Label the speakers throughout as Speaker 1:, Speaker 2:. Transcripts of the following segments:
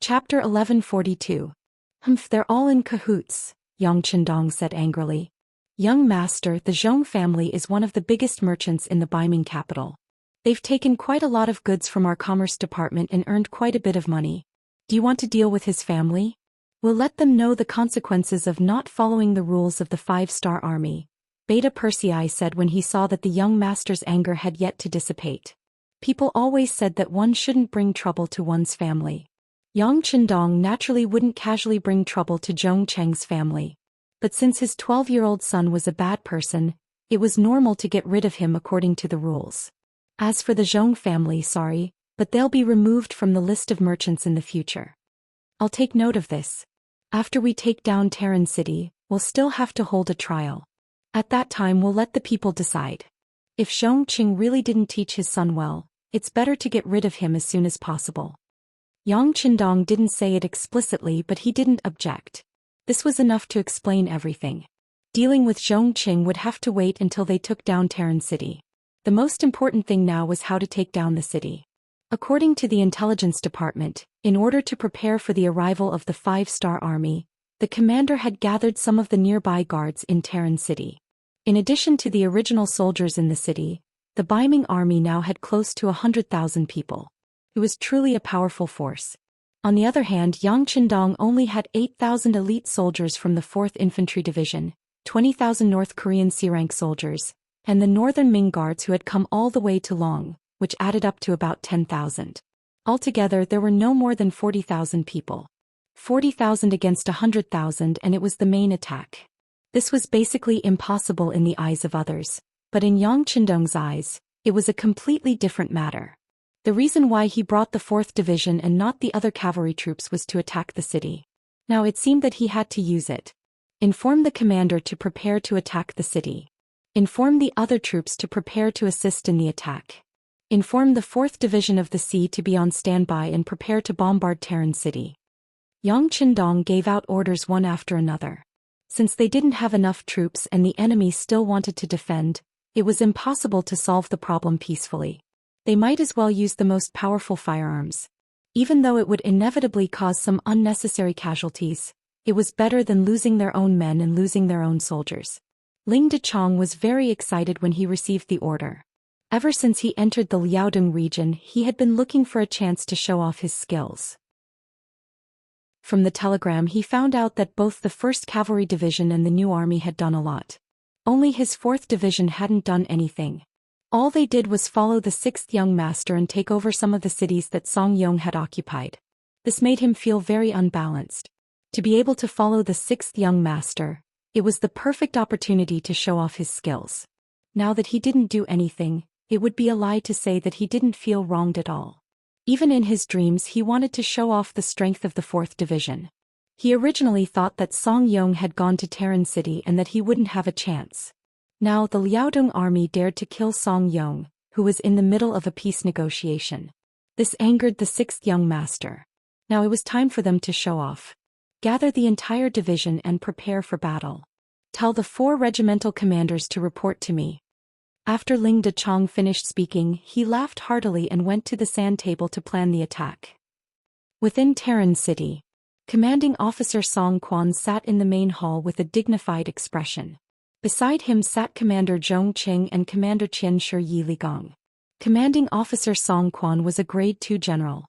Speaker 1: Chapter 1142. Humph, they're all in cahoots, Yang Qindong said angrily. Young master, the Zhou family is one of the biggest merchants in the Baiming capital. They've taken quite a lot of goods from our commerce department and earned quite a bit of money. Do you want to deal with his family? We'll let them know the consequences of not following the rules of the 5-star army, Beta Persei said when he saw that the young master's anger had yet to dissipate. People always said that one shouldn't bring trouble to one's family. Yang Qindong naturally wouldn't casually bring trouble to Zhong Cheng's family. But since his 12-year-old son was a bad person, it was normal to get rid of him according to the rules. As for the Zhong family, sorry, but they'll be removed from the list of merchants in the future. I'll take note of this. After we take down Terran City, we'll still have to hold a trial. At that time we'll let the people decide. If Zhong Qing really didn't teach his son well, it's better to get rid of him as soon as possible. Yang Qindong didn't say it explicitly, but he didn't object. This was enough to explain everything. Dealing with Zhong Qing would have to wait until they took down Terran City. The most important thing now was how to take down the city. According to the intelligence department, in order to prepare for the arrival of the 5-star army, the commander had gathered some of the nearby guards in Terran City. In addition to the original soldiers in the city, the Baiming army now had close to 100,000 people. It was truly a powerful force. On the other hand, Yang Qindong only had 8,000 elite soldiers from the 4th Infantry Division, 20,000 North Korean C-rank soldiers, and the Northern Ming Guards who had come all the way to Long, which added up to about 10,000. Altogether there were no more than 40,000 people. 40,000 against 100,000, and it was the main attack. This was basically impossible in the eyes of others, but in Yang Qindong's eyes, it was a completely different matter. The reason why he brought the 4th Division and not the other cavalry troops was to attack the city. Now it seemed that he had to use it. Inform the commander to prepare to attack the city. Inform the other troops to prepare to assist in the attack. Inform the 4th Division of the Sea to be on standby and prepare to bombard Terran City. Yang Qindong gave out orders one after another. Since they didn't have enough troops and the enemy still wanted to defend, it was impossible to solve the problem peacefully. They might as well use the most powerful firearms. Even though it would inevitably cause some unnecessary casualties, it was better than losing their own men and losing their own soldiers. Ling Dechong was very excited when he received the order. Ever since he entered the Liaodong region, he had been looking for a chance to show off his skills. From the telegram he found out that both the 1st Cavalry Division and the new army had done a lot. Only his 4th Division hadn't done anything. All they did was follow the 6th Young Master and take over some of the cities that Song Yong had occupied. This made him feel very unbalanced. To be able to follow the 6th Young Master, it was the perfect opportunity to show off his skills. Now that he didn't do anything, it would be a lie to say that he didn't feel wronged at all. Even in his dreams he wanted to show off the strength of the 4th Division. He originally thought that Song Yong had gone to Terran City and that he wouldn't have a chance. Now the Liaodong army dared to kill Song Yong, who was in the middle of a peace negotiation. This angered the 6th Young Master. Now it was time for them to show off. Gather the entire division and prepare for battle. Tell the 4 regimental commanders to report to me. After Ling Dechong finished speaking, he laughed heartily and went to the sand table to plan the attack. Within Terran City, Commanding Officer Song Quan sat in the main hall with a dignified expression. Beside him sat Commander Zhong Qing and Commander Qian Shi Yi Ligong. Commanding Officer Song Quan was a Grade 2 general.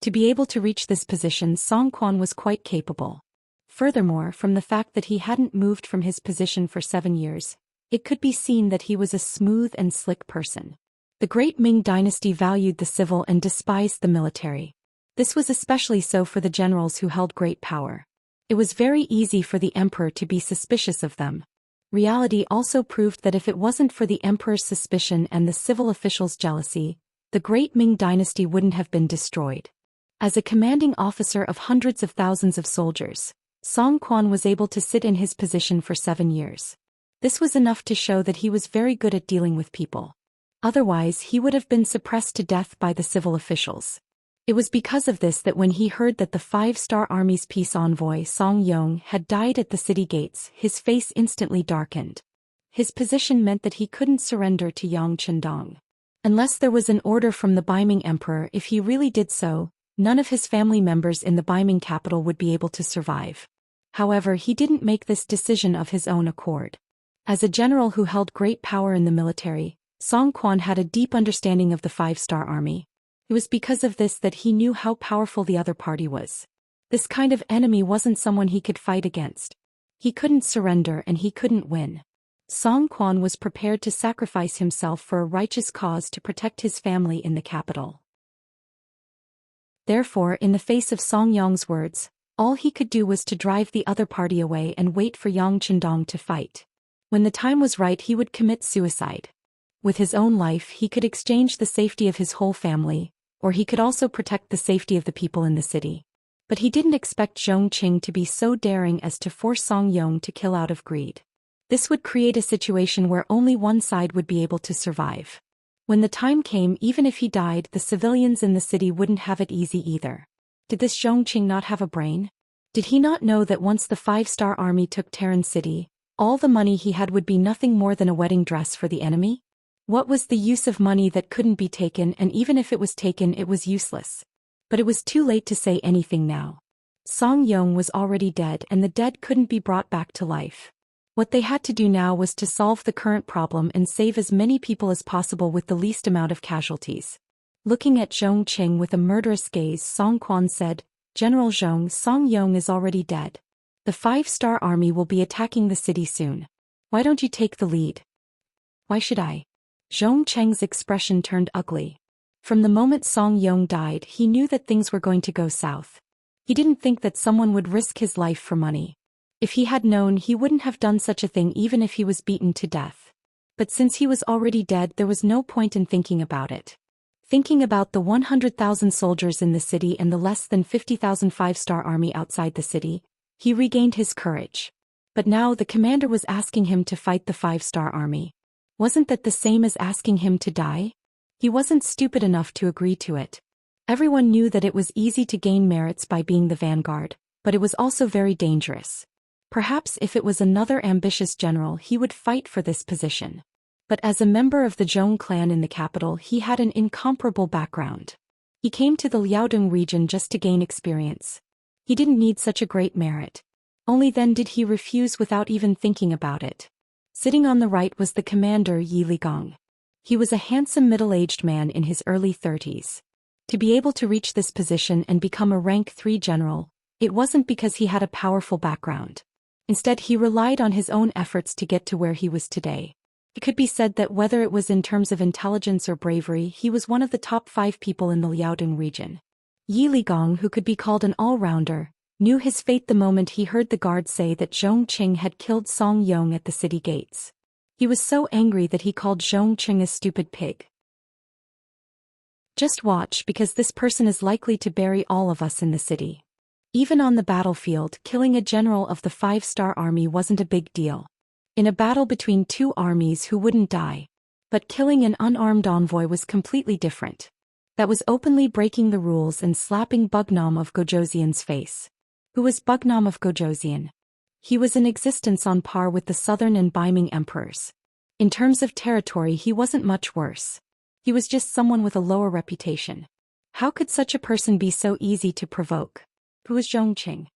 Speaker 1: To be able to reach this position, Song Quan was quite capable. Furthermore, from the fact that he hadn't moved from his position for 7 years, it could be seen that he was a smooth and slick person. The Great Ming dynasty valued the civil and despised the military. This was especially so for the generals who held great power. It was very easy for the emperor to be suspicious of them. Reality also proved that if it wasn't for the emperor's suspicion and the civil officials' jealousy, the Great Ming dynasty wouldn't have been destroyed. As a commanding officer of hundreds of thousands of soldiers, Song Quan was able to sit in his position for 7 years. This was enough to show that he was very good at dealing with people. Otherwise he would have been suppressed to death by the civil officials. It was because of this that when he heard that the 5-star army's peace envoy Song Yong had died at the city gates, his face instantly darkened. His position meant that he couldn't surrender to Yang Qindong. Unless there was an order from the Baiming emperor, if he really did so, none of his family members in the Baiming capital would be able to survive. However, he didn't make this decision of his own accord. As a general who held great power in the military, Song Quan had a deep understanding of the five-star army. It was because of this that he knew how powerful the other party was. This kind of enemy wasn't someone he could fight against. He couldn't surrender and he couldn't win. Song Quan was prepared to sacrifice himself for a righteous cause to protect his family in the capital. Therefore, in the face of Song Yong's words, all he could do was to drive the other party away and wait for Yang Chendong to fight. When the time was right, he would commit suicide. With his own life, he could exchange the safety of his whole family, or he could also protect the safety of the people in the city. But he didn't expect Zhong Qing to be so daring as to force Song Yong to kill out of greed. This would create a situation where only one side would be able to survive. When the time came, even if he died, the civilians in the city wouldn't have it easy either. Did this Zhong Qing not have a brain? Did he not know that once the five-star army took Terran City, all the money he had would be nothing more than a wedding dress for the enemy? What was the use of money that couldn't be taken, and even if it was taken, it was useless? But it was too late to say anything now. Song Yong was already dead and the dead couldn't be brought back to life. What they had to do now was to solve the current problem and save as many people as possible with the least amount of casualties. Looking at Zhong Qing with a murderous gaze, Song Quan said, "General Zhong, Song Yong is already dead. The five-star army will be attacking the city soon. Why don't you take the lead?" "Why should I?" Zhong Cheng's expression turned ugly. From the moment Song Yong died, he knew that things were going to go south. He didn't think that someone would risk his life for money. If he had known, he wouldn't have done such a thing even if he was beaten to death. But since he was already dead, there was no point in thinking about it. Thinking about the 100,000 soldiers in the city and the less than 50,000 five-star army outside the city, he regained his courage. But now the commander was asking him to fight the five-star army. Wasn't that the same as asking him to die? He wasn't stupid enough to agree to it. Everyone knew that it was easy to gain merits by being the vanguard, but it was also very dangerous. Perhaps if it was another ambitious general, he would fight for this position. But as a member of the Zhong clan in the capital, he had an incomparable background. He came to the Liaodong region just to gain experience. He didn't need such a great merit. Only then did he refuse without even thinking about it. Sitting on the right was the commander Yi Ligong. He was a handsome middle-aged man in his early 30s. To be able to reach this position and become a rank 3 general, it wasn't because he had a powerful background. Instead, he relied on his own efforts to get to where he was today. It could be said that whether it was in terms of intelligence or bravery, he was one of the top 5 people in the Liaodong region. Yi Ligong, who could be called an all-rounder, knew his fate the moment he heard the guard say that Zhong Qing had killed Song Yong at the city gates. He was so angry that he called Zhong Qing a stupid pig. "Just watch, because this person is likely to bury all of us in the city." Even on the battlefield, killing a general of the five-star army wasn't a big deal. In a battle between two armies, who wouldn't die? But killing an unarmed envoy was completely different. That was openly breaking the rules and slapping Bugnam of Gojoseon's face. Who was Bugnam of Gojoseon? He was in existence on par with the southern and Baiming emperors. In terms of territory, he wasn't much worse. He was just someone with a lower reputation. How could such a person be so easy to provoke? Who was Zhong Qing?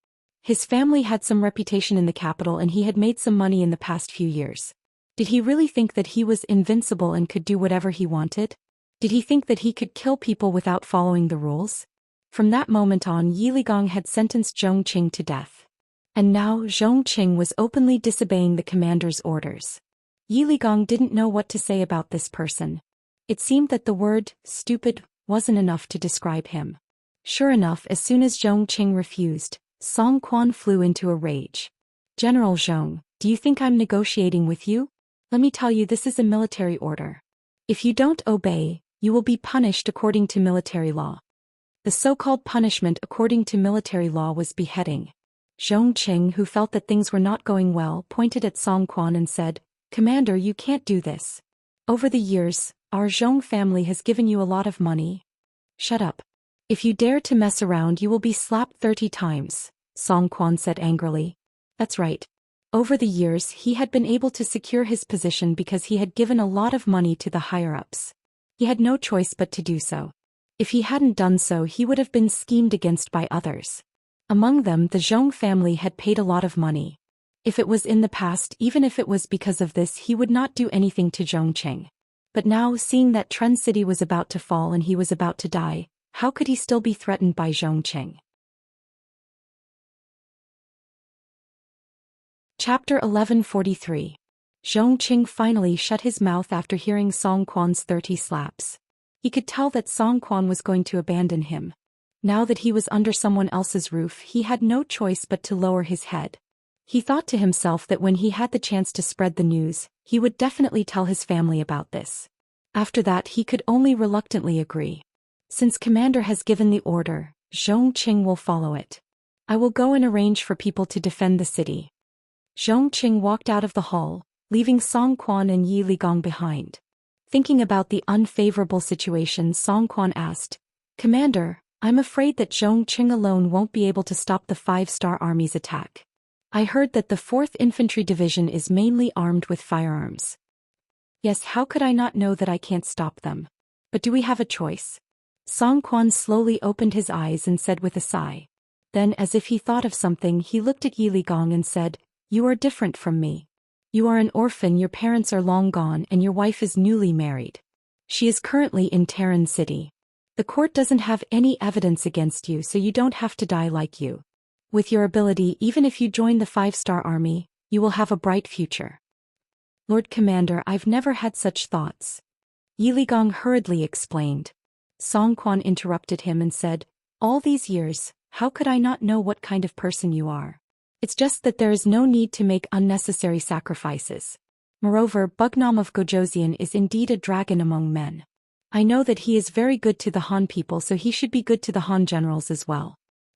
Speaker 1: His family had some reputation in the capital and he had made some money in the past few years. Did he really think that he was invincible and could do whatever he wanted? Did he think that he could kill people without following the rules? From that moment on, Yi Ligong had sentenced Zhong Qing to death. And now Zhong Qing was openly disobeying the commander's orders. Yi Ligong didn't know what to say about this person. It seemed that the word stupid wasn't enough to describe him. Sure enough, as soon as Zhong Qing refused, Song Quan flew into a rage. "General Zhong, do you think I'm negotiating with you? Let me tell you, this is a military order. If you don't obey, you will be punished according to military law." The so-called punishment according to military law was beheading. Zhong Qing, who felt that things were not going well, pointed at Song Quan and said, "Commander, you can't do this. Over the years, our Zhong family has given you a lot of money." "Shut up. If you dare to mess around, you will be slapped 30 times, Song Quan said angrily. That's right. Over the years, he had been able to secure his position because he had given a lot of money to the higher-ups. He had no choice but to do so. If he hadn't done so, he would have been schemed against by others. Among them, the Zhou family had paid a lot of money. If it was in the past, even if it was because of this, he would not do anything to Zhongqing. But now, seeing that Tren City was about to fall and he was about to die, how could he still be threatened by Zhongqing? Chapter 1143. Zhongqing finally shut his mouth after hearing Song Quan's 30 slaps. He could tell that Song Quan was going to abandon him. Now that he was under someone else's roof, he had no choice but to lower his head. He thought to himself that when he had the chance to spread the news, he would definitely tell his family about this. After that, he could only reluctantly agree. Since Commander has given the order, Zhongqing will follow it. I will go and arrange for people to defend the city. Zhongqing walked out of the hall, leaving Song Quan and Yi Ligong behind. Thinking about the unfavorable situation, Song Quan asked, "Commander, I'm afraid that Zhongqing alone won't be able to stop the 5-star army's attack. I heard that the 4th Infantry Division is mainly armed with firearms." "Yes, how could I not know that I can't stop them? But do we have a choice?" Song Quan slowly opened his eyes and said with a sigh. Then, as if he thought of something, he looked at Yi Ligong and said, "You are different from me. You are an orphan, your parents are long gone, and your wife is newly married. She is currently in Terran City. The court doesn't have any evidence against you, so you don't have to die like you. With your ability, even if you join the 5-star army, you will have a bright future." "Lord Commander, I've never had such thoughts," Yi Ligong hurriedly explained. Song Quan interrupted him and said, "All these years, how could I not know what kind of person you are? It's just that there is no need to make unnecessary sacrifices. Moreover, Bugnam of Gojoseon is indeed a dragon among men. I know that he is very good to the Han people, so he should be good to the Han generals as well.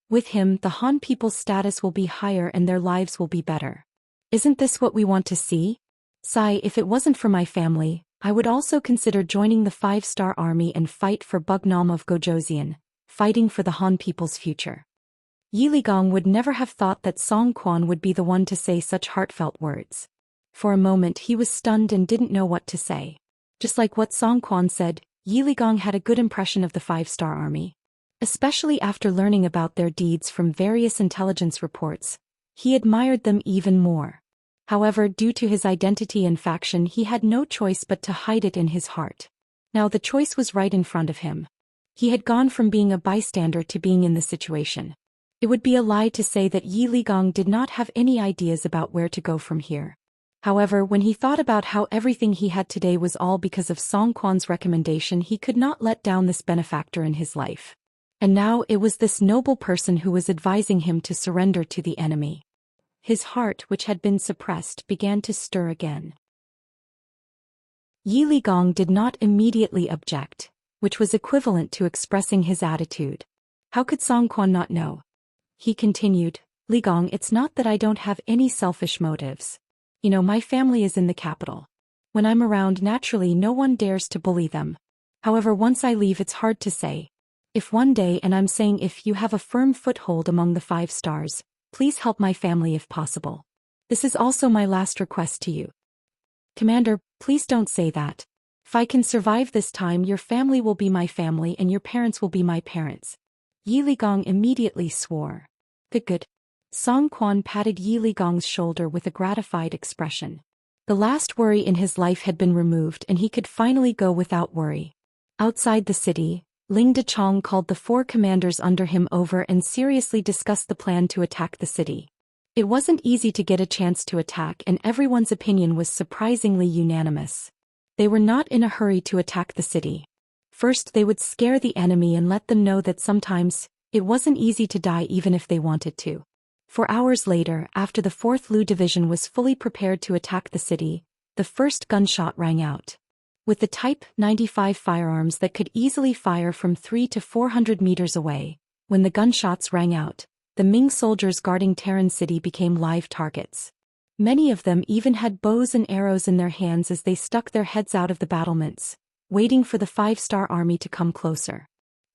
Speaker 1: With him, the Han people's status will be higher and their lives will be better. Isn't this what we want to see? Sai, if it wasn't for my family, I would also consider joining the 5-star army and fight for Bugnam of Gojoseon, fighting for the Han people's future." Yi Ligong would never have thought that Song Quan would be the one to say such heartfelt words. For a moment he was stunned and didn't know what to say. Just like what Song Quan said, Yi Ligong had a good impression of the 5-star army. Especially after learning about their deeds from various intelligence reports, he admired them even more. However, due to his identity and faction, he had no choice but to hide it in his heart. Now the choice was right in front of him. He had gone from being a bystander to being in the situation. It would be a lie to say that Yi Ligong did not have any ideas about where to go from here. However, when he thought about how everything he had today was all because of Song Quan's recommendation, he could not let down this benefactor in his life. And now it was this noble person who was advising him to surrender to the enemy. His heart, which had been suppressed, began to stir again. Yi Ligong did not immediately object, which was equivalent to expressing his attitude. How could Song Quan not know? He continued, "Ligong, it's not that I don't have any selfish motives. You know, my family is in the capital. When I'm around, naturally no one dares to bully them. However, once I leave, it's hard to say. If one day, and I'm saying if you have a firm foothold among the 5 stars, please help my family if possible. This is also my last request to you." "Commander, please don't say that. If I can survive this time, your family will be my family and your parents will be my parents." Yi Ligong immediately swore. Good. Song Quan patted Yi Ligong's shoulder with a gratified expression. The last worry in his life had been removed and he could finally go without worry. Outside the city, Ling Dechong called the 4 commanders under him over and seriously discussed the plan to attack the city. It wasn't easy to get a chance to attack, and everyone's opinion was surprisingly unanimous. They were not in a hurry to attack the city. First, they would scare the enemy and let them know that sometimes it wasn't easy to die even if they wanted to. 4 hours later, after the 4th Lu Division was fully prepared to attack the city, the first gunshot rang out. With the Type 95 firearms that could easily fire from 300 to 400 meters away, when the gunshots rang out, the Ming soldiers guarding Terran City became live targets. Many of them even had bows and arrows in their hands as they stuck their heads out of the battlements, waiting for the 5-star army to come closer.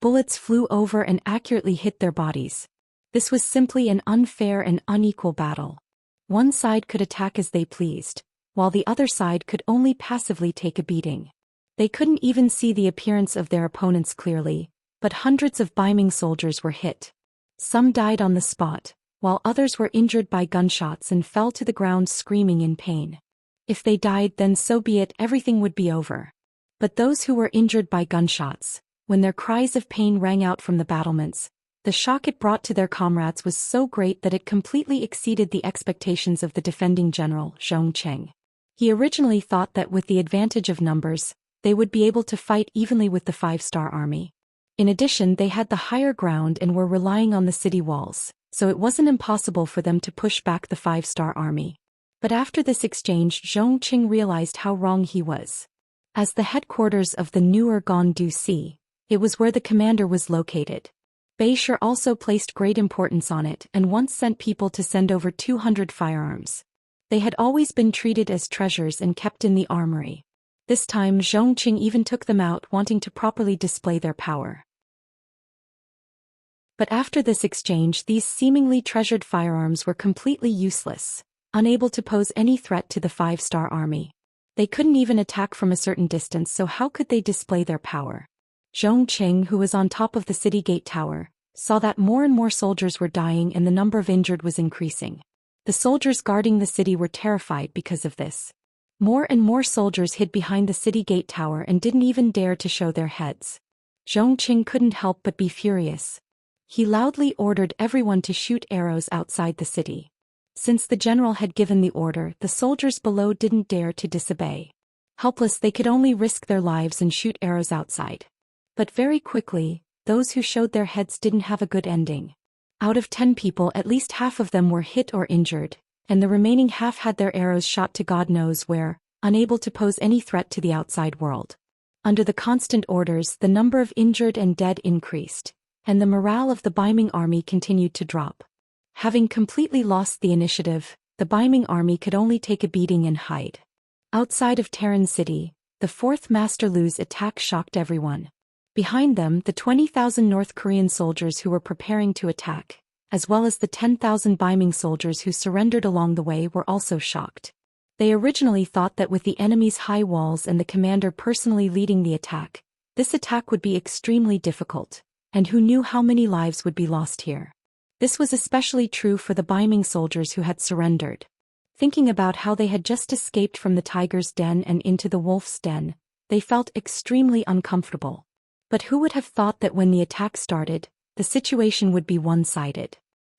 Speaker 1: Bullets flew over and accurately hit their bodies. This was simply an unfair and unequal battle. One side could attack as they pleased, while the other side could only passively take a beating. They couldn't even see the appearance of their opponents clearly, but hundreds of Baiming soldiers were hit. Some died on the spot, while others were injured by gunshots and fell to the ground screaming in pain. If they died, then so be it, everything would be over. But those who were injured by gunshots, when their cries of pain rang out from the battlements, the shock it brought to their comrades was so great that it completely exceeded the expectations of the defending general, Zhou Xian. He originally thought that with the advantage of numbers, they would be able to fight evenly with the 5-star army. In addition, they had the higher ground and were relying on the city walls, so it wasn't impossible for them to push back the 5-star army. But after this exchange, Zhou Xian realized how wrong he was. As the headquarters of the newer Gandu Sea, it was where the commander was located. Beishir also placed great importance on it and once sent people to send over 200 firearms. They had always been treated as treasures and kept in the armory. This time Zhou Xian even took them out, wanting to properly display their power. But after this exchange, these seemingly treasured firearms were completely useless, unable to pose any threat to the 5-star army. They couldn't even attack from a certain distance, so how could they display their power? Zhou Xian, who was on top of the city gate tower, saw that more and more soldiers were dying and the number of injured was increasing. The soldiers guarding the city were terrified because of this. More and more soldiers hid behind the city gate tower and didn't even dare to show their heads. Zhou Xian couldn't help but be furious. He loudly ordered everyone to shoot arrows outside the city. Since the general had given the order, the soldiers below didn't dare to disobey. Helpless, they could only risk their lives and shoot arrows outside. But very quickly, those who showed their heads didn't have a good ending. Out of 10 people, at least half of them were hit or injured, and the remaining half had their arrows shot to God knows where, unable to pose any threat to the outside world. Under the constant orders, the number of injured and dead increased, and the morale of the Baiming army continued to drop. Having completely lost the initiative, the Baiming army could only take a beating and hide. Outside of Terran City, the 4th Master Lu's attack shocked everyone. Behind them, the 20,000 North Korean soldiers who were preparing to attack, as well as the 10,000 Baiming soldiers who surrendered along the way, were also shocked. They originally thought that with the enemy's high walls and the commander personally leading the attack, this attack would be extremely difficult, and who knew how many lives would be lost here. This was especially true for the Baiming soldiers who had surrendered. Thinking about how they had just escaped from the tiger's den and into the wolf's den, they felt extremely uncomfortable. But who would have thought that when the attack started, the situation would be one-sided?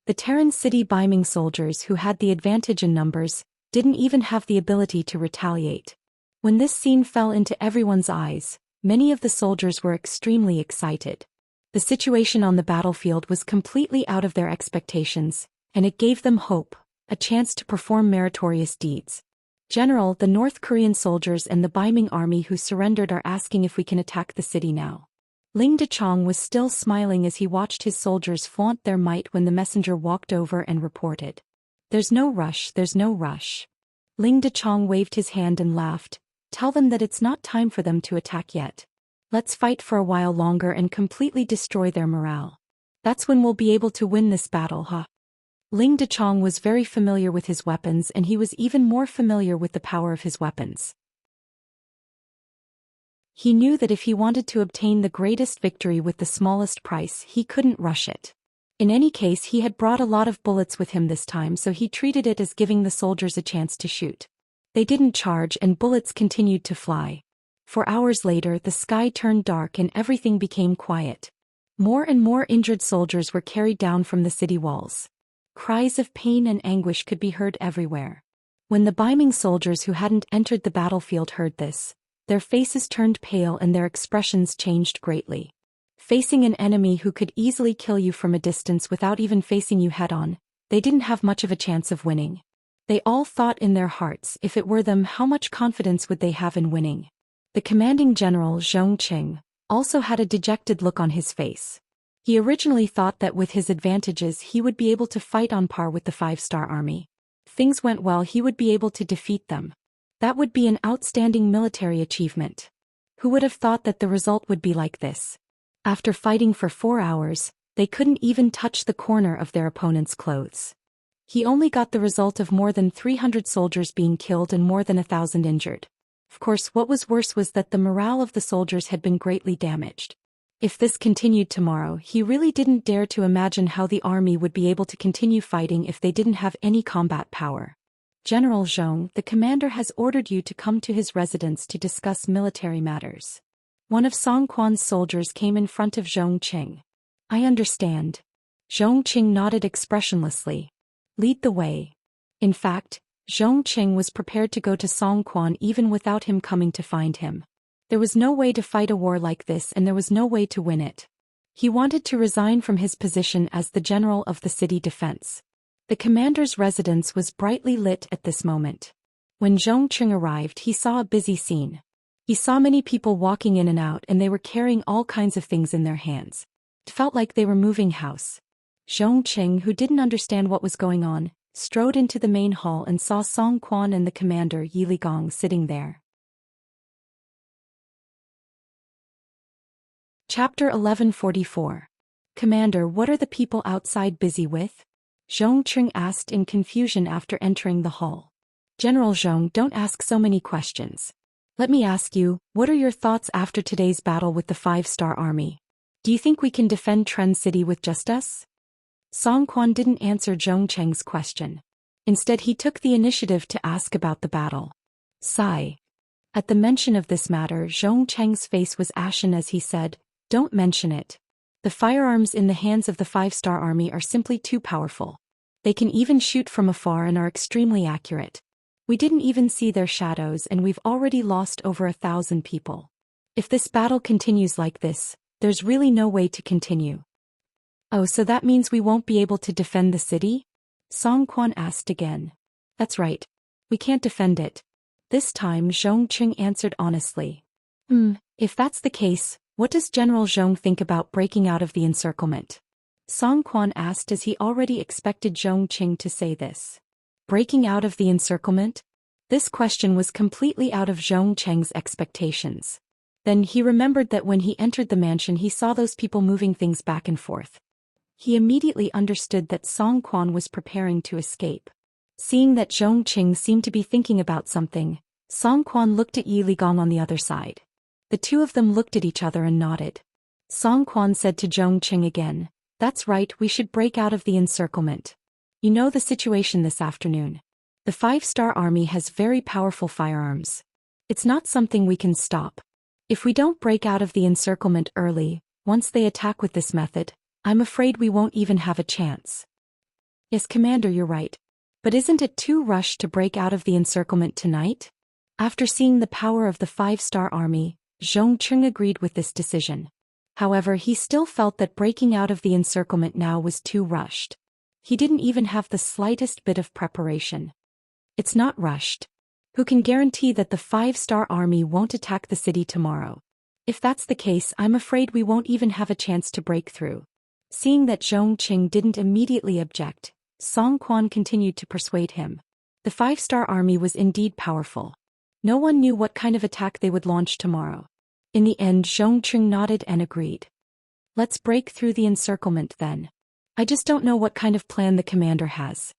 Speaker 1: The Terran City Baiming soldiers, who had the advantage in numbers, didn't even have the ability to retaliate. When this scene fell into everyone's eyes, many of the soldiers were extremely excited. The situation on the battlefield was completely out of their expectations, and it gave them hope, a chance to perform meritorious deeds. General, the North Korean soldiers and the Baiming army who surrendered are asking if we can attack the city now. Ling Dechong was still smiling as he watched his soldiers flaunt their might when the messenger walked over and reported. There's no rush, there's no rush. Ling Dechong waved his hand and laughed. Tell them that it's not time for them to attack yet. Let's fight for a while longer and completely destroy their morale. That's when we'll be able to win this battle, huh? Ling Dechong was very familiar with his weapons, and he was even more familiar with the power of his weapons. He knew that if he wanted to obtain the greatest victory with the smallest price, he couldn't rush it. In any case, he had brought a lot of bullets with him this time, so he treated it as giving the soldiers a chance to shoot. They didn't charge and bullets continued to fly. For hours later, the sky turned dark and everything became quiet. More and more injured soldiers were carried down from the city walls. Cries of pain and anguish could be heard everywhere. When the Baiming soldiers who hadn't entered the battlefield heard this, their faces turned pale and their expressions changed greatly. Facing an enemy who could easily kill you from a distance without even facing you head-on, they didn't have much of a chance of winning. They all thought in their hearts, if it were them, how much confidence would they have in winning? The commanding general, Zhou Xian, also had a dejected look on his face. He originally thought that with his advantages he would be able to fight on par with the 5-star army. If things went well, he would be able to defeat them. That would be an outstanding military achievement. Who would have thought that the result would be like this? After fighting for 4 hours, they couldn't even touch the corner of their opponent's clothes. He only got the result of more than 300 soldiers being killed and more than 1,000 injured. Of course, what was worse was that the morale of the soldiers had been greatly damaged. If this continued tomorrow, he really didn't dare to imagine how the army would be able to continue fighting if they didn't have any combat power. General Zhou, the commander has ordered you to come to his residence to discuss military matters. One of Song Quan's soldiers came in front of Zhou Qing. I understand. Zhou Qing nodded expressionlessly. Lead the way. In fact, Zhou Qing was prepared to go to Song Quan even without him coming to find him. There was no way to fight a war like this, and there was no way to win it. He wanted to resign from his position as the general of the city defense. The commander's residence was brightly lit at this moment. When Zhou Qing arrived, he saw a busy scene. He saw many people walking in and out, and they were carrying all kinds of things in their hands. It felt like they were moving house. Zhou Qing, who didn't understand what was going on, strode into the main hall and saw Song Quan and the commander Yi Ligong sitting there. Chapter 1144. Commander, what are the people outside busy with? Zhou Qing asked in confusion after entering the hall. General Zhou, don't ask so many questions. Let me ask you, what are your thoughts after today's battle with the 5-star army? Do you think we can defend Tren City with just us? Song Quan didn't answer Zhou Qing's question. Instead, he took the initiative to ask about the battle. Sigh. At the mention of this matter, Zhou Qing's face was ashen as he said, don't mention it. The firearms in the hands of the 5-star army are simply too powerful. They can even shoot from afar and are extremely accurate. We didn't even see their shadows, and we've already lost over 1,000 people. If this battle continues like this, there's really no way to continue. Oh, so that means we won't be able to defend the city? Song Quan asked again. That's right. We can't defend it. This time Zhou Qing answered honestly. If that's the case, what does General Zhou think about breaking out of the encirclement? Song Quan asked, as he already expected Zhou Qing to say this. Breaking out of the encirclement? This question was completely out of Zhou Qing's expectations. Then he remembered that when he entered the mansion he saw those people moving things back and forth. He immediately understood that Song Quan was preparing to escape. Seeing that Zhou Qing seemed to be thinking about something, Song Quan looked at Yi Ligong on the other side. The two of them looked at each other and nodded. Song Quan said to Zhou Qing again, that's right, we should break out of the encirclement. You know the situation this afternoon. The 5-star army has very powerful firearms. It's not something we can stop. If we don't break out of the encirclement early, once they attack with this method, I'm afraid we won't even have a chance. Yes, Commander, you're right. But isn't it too rushed to break out of the encirclement tonight? After seeing the power of the 5-star army, Zhou Qing agreed with this decision. However, he still felt that breaking out of the encirclement now was too rushed. He didn't even have the slightest bit of preparation. It's not rushed. Who can guarantee that the 5-star army won't attack the city tomorrow? If that's the case, I'm afraid we won't even have a chance to break through. Seeing that Zhou Qing didn't immediately object, Song Quan continued to persuade him. The 5-star army was indeed powerful. No one knew what kind of attack they would launch tomorrow. In the end, Zhou Qing nodded and agreed. Let's break through the encirclement then. I just don't know what kind of plan the commander has.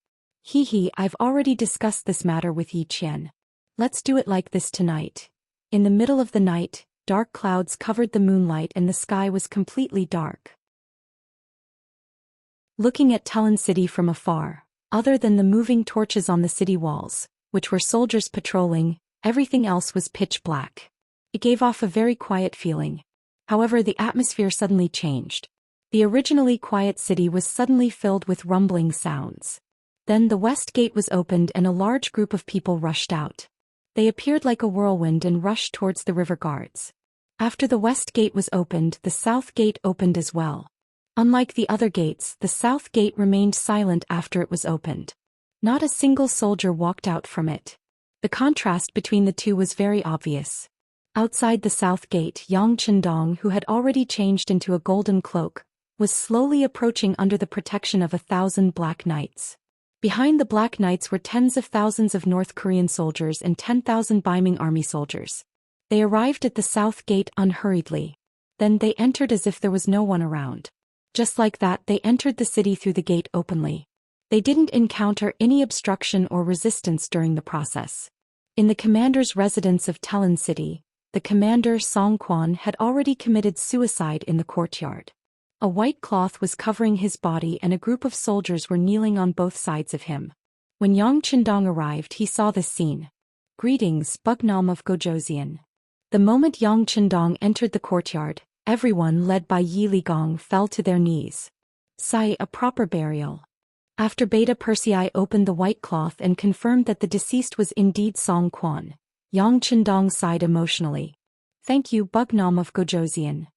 Speaker 1: I've already discussed this matter with Yi Qian. Let's do it like this tonight. In the middle of the night, dark clouds covered the moonlight and the sky was completely dark. Looking at Tren City from afar, other than the moving torches on the city walls, which were soldiers patrolling, everything else was pitch black. It gave off a very quiet feeling. However, the atmosphere suddenly changed. The originally quiet city was suddenly filled with rumbling sounds. Then the west gate was opened and a large group of people rushed out. They appeared like a whirlwind and rushed towards the river guards. After the west gate was opened, the south gate opened as well. Unlike the other gates, the south gate remained silent after it was opened. Not a single soldier walked out from it. The contrast between the two was very obvious. Outside the south gate, Yang Chendong, who had already changed into a golden cloak, was slowly approaching under the protection of 1,000 Black Knights. Behind the Black Knights were tens of thousands of North Korean soldiers and 10,000 Baiming army soldiers. They arrived at the south gate unhurriedly. Then they entered as if there was no one around. Just like that, they entered the city through the gate openly. They didn't encounter any obstruction or resistance during the process. In the commander's residence of Tren City, the commander Song Quan had already committed suicide in the courtyard. A white cloth was covering his body and a group of soldiers were kneeling on both sides of him. When Yang Qindong arrived, he saw this scene. "Greetings, Bugnam of Gojosian." The moment Yang Qindong entered the courtyard, everyone led by Yi Ligong fell to their knees. Sigh, a proper burial. After Beta Persei opened the white cloth and confirmed that the deceased was indeed Song Quan, Yang Qindong sighed emotionally. "Thank you, Bugnam of Gojosian."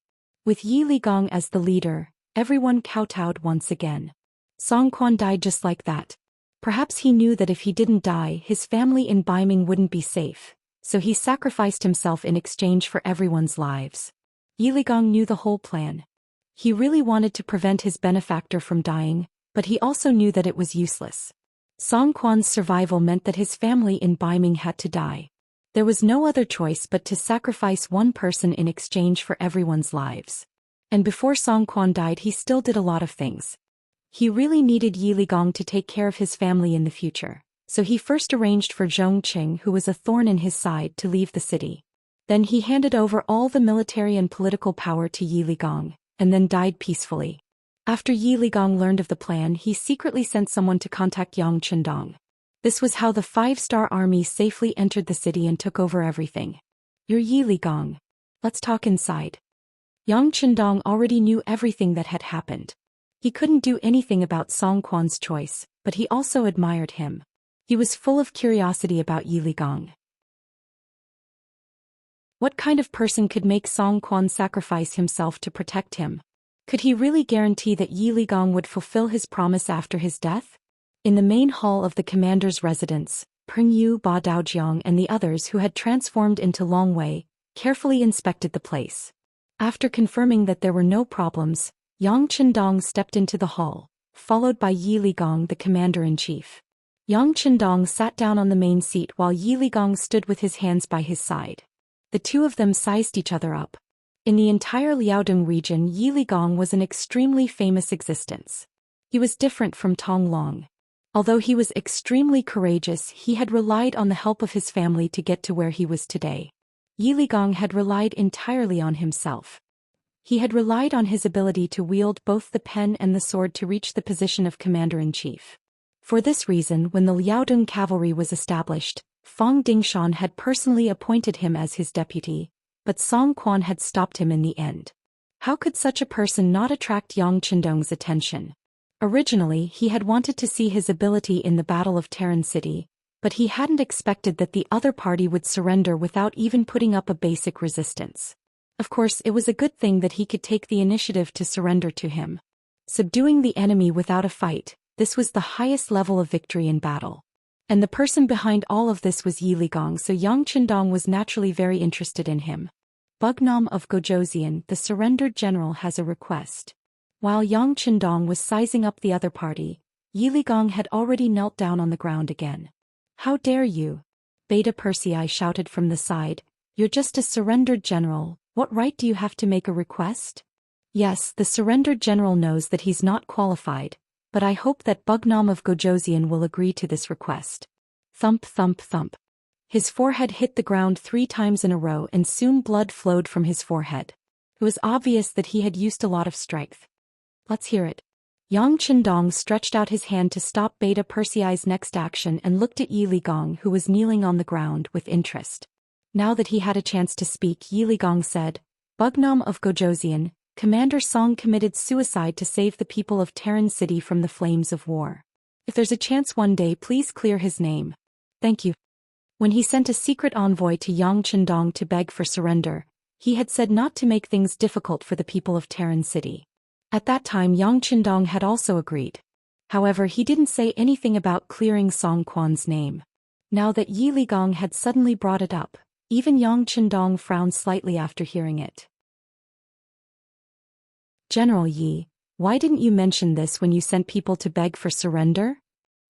Speaker 1: With Yi Ligong as the leader, everyone kowtowed once again. Song Quan died just like that. Perhaps he knew that if he didn't die, his family in Baiming wouldn't be safe, so he sacrificed himself in exchange for everyone's lives. Yi Ligong knew the whole plan. He really wanted to prevent his benefactor from dying, but he also knew that it was useless. Song Quan's survival meant that his family in Baiming had to die. There was no other choice but to sacrifice one person in exchange for everyone's lives. And before Song Quan died, he still did a lot of things. He really needed Yi Ligong to take care of his family in the future, so he first arranged for Zhong Qing, who was a thorn in his side, to leave the city. Then he handed over all the military and political power to Yi Ligong, and then died peacefully. After Yi Ligong learned of the plan, he secretly sent someone to contact Yang Qindong. This was how the 5-star army safely entered the city and took over everything. "You're Yi Ligong. Let's talk inside." Yang Qindong already knew everything that had happened. He couldn't do anything about Song Quan's choice, but he also admired him. He was full of curiosity about Yi Ligong. What kind of person could make Song Quan sacrifice himself to protect him? Could he really guarantee that Yi Ligong would fulfill his promise after his death? In the main hall of the commander's residence, Peng Yu, Ba Daojiang and the others who had transformed into Long Wei carefully inspected the place. After confirming that there were no problems, Yang Qindong stepped into the hall, followed by Yi Ligong, the commander-in-chief. Yang Qindong sat down on the main seat while Yi Ligong stood with his hands by his side. The two of them sized each other up. In the entire Liaodong region, Yi Ligong was an extremely famous existence. He was different from Tong Long. Although he was extremely courageous, he had relied on the help of his family to get to where he was today. Yi Ligong had relied entirely on himself. He had relied on his ability to wield both the pen and the sword to reach the position of commander-in-chief. For this reason, when the Liaodong cavalry was established, Fang Dingshan had personally appointed him as his deputy, but Song Quan had stopped him in the end. How could such a person not attract Yang Qindong's attention? Originally, he had wanted to see his ability in the Battle of Terran City, but he hadn't expected that the other party would surrender without even putting up a basic resistance. Of course, it was a good thing that he could take the initiative to surrender to him. Subduing the enemy without a fight, this was the highest level of victory in battle. And the person behind all of this was Yi Ligong, so Yang Qindong was naturally very interested in him. "Bugnam of Gojosian, the surrendered general has a request." While Yang Qindong was sizing up the other party, Yi Ligong had already knelt down on the ground again. "How dare you?" Beta Persei shouted from the side. "You're just a surrendered general. What right do you have to make a request?" Yes, the surrendered general knows that he's not qualified, but I hope that Bugnam of Gojosian will agree to this request. Thump, thump, thump. His forehead hit the ground 3 times in a row and soon blood flowed from his forehead. It was obvious that he had used a lot of strength. "Let's hear it." Yang Qindong stretched out his hand to stop Beta Persei's next action and looked at Yi Ligong, who was kneeling on the ground, with interest. Now that he had a chance to speak, Yi Ligong said, "Bugnam of Gojosian, Commander Song committed suicide to save the people of Terran City from the flames of war. If there's a chance one day, please clear his name. Thank you." When he sent a secret envoy to Yang Qindong to beg for surrender, he had said not to make things difficult for the people of Terran City. At that time, Yang Qindong had also agreed. However, he didn't say anything about clearing Song Quan's name. Now that Yi Ligong had suddenly brought it up, even Yang Qindong frowned slightly after hearing it. "General Yi, why didn't you mention this when you sent people to beg for surrender?"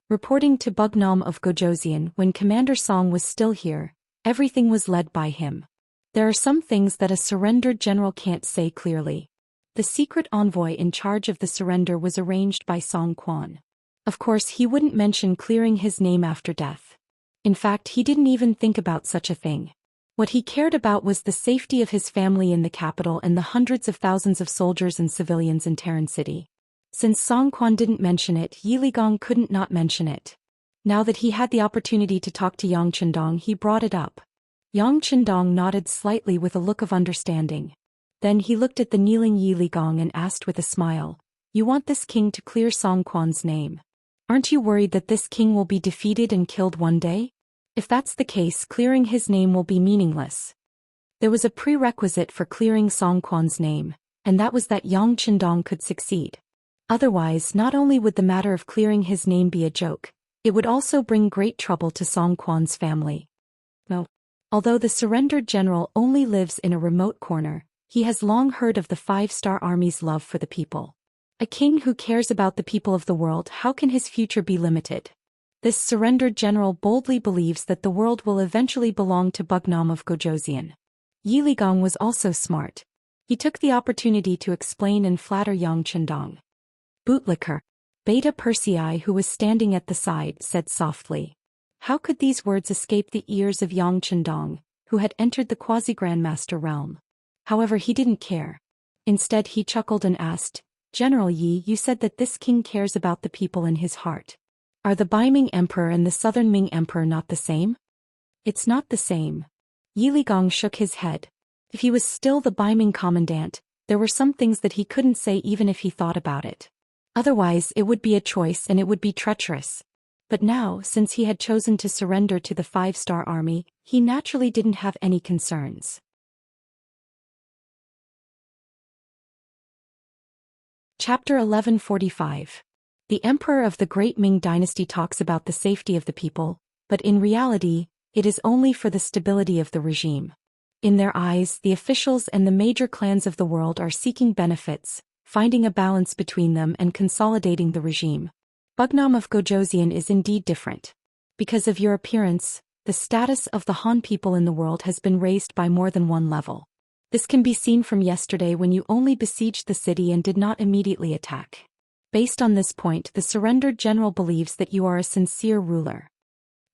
Speaker 1: Reporting to Bugnam of Gojosian, when Commander Song was still here, everything was led by him. There are some things that a surrendered general can't say clearly. The secret envoy in charge of the surrender was arranged by Song Quan. Of course, he wouldn't mention clearing his name after death. In fact, he didn't even think about such a thing. What he cared about was the safety of his family in the capital and the hundreds of thousands of soldiers and civilians in Terran City. Since Song Quan didn't mention it, Yi Ligong couldn't not mention it. Now that he had the opportunity to talk to Yang Chendong, he brought it up. Yang Chendong nodded slightly with a look of understanding. Then he looked at the kneeling Yi Ligong and asked with a smile, "You want this king to clear Song Quan's name? Aren't you worried that this king will be defeated and killed one day? If that's the case, clearing his name will be meaningless." There was a prerequisite for clearing Song Quan's name, and that was that Yang Chendong could succeed. Otherwise, not only would the matter of clearing his name be a joke, it would also bring great trouble to Song Quan's family. No. Although the surrendered general only lives in a remote corner, he has long heard of the five-star army's love for the people. A king who cares about the people of the world, how can his future be limited? This surrendered general boldly believes that the world will eventually belong to Bugnam of Gojosian. Yi Ligong was also smart. He took the opportunity to explain and flatter Yang Chendong. Bootlicker. Beta Persei, who was standing at the side, said softly. How could these words escape the ears of Yang Chendong, who had entered the quasi-grandmaster realm? However, he didn't care. Instead, he chuckled and asked, "General Yi, you said that this king cares about the people in his heart. Are the Baiming Emperor and the Southern Ming Emperor not the same?" "It's not the same." Yi Ligong shook his head. If he was still the Baiming commandant, there were some things that he couldn't say even if he thought about it. Otherwise, it would be a choice and it would be treacherous. But now, since he had chosen to surrender to the five-star army, he naturally didn't have any concerns. Chapter 1145. The Emperor of the Great Ming Dynasty talks about the safety of the people, but in reality, it is only for the stability of the regime. In their eyes, the officials and the major clans of the world are seeking benefits, finding a balance between them and consolidating the regime. Bugnam of Gojosian is indeed different. Because of your appearance, the status of the Han people in the world has been raised by more than one level. This can be seen from yesterday when you only besieged the city and did not immediately attack. Based on this point, the surrendered general believes that you are a sincere ruler.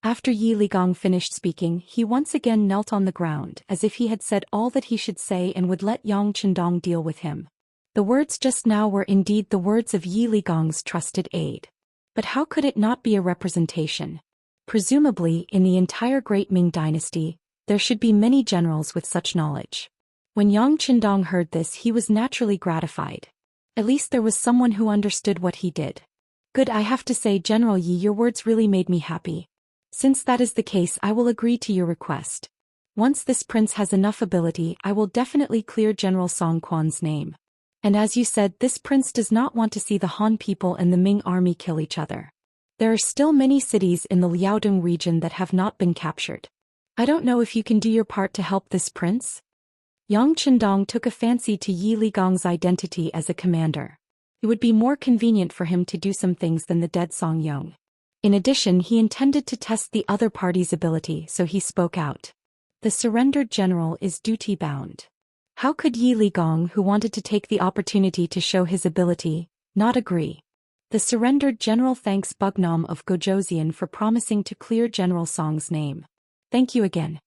Speaker 1: After Yi Ligong finished speaking, he once again knelt on the ground as if he had said all that he should say and would let Yang Chendong deal with him. The words just now were indeed the words of Yi Ligong's trusted aide. But how could it not be a representation? Presumably, in the entire Great Ming Dynasty, there should be many generals with such knowledge. When Yang Chendong heard this, he was naturally gratified. At least there was someone who understood what he did. Good, I have to say, General Yi, your words really made me happy. Since that is the case, I will agree to your request. Once this prince has enough ability, I will definitely clear General Song Quan's name. And as you said, this prince does not want to see the Han people and the Ming army kill each other. There are still many cities in the Liaodong region that have not been captured. I don't know if you can do your part to help this prince? Yang Chendong took a fancy to Yi Ligong's identity as a commander. It would be more convenient for him to do some things than the dead Song Yong. In addition, he intended to test the other party's ability, so he spoke out. The surrendered general is duty-bound. How could Yi Ligong, who wanted to take the opportunity to show his ability, not agree? The surrendered general thanks Bugnam of Gojosian for promising to clear General Song's name. Thank you again.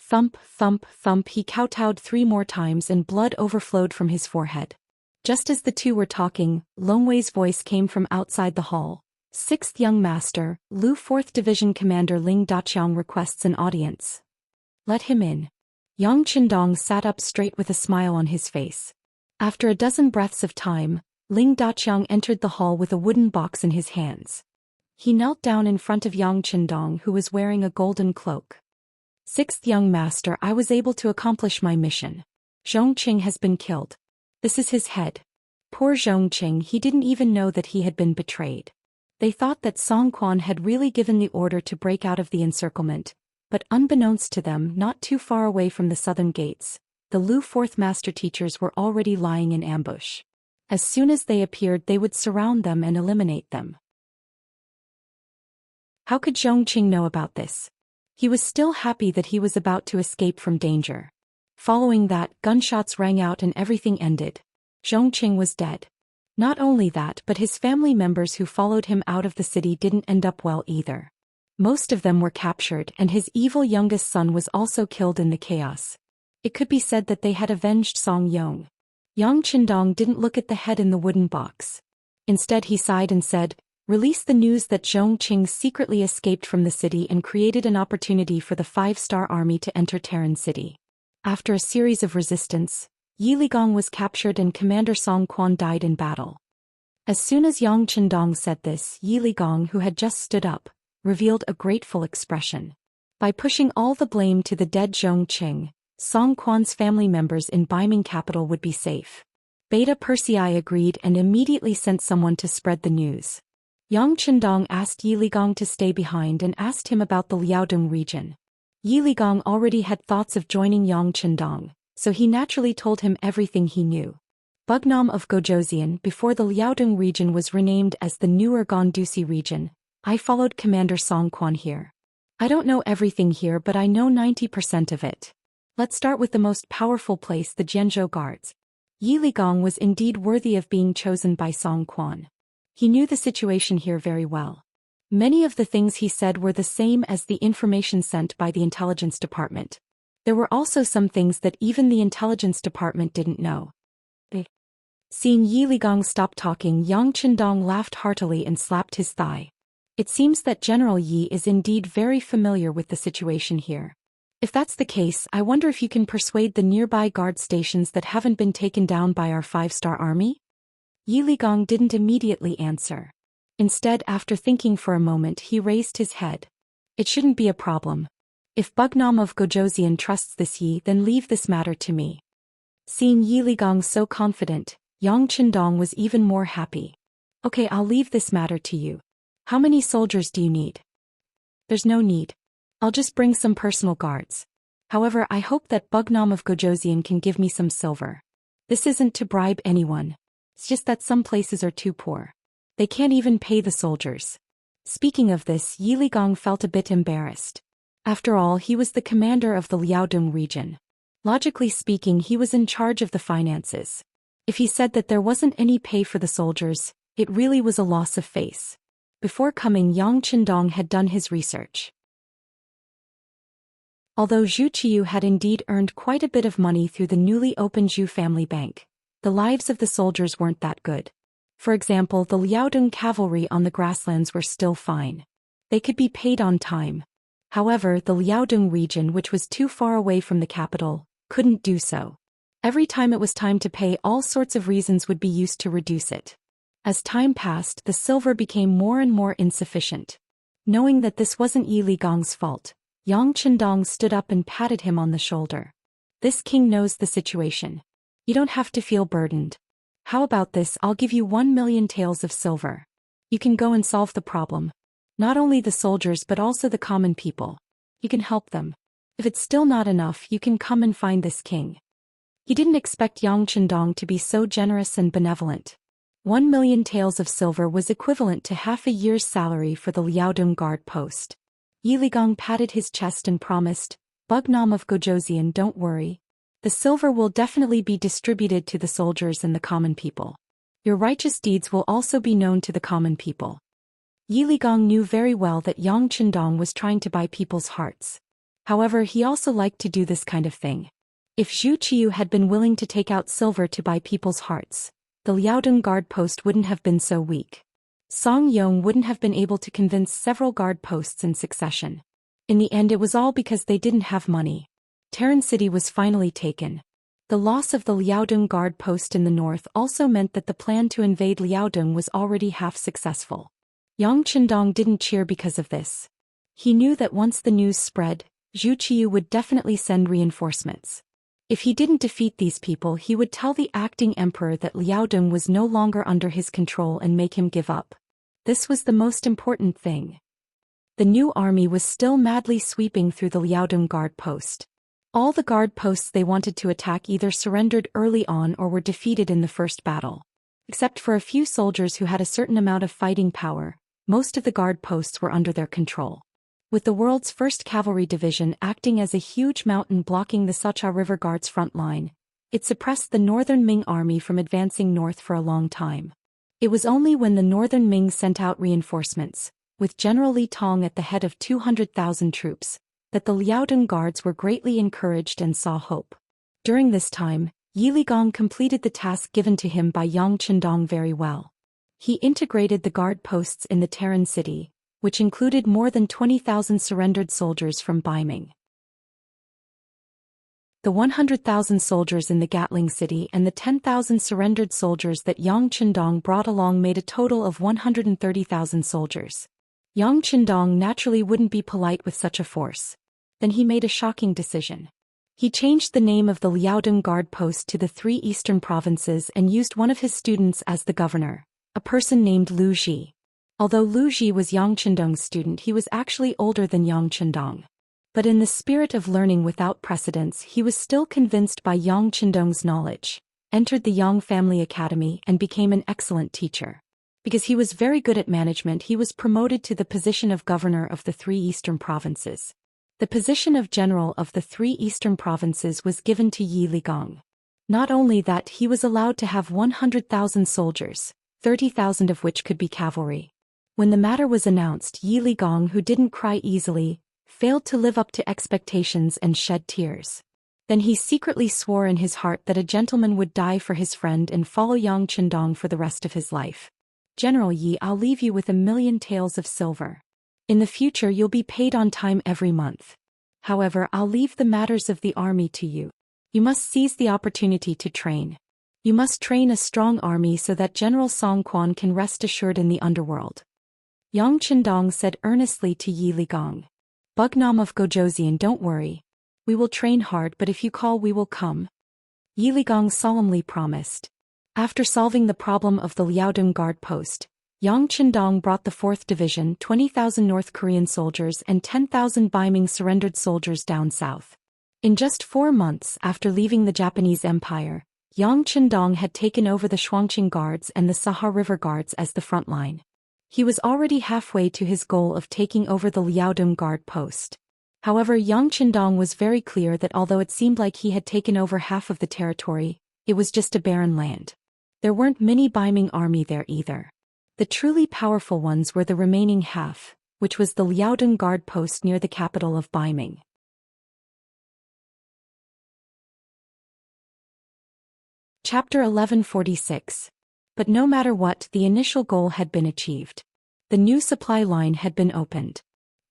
Speaker 1: Thump, thump, thump, he kowtowed 3 more times and blood overflowed from his forehead. Just as the two were talking, Longwei's voice came from outside the hall. 6th Young Master, Lu 4th Division Commander Ling Daqiang requests an audience. Let him in. Yang Chendong sat up straight with a smile on his face. After a dozen breaths of time, Ling Daqiang entered the hall with a wooden box in his hands. He knelt down in front of Yang Chendong, who was wearing a golden cloak. 6th Young Master, I was able to accomplish my mission. Zhongqing has been killed. This is his head. Poor Zhongqing, he didn't even know that he had been betrayed. They thought that Song Quan had really given the order to break out of the encirclement, but unbeknownst to them, not too far away from the southern gates, the Lu 4th Master Teachers were already lying in ambush. As soon as they appeared, they would surround them and eliminate them. How could Zhongqing know about this? He was still happy that he was about to escape from danger. Following that, gunshots rang out and everything ended. Zhongqing was dead. Not only that, but his family members who followed him out of the city didn't end up well either. Most of them were captured, and his evil youngest son was also killed in the chaos. It could be said that they had avenged Song Yong. Yang Qindong didn't look at the head in the wooden box. Instead he sighed and said, "Release the news that Zhong Qing secretly escaped from the city and created an opportunity for the 5-star army to enter Terran City." After a series of resistance, Yi Ligong was captured and Commander Song Quan died in battle. As soon as Yang Qindong said this, Yi Ligong, who had just stood up, revealed a grateful expression. By pushing all the blame to the dead Zhong Qing, Song Quan's family members in Baiming capital would be safe. Beta Persei agreed and immediately sent someone to spread the news. Yang Qindong asked Yi Ligong to stay behind and asked him about the Liaodong region. Yi Ligong already had thoughts of joining Yang Qindong, so he naturally told him everything he knew. Bugnam of Gojosian, before the Liaodong region was renamed as the newer Gondusi region, I followed Commander Song Quan here. I don't know everything here, but I know 90% of it. Let's start with the most powerful place, the Jianzhou Guards. Yi Ligong was indeed worthy of being chosen by Song Quan. He knew the situation here very well. Many of the things he said were the same as the information sent by the intelligence department. There were also some things that even the intelligence department didn't know. Seeing Yi Ligong stop talking, Yang Qindong laughed heartily and slapped his thigh. It seems that General Yi is indeed very familiar with the situation here. If that's the case, I wonder if you can persuade the nearby guard stations that haven't been taken down by our 5-star army? Yi Ligong didn't immediately answer. Instead, after thinking for a moment, he raised his head. It shouldn't be a problem. If Bugnam of Gojosian trusts this Yi, then leave this matter to me. Seeing Yi Ligong so confident, Yang Qindong was even more happy. Okay, I'll leave this matter to you. How many soldiers do you need? There's no need. I'll just bring some personal guards. However, I hope that Bugnam of Gojosian can give me some silver. This isn't to bribe anyone. It's just that some places are too poor. They can't even pay the soldiers. Speaking of this, Yi Ligong felt a bit embarrassed. After all, he was the commander of the Liaodong region. Logically speaking, he was in charge of the finances. If he said that there wasn't any pay for the soldiers, it really was a loss of face. Before coming, Yang Qindong had done his research. Although Zhu Qiyu had indeed earned quite a bit of money through the newly opened Zhu family bank, the lives of the soldiers weren't that good. For example, the Liaodong cavalry on the grasslands were still fine. They could be paid on time. However, the Liaodong region, which was too far away from the capital, couldn't do so. Every time it was time to pay, all sorts of reasons would be used to reduce it. As time passed, the silver became more and more insufficient. Knowing that this wasn't Yi Ligong's fault, Yang Qindong stood up and patted him on the shoulder. This king knows the situation. You don't have to feel burdened. How about this? I'll give you 1 million taels of silver. You can go and solve the problem. Not only the soldiers but also the common people. You can help them. If it's still not enough, you can come and find this king. He didn't expect Yang Qindong to be so generous and benevolent. 1 million taels of silver was equivalent to half a year's salary for the Liaodong guard post. Yi Ligong patted his chest and promised, "Bugnam of Gojosian, don't worry. The silver will definitely be distributed to the soldiers and the common people. Your righteous deeds will also be known to the common people." Yi Ligong knew very well that Yang Qindong was trying to buy people's hearts. However, he also liked to do this kind of thing. If Zhu Qiyu had been willing to take out silver to buy people's hearts, the Liaodong guard post wouldn't have been so weak. Song Yong wouldn't have been able to convince several guard posts in succession. In the end, it was all because they didn't have money. Terran City was finally taken. The loss of the Liaodong guard post in the north also meant that the plan to invade Liaodong was already half successful. Yang Qindong didn't cheer because of this. He knew that once the news spread, Zhu Qiyu would definitely send reinforcements. If he didn't defeat these people, he would tell the acting emperor that Liaodong was no longer under his control and make him give up. This was the most important thing. The new army was still madly sweeping through the Liaodong guard post. All the guard posts they wanted to attack either surrendered early on or were defeated in the first battle. Except for a few soldiers who had a certain amount of fighting power, most of the guard posts were under their control. With the world's first cavalry division acting as a huge mountain blocking the Sacha River Guard's front line, it suppressed the northern Ming army from advancing north for a long time. It was only when the northern Ming sent out reinforcements, with General Li Tong at the head of 200,000 troops, that the Liaodong guards were greatly encouraged and saw hope. During this time, Yi Ligong completed the task given to him by Yang Chendong very well. He integrated the guard posts in the Terran city, which included more than 20,000 surrendered soldiers from Baiming. The 100,000 soldiers in the Gatling city and the 10,000 surrendered soldiers that Yang Chendong brought along made a total of 130,000 soldiers. Yang Chendong naturally wouldn't be polite with such a force. Then he made a shocking decision. He changed the name of the Liaodong guard post to the 3 eastern provinces and used one of his students as the governor, a person named Lu Ji. Although Lu Ji was Yang Chendong's student, he was actually older than Yang Chendong. But in the spirit of learning without precedence, he was still convinced by Yang Chendong's knowledge, entered the Yang Family Academy and became an excellent teacher. Because he was very good at management, he was promoted to the position of governor of the 3 eastern provinces. The position of general of the 3 eastern provinces was given to Yi Ligong. Not only that, he was allowed to have 100,000 soldiers, 30,000 of which could be cavalry. When the matter was announced, Yi Ligong, who didn't cry easily, failed to live up to expectations and shed tears. Then he secretly swore in his heart that a gentleman would die for his friend and follow Yang Chendong for the rest of his life. General Yi, I'll leave you with 1,000,000 taels of silver. In the future you'll be paid on time every month. However, I'll leave the matters of the army to you. You must seize the opportunity to train. You must train a strong army so that General Song Quan can rest assured in the underworld. Yang Chendong said earnestly to Yi Ligong. Bugnam of Gojoseon, don't worry. We will train hard, but if you call we will come. Yi Ligong solemnly promised. After solving the problem of the Liaodong guard post, Yang Chendong brought the 4th Division, 20,000 North Korean soldiers and 10,000 Baiming surrendered soldiers down south. In just 4 months after leaving the Japanese Empire, Yang Chendong had taken over the Shuangqing Guards and the Saha River Guards as the front line. He was already halfway to his goal of taking over the Liaodong guard post. However, Yang Chendong was very clear that although it seemed like he had taken over half of the territory, it was just a barren land. There weren't many Baiming army there either. The truly powerful ones were the remaining half, which was the Liaodong guard post near the capital of Baiming. Chapter 1146. But no matter what, the initial goal had been achieved. The new supply line had been opened.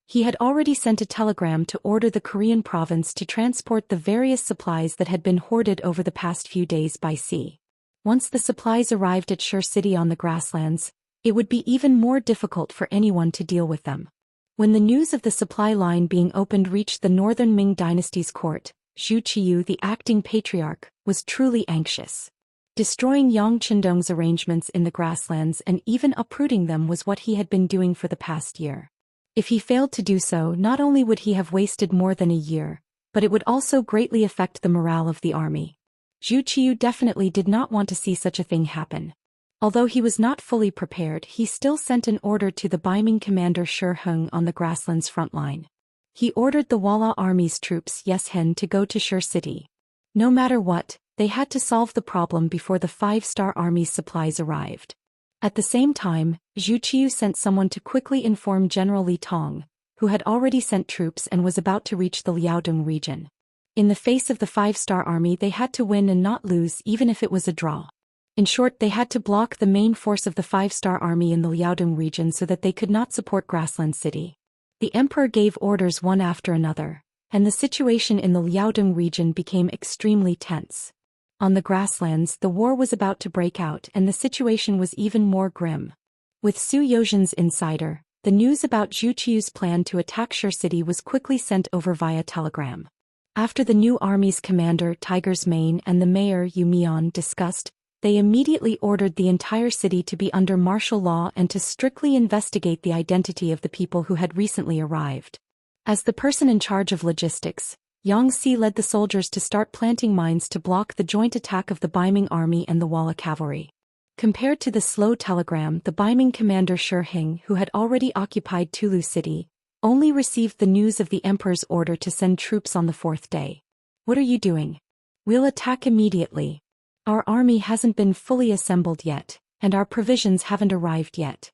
Speaker 1: He had already sent a telegram to order the Korean province to transport the various supplies that had been hoarded over the past few days by sea. Once the supplies arrived at Shur City on the grasslands, it would be even more difficult for anyone to deal with them. When the news of the supply line being opened reached the northern Ming dynasty's court, Zhu Xian, the acting patriarch, was truly anxious. Destroying Yang Chendong's arrangements in the grasslands and even uprooting them was what he had been doing for the past year. If he failed to do so, not only would he have wasted more than a year, but it would also greatly affect the morale of the army. Zhu Qiu definitely did not want to see such a thing happen. Although he was not fully prepared, he still sent an order to the Baiming commander Shi Heng on the grasslands front line. He ordered the Walla Army's troops Yes Hen to go to Shur City. No matter what, they had to solve the problem before the 5-star Army's supplies arrived. At the same time, Zhu Qiu sent someone to quickly inform General Li Tong, who had already sent troops and was about to reach the Liaodong region. In the face of the 5-star Army, they had to win and not lose, even if it was a draw. In short, they had to block the main force of the 5-star Army in the Liaodong region so that they could not support Grassland City. The emperor gave orders one after another, and the situation in the Liaodong region became extremely tense. On the grasslands, the war was about to break out and the situation was even more grim. With Su Yozhen's insider, the news about Zhu Qiu's plan to attack Shur City was quickly sent over via telegram. After the new army's commander Tiger's Mane and the mayor Yu Mian discussed, they immediately ordered the entire city to be under martial law and to strictly investigate the identity of the people who had recently arrived. As the person in charge of logistics, Yang Si led the soldiers to start planting mines to block the joint attack of the Baiming army and the Walla cavalry. Compared to the slow telegram, the Baiming commander Shi Heng, who had already occupied Tulu City, only received the news of the emperor's order to send troops on the 4th day. "What are you doing? We'll attack immediately. Our army hasn't been fully assembled yet, and our provisions haven't arrived yet."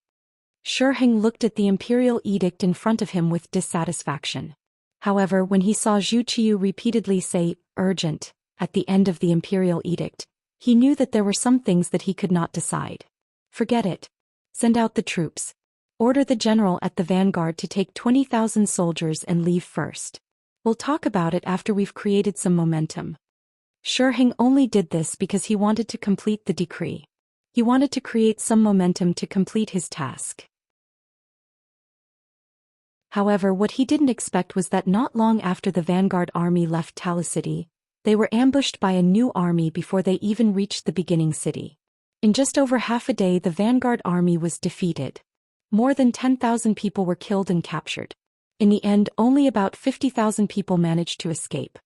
Speaker 1: Xianxia looked at the imperial edict in front of him with dissatisfaction. However, when he saw Zhou Xian repeatedly say, urgent, at the end of the imperial edict, he knew that there were some things that he could not decide. Forget it. Send out the troops. Order the general at the vanguard to take 20,000 soldiers and leave first. We'll talk about it after we've created some momentum. Xianxia only did this because he wanted to complete the decree. He wanted to create some momentum to complete his task. However, what he didn't expect was that not long after the vanguard army left Talu City, they were ambushed by a new army before they even reached the beginning city. In just over half a day, the vanguard army was defeated. More than 10,000 people were killed and captured. In the end, only about 50,000 people managed to escape.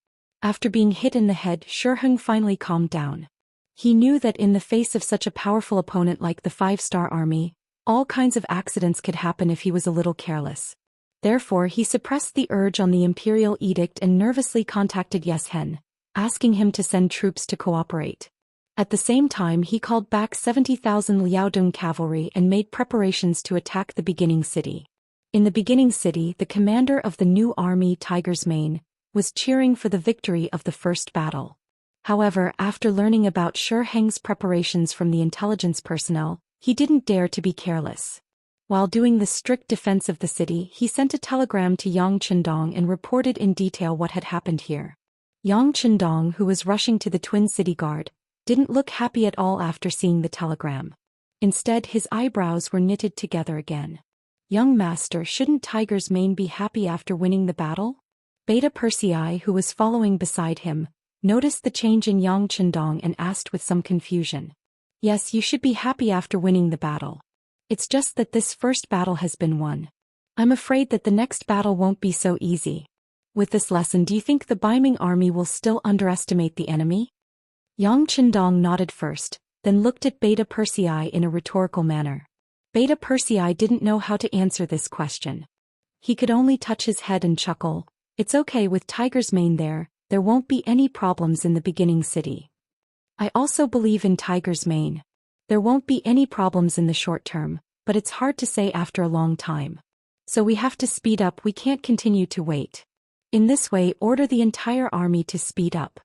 Speaker 1: After being hit in the head, Xianxia finally calmed down. He knew that in the face of such a powerful opponent like the 5-star army, all kinds of accidents could happen if he was a little careless. Therefore, he suppressed the urge on the imperial edict and nervously contacted Xianxia, asking him to send troops to cooperate. At the same time, he called back 70,000 Liaodong cavalry and made preparations to attack the beginning city. In the beginning city, the commander of the new army, Tiger's Mane, was cheering for the victory of the first battle. However, after learning about Xianxia's preparations from the intelligence personnel, he didn't dare to be careless. While doing the strict defense of the city, he sent a telegram to Yang Qindong and reported in detail what had happened here. Yang Qindong, who was rushing to the Twin City Guard, didn't look happy at all after seeing the telegram. Instead, his eyebrows were knitted together again. Young master, shouldn't Tiger's Mane be happy after winning the battle? Beta Persei, who was following beside him, noticed the change in Yang Qindong and asked with some confusion. Yes, you should be happy after winning the battle. It's just that this first battle has been won. I'm afraid that the next battle won't be so easy. With this lesson, do you think the Baiming army will still underestimate the enemy? Yang Qindong nodded first, then looked at Beta Persei in a rhetorical manner. Beta Persei didn't know how to answer this question. He could only touch his head and chuckle. It's okay with Tiger's Mane there won't be any problems in the beginning city. I also believe in Tiger's Mane. There won't be any problems in the short term, but it's hard to say after a long time. So we have to speed up, we can't continue to wait. In this way, order the entire army to speed up.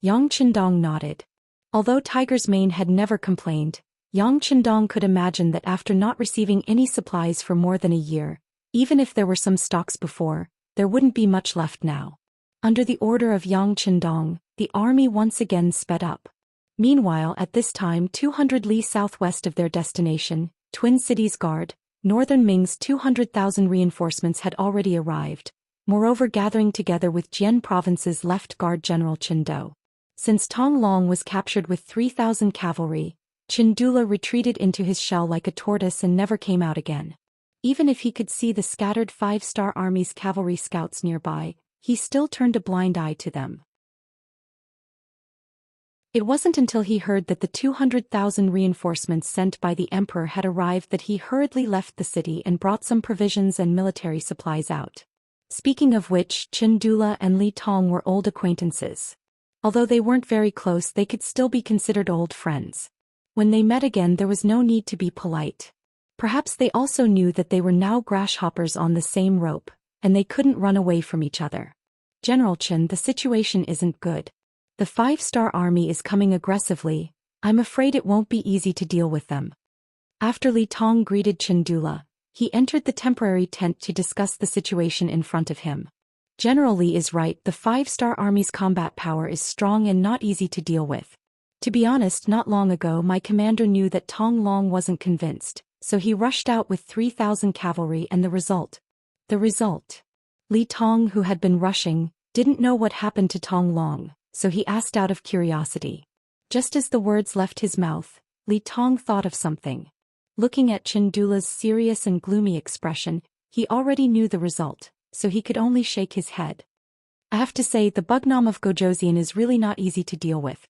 Speaker 1: Yang Qindong nodded. Although Tiger's Mane had never complained, Yang Qindong could imagine that after not receiving any supplies for more than a year, even if there were some stocks before, there wouldn't be much left now. Under the order of Yang Qindong, the army once again sped up. Meanwhile, at this time, 200 li southwest of their destination, Twin Cities Guard, Northern Ming's 200,000 reinforcements had already arrived, moreover gathering together with Jian Province's left guard General Qindu. Since Tong Long was captured with 3,000 cavalry, Qindula retreated into his shell like a tortoise and never came out again. Even if he could see the scattered 5-star army's cavalry scouts nearby, he still turned a blind eye to them. It wasn't until he heard that the 200,000 reinforcements sent by the emperor had arrived that he hurriedly left the city and brought some provisions and military supplies out. Speaking of which, Qindula and Li Tong were old acquaintances. Although they weren't very close, they could still be considered old friends. When they met again, there was no need to be polite. Perhaps they also knew that they were now grasshoppers on the same rope, and they couldn't run away from each other. General Qin, the situation isn't good. The 5-star army is coming aggressively. I'm afraid it won't be easy to deal with them. After Li Tong greeted Qindula, he entered the temporary tent to discuss the situation in front of him. General Li is right, the 5-star army's combat power is strong and not easy to deal with. To be honest, not long ago my commander knew that Tong Long wasn't convinced, so he rushed out with 3,000 cavalry and the result. Li Tong, who had been rushing, didn't know what happened to Tong Long, so he asked out of curiosity. Just as the words left his mouth, Li Tong thought of something. Looking at Qindula's serious and gloomy expression, he already knew the result, so he could only shake his head. I have to say, the Bugnam of Gojosian is really not easy to deal with.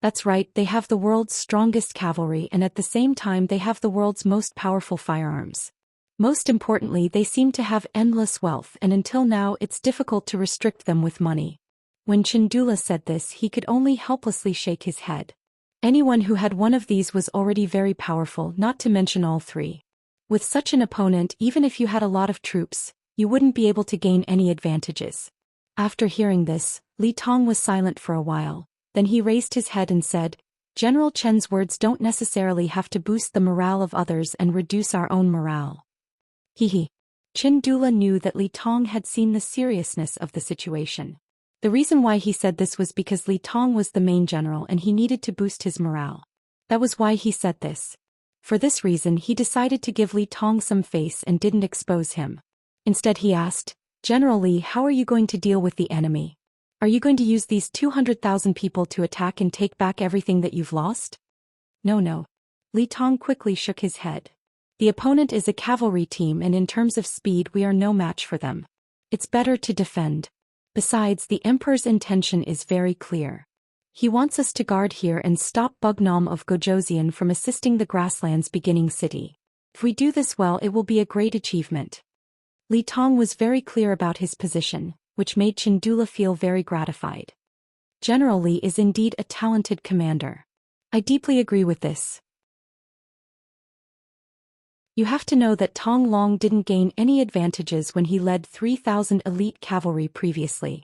Speaker 1: That's right, they have the world's strongest cavalry and at the same time they have the world's most powerful firearms. Most importantly, they seem to have endless wealth and until now it's difficult to restrict them with money. When Qindula said this, he could only helplessly shake his head. Anyone who had one of these was already very powerful, not to mention all three. With such an opponent, even if you had a lot of troops, you wouldn't be able to gain any advantages. After hearing this, Li Tong was silent for a while, then he raised his head and said, General Chen's words don't necessarily have to boost the morale of others and reduce our own morale. Hehe. Chen Dula knew that Li Tong had seen the seriousness of the situation. The reason why he said this was because Li Tong was the main general and he needed to boost his morale. That was why he said this. For this reason he decided to give Li Tong some face and didn't expose him. Instead he asked, General Li, how are you going to deal with the enemy? Are you going to use these 200,000 people to attack and take back everything that you've lost? No. Li Tong quickly shook his head. The opponent is a cavalry team and in terms of speed we are no match for them. It's better to defend. Besides, the Emperor's intention is very clear. He wants us to guard here and stop Bugnam of Gojosian from assisting the Grasslands beginning city. If we do this well, it will be a great achievement. Li Tong was very clear about his position, which made Chen Dula feel very gratified. General Li is indeed a talented commander. I deeply agree with this. You have to know that Tong Long didn't gain any advantages when he led 3,000 elite cavalry previously.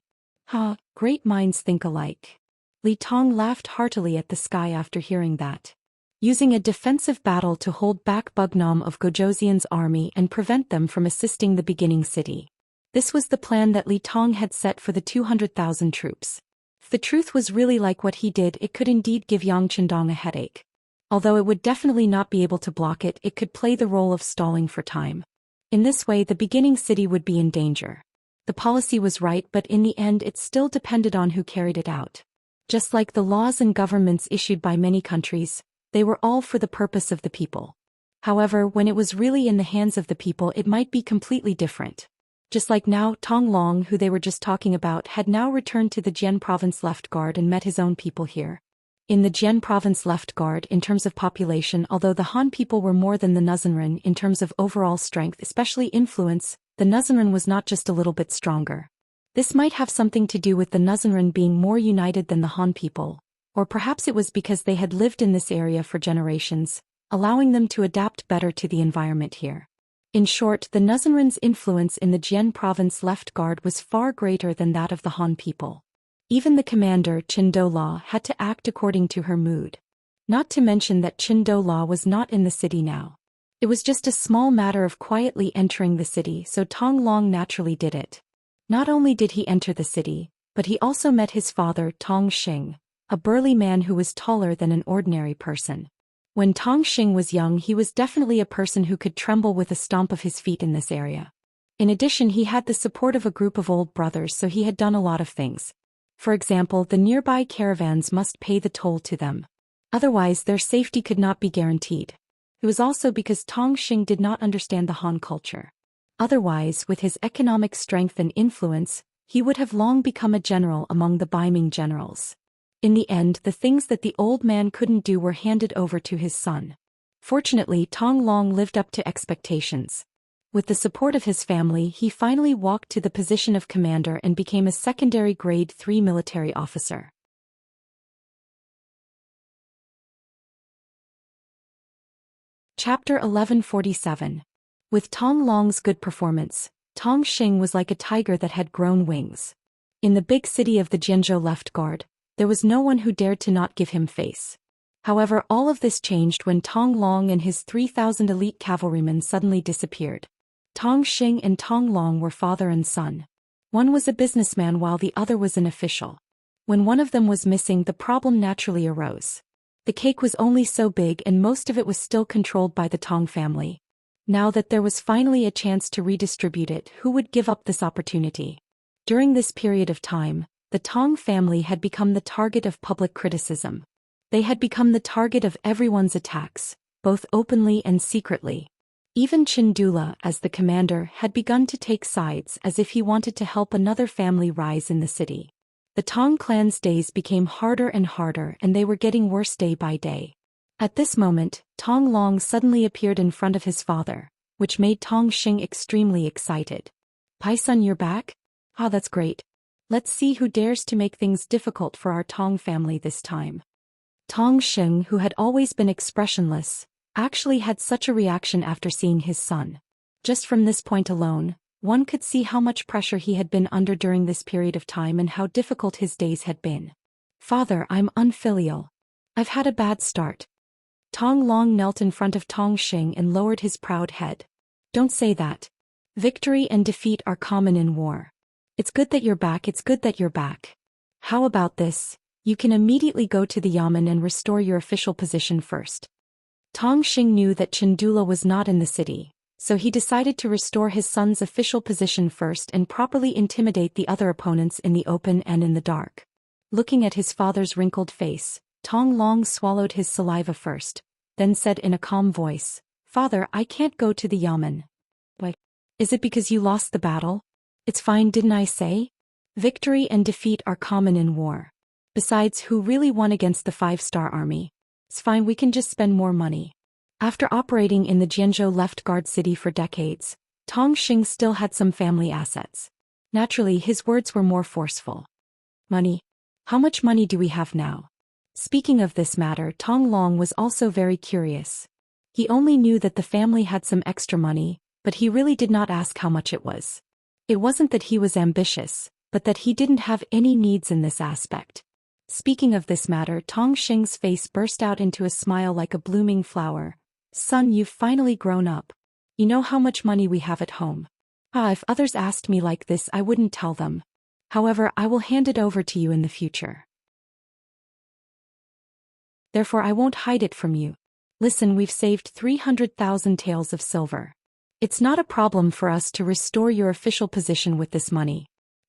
Speaker 1: Great minds think alike. Li Tong laughed heartily at the sky after hearing that. Using a defensive battle to hold back Bugnam of Gojosian's army and prevent them from assisting the beginning city. This was the plan that Li Tong had set for the 200,000 troops. If the truth was really like what he did, it could indeed give Yang Chendong a headache. Although it would definitely not be able to block it, it could play the role of stalling for time. In this way the beginning city would be in danger. The policy was right, but in the end it still depended on who carried it out. Just like the laws and governments issued by many countries, they were all for the purpose of the people. However, when it was really in the hands of the people, it might be completely different. Just like now, Tong Long, who they were just talking about, had now returned to the Jian province left guard and met his own people here. In the Jian province left guard, in terms of population, although the Han people were more than the Nuzanren in terms of overall strength, especially influence, the Nuzanren was not just a little bit stronger. This might have something to do with the Nuzanren being more united than the Han people, or perhaps it was because they had lived in this area for generations, allowing them to adapt better to the environment here. In short, the Nuzanren's influence in the Jian province left guard was far greater than that of the Han people. Even the commander, Chen Dola, had to act according to her mood. Not to mention that Chen Dola was not in the city now. It was just a small matter of quietly entering the city, so Tong Long naturally did it. Not only did he enter the city, but he also met his father, Tong Xing, a burly man who was taller than an ordinary person. When Tong Xing was young, he was definitely a person who could tremble with a stomp of his feet in this area. In addition, he had the support of a group of old brothers, so he had done a lot of things. For example, the nearby caravans must pay the toll to them. Otherwise, their safety could not be guaranteed. It was also because Tong Xing did not understand the Han culture. Otherwise, with his economic strength and influence, he would have long become a general among the Baiming generals. In the end, the things that the old man couldn't do were handed over to his son. Fortunately, Tong Long lived up to expectations. With the support of his family, he finally walked to the position of commander and became a secondary grade 3 military officer. Chapter 1147. With Tong Long's good performance, Tong Xing was like a tiger that had grown wings. In the big city of the Jianzhou left guard, there was no one who dared to not give him face. However, all of this changed when Tong Long and his 3,000 elite cavalrymen suddenly disappeared. Tong Xing and Tong Long were father and son. One was a businessman while the other was an official. When one of them was missing, the problem naturally arose. The cake was only so big and most of it was still controlled by the Tong family. Now that there was finally a chance to redistribute it, who would give up this opportunity? During this period of time, the Tong family had become the target of public criticism. They had become the target of everyone's attacks, both openly and secretly. Even Chen Dula, as the commander, had begun to take sides as if he wanted to help another family rise in the city. The Tong clan's days became harder and harder and they were getting worse day by day. At this moment, Tong Long suddenly appeared in front of his father, which made Tong Xing extremely excited. "Pai son, you're back? Ah, that's great. Let's see who dares to make things difficult for our Tong family this time." Tong Xing, who had always been expressionless, actually had such a reaction after seeing his son. Just from this point alone, one could see how much pressure he had been under during this period of time and how difficult his days had been. Father, I'm unfilial. I've had a bad start. Tong Long knelt in front of Tong Xing and lowered his proud head. Don't say that. Victory and defeat are common in war. It's good that you're back, it's good that you're back. How about this? You can immediately go to the Yamen and restore your official position first. Tong Xing knew that Chandula was not in the city, so he decided to restore his son's official position first and properly intimidate the other opponents in the open and in the dark. Looking at his father's wrinkled face, Tong Long swallowed his saliva first, then said in a calm voice, Father, I can't go to the Yamen. Why? Is it because you lost the battle? It's fine, didn't I say? Victory and defeat are common in war. Besides, who really won against the 5-star army? It's fine, we can just spend more money. After operating in the Jianzhou left guard city for decades, Tong Xing still had some family assets. Naturally, his words were more forceful. Money? How much money do we have now? Speaking of this matter, Tong Long was also very curious. He only knew that the family had some extra money, but he really did not ask how much it was. It wasn't that he was ambitious, but that he didn't have any needs in this aspect. Speaking of this matter, Tong Xing's face burst out into a smile like a blooming flower. Son, you've finally grown up. You know how much money we have at home. If others asked me like this, I wouldn't tell them. However, I will hand it over to you in the future. Therefore, I won't hide it from you. Listen, we've saved 300,000 taels of silver. It's not a problem for us to restore your official position with this money.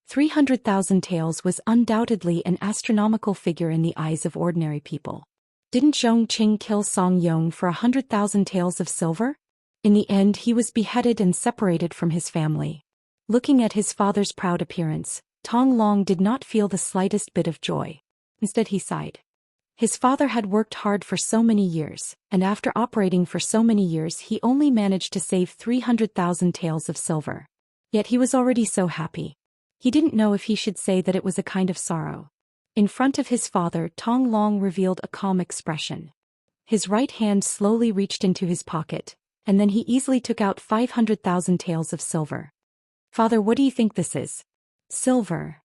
Speaker 1: 300,000 taels was undoubtedly an astronomical figure in the eyes of ordinary people. Didn't Zhong Qing kill Song Yong for 100,000 taels of silver? In the end, he was beheaded and separated from his family. Looking at his father's proud appearance, Tong Long did not feel the slightest bit of joy. Instead, he sighed. His father had worked hard for so many years, and after operating for so many years he only managed to save 300,000 taels of silver. Yet he was already so happy. He didn't know if he should say that it was a kind of sorrow. In front of his father, Tong Long revealed a calm expression. His right hand slowly reached into his pocket, and then he easily took out 500,000 taels of silver. Father, what do you think this is? Silver.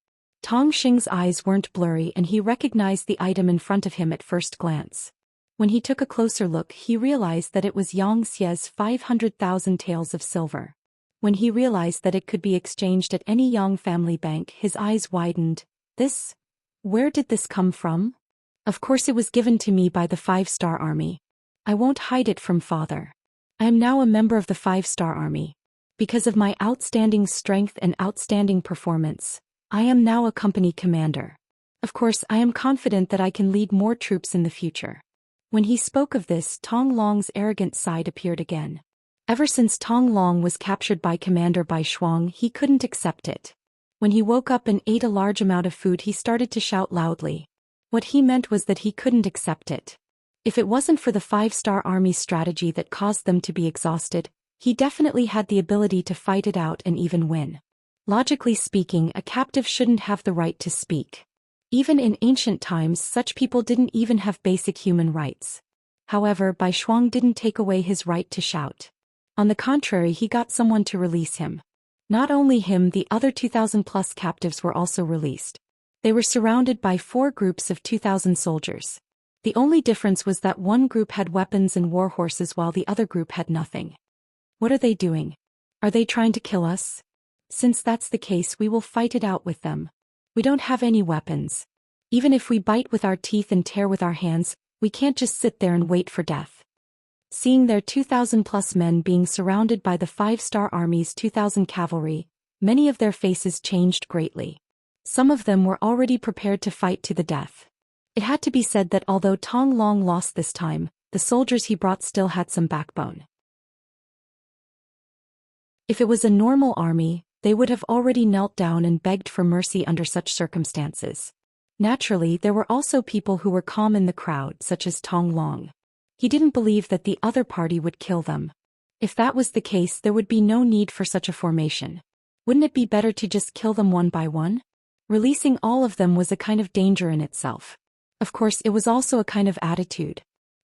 Speaker 1: Tong Xing's eyes weren't blurry and he recognized the item in front of him at first glance. When he took a closer look, he realized that it was Xianxia's 500,000 taels of silver. When he realized that it could be exchanged at any Yang family bank, his eyes widened. This? Where did this come from? Of course it was given to me by the 5-star army. I won't hide it from father. I am now a member of the 5-star army. Because of my outstanding strength and outstanding performance, I am now a company commander. Of course, I am confident that I can lead more troops in the future. When he spoke of this, Tong Long's arrogant side appeared again. Ever since Tong Long was captured by Commander Bai Shuang, he couldn't accept it. When he woke up and ate a large amount of food, he started to shout loudly. What he meant was that he couldn't accept it. If it wasn't for the 5-star army's strategy that caused them to be exhausted, he definitely had the ability to fight it out and even win. Logically speaking, a captive shouldn't have the right to speak. Even in ancient times, such people didn't even have basic human rights. However, Bai Shuang didn't take away his right to shout. On the contrary, he got someone to release him. Not only him, the other 2,000+ captives were also released. They were surrounded by 4 groups of 2,000 soldiers. The only difference was that one group had weapons and war horses while the other group had nothing. What are they doing? Are they trying to kill us? Since that's the case, we will fight it out with them. We don't have any weapons. Even if we bite with our teeth and tear with our hands, we can't just sit there and wait for death. Seeing their 2,000+ men being surrounded by the 5-star army's 2,000 cavalry, many of their faces changed greatly. Some of them were already prepared to fight to the death. It had to be said that although Tong Long lost this time, the soldiers he brought still had some backbone. If it was a normal army, they would have already knelt down and begged for mercy under such circumstances. Naturally, there were also people who were calm in the crowd, such as Tong Long. He didn't believe that the other party would kill them. If that was the case, there would be no need for such a formation. Wouldn't it be better to just kill them one by one? Releasing all of them was a kind of danger in itself. Of course, it was also a kind of attitude.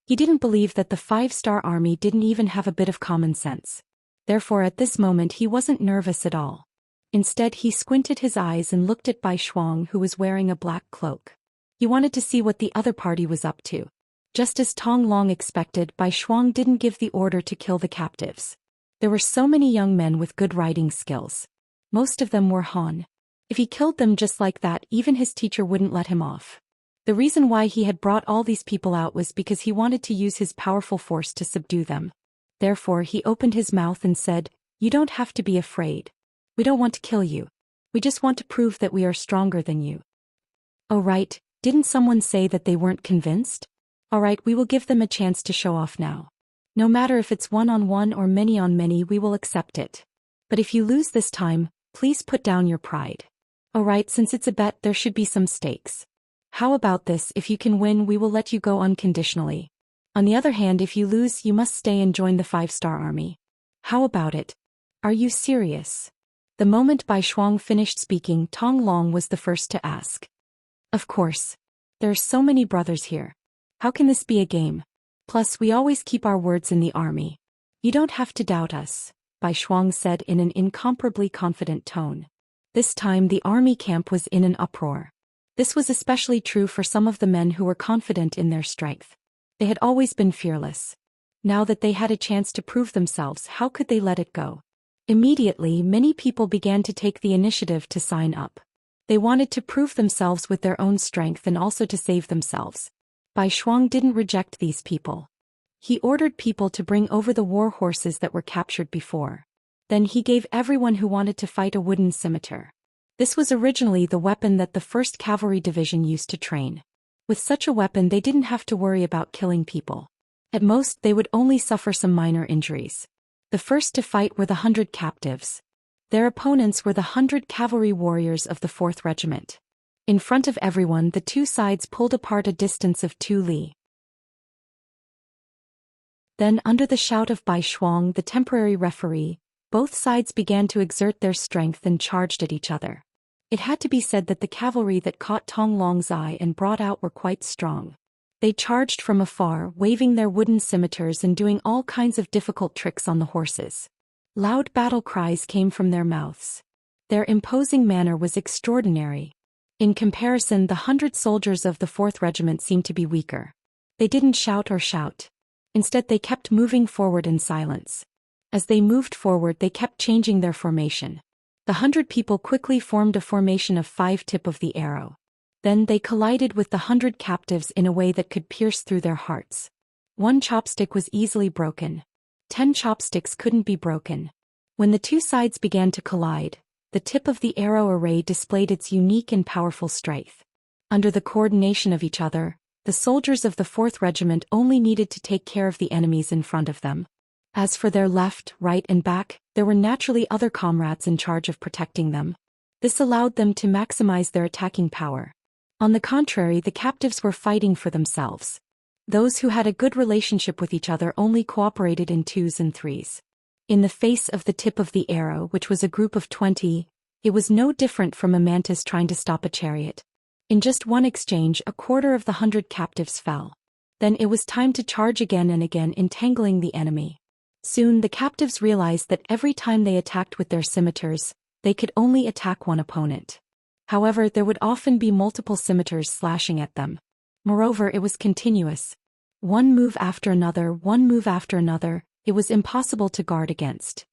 Speaker 1: He didn't believe that the 5-star army didn't even have a bit of common sense. Therefore at this moment he wasn't nervous at all. Instead he squinted his eyes and looked at Bai Shuang, who was wearing a black cloak. He wanted to see what the other party was up to. Just as Tong Long expected, Bai Shuang didn't give the order to kill the captives. There were so many young men with good riding skills. Most of them were Han. If he killed them just like that, even his teacher wouldn't let him off. The reason why he had brought all these people out was because he wanted to use his powerful force to subdue them. Therefore he opened his mouth and said, "You don't have to be afraid. We don't want to kill you. We just want to prove that we are stronger than you." Oh right, didn't someone say that they weren't convinced? Alright, we will give them a chance to show off now. No matter if it's one-on-one or many-on-many, we will accept it. But if you lose this time, please put down your pride. Alright, since it's a bet, there should be some stakes. How about this? If you can win, we will let you go unconditionally. On the other hand, if you lose, you must stay and join the 5-star army. How about it? Are you serious? The moment Bai Shuang finished speaking, Tong Long was the first to ask. Of course. There are so many brothers here. How can this be a game? Plus, we always keep our words in the army. You don't have to doubt us, Bai Shuang said in an incomparably confident tone. This time the army camp was in an uproar. This was especially true for some of the men who were confident in their strength. They had always been fearless. Now that they had a chance to prove themselves, how could they let it go? Immediately, many people began to take the initiative to sign up. They wanted to prove themselves with their own strength and also to save themselves. Bai Shuang didn't reject these people. He ordered people to bring over the war horses that were captured before. Then he gave everyone who wanted to fight a wooden scimitar. This was originally the weapon that the 1st Cavalry Division used to train. With such a weapon they didn't have to worry about killing people. At most they would only suffer some minor injuries. The first to fight were the 100 captives. Their opponents were the 100 cavalry warriors of the 4th Regiment. In front of everyone, the two sides pulled apart a distance of 2 li. Then, under the shout of Bai Shuang, the temporary referee, both sides began to exert their strength and charged at each other. It had to be said that the cavalry that caught Tong Long's eye and brought out were quite strong. They charged from afar, waving their wooden scimitars and doing all kinds of difficult tricks on the horses. Loud battle cries came from their mouths. Their imposing manner was extraordinary. In comparison, the 100 soldiers of the 4th Regiment seemed to be weaker. They didn't shout or shout. Instead they kept moving forward in silence. As they moved forward they kept changing their formation. The 100 people quickly formed a formation of 5 tip of the arrow. Then they collided with the 100 captives in a way that could pierce through their hearts. 1 chopstick was easily broken. 10 chopsticks couldn't be broken. When the two sides began to collide, the tip of the arrow array displayed its unique and powerful strength. Under the coordination of each other, the soldiers of the 4th Regiment only needed to take care of the enemies in front of them. As for their left, right and back, there were naturally other comrades in charge of protecting them. This allowed them to maximize their attacking power. On the contrary, the captives were fighting for themselves. Those who had a good relationship with each other only cooperated in 2s and 3s. In the face of the tip of the arrow, which was a group of 20, it was no different from a mantis trying to stop a chariot. In just one exchange, a quarter of the 100 captives fell. Then it was time to charge again and again, entangling the enemy. Soon the captives realized that every time they attacked with their scimitars, they could only attack one opponent. However, there would often be multiple scimitars slashing at them. Moreover, it was continuous. One move after another, one move after another, it was impossible to guard against.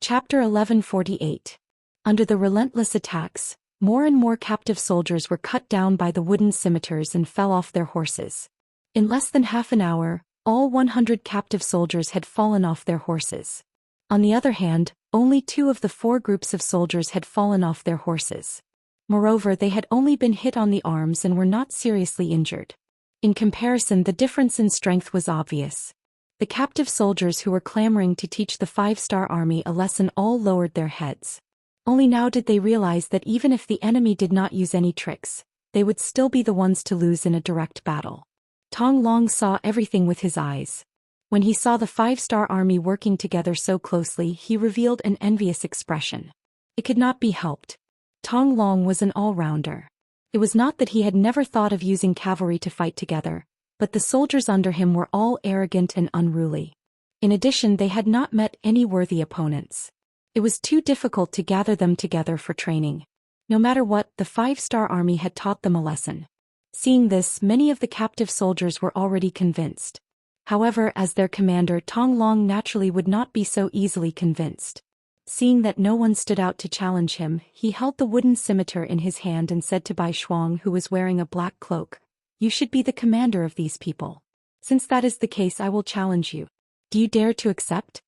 Speaker 1: Chapter 1148. Under the relentless attacks, more and more captive soldiers were cut down by the wooden scimitars and fell off their horses. In less than half an hour, all 100 captive soldiers had fallen off their horses. On the other hand, only 2 of the 4 groups of soldiers had fallen off their horses. Moreover, they had only been hit on the arms and were not seriously injured. In comparison, the difference in strength was obvious. The captive soldiers who were clamoring to teach the 5-star army a lesson all lowered their heads. Only now did they realize that even if the enemy did not use any tricks, they would still be the ones to lose in a direct battle. Tong Long saw everything with his eyes. When he saw the 5-star army working together so closely, he revealed an envious expression. It could not be helped. Tong Long was an all-rounder. It was not that he had never thought of using cavalry to fight together, but the soldiers under him were all arrogant and unruly. In addition, they had not met any worthy opponents. It was too difficult to gather them together for training. No matter what, the 5-star army had taught them a lesson. Seeing this, many of the captive soldiers were already convinced. However, as their commander, Tong Long naturally would not be so easily convinced. Seeing that no one stood out to challenge him, he held the wooden scimitar in his hand and said to Bai Shuang, who was wearing a black cloak, "You should be the commander of these people. Since that is the case, I will challenge you. Do you dare to accept?"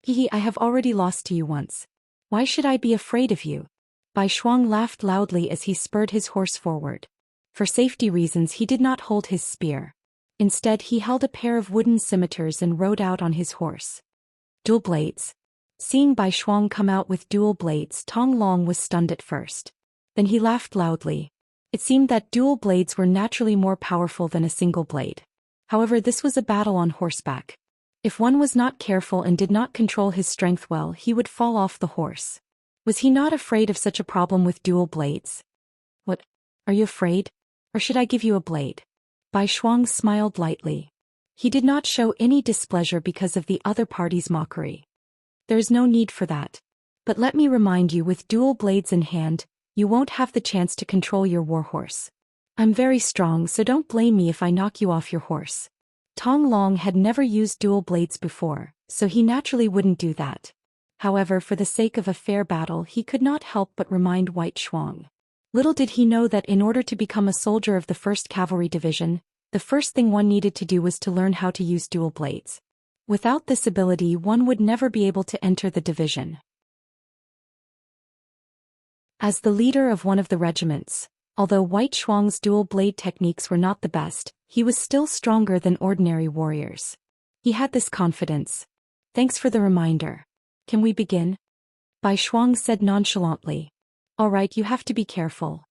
Speaker 1: "Hehe, I have already lost to you once. Why should I be afraid of you?" Bai Shuang laughed loudly as he spurred his horse forward. For safety reasons, he did not hold his spear. Instead, he held a pair of wooden scimitars and rode out on his horse. Dual blades. Seeing Bai Shuang come out with dual blades, Tong Long was stunned at first. Then he laughed loudly. It seemed that dual blades were naturally more powerful than a single blade. However, this was a battle on horseback. If one was not careful and did not control his strength well, he would fall off the horse. Was he not afraid of such a problem with dual blades? "What? Are you afraid? Or should I give you a blade?" Bai Shuang smiled lightly. He did not show any displeasure because of the other party's mockery. "There is no need for that. But let me remind you, with dual blades in hand, you won't have the chance to control your warhorse. I'm very strong, so don't blame me if I knock you off your horse." Tong Long had never used dual blades before, so he naturally wouldn't do that. However, for the sake of a fair battle, he could not help but remind White Shuang. Little did he know that in order to become a soldier of the 1st Cavalry Division, the first thing one needed to do was to learn how to use dual blades. Without this ability, one would never be able to enter the division. As the leader of one of the regiments, although White Shuang's dual blade techniques were not the best, he was still stronger than ordinary warriors. He had this confidence. "Thanks for the reminder. Can we begin?" Bai Shuang said nonchalantly. "All right, you have to be careful."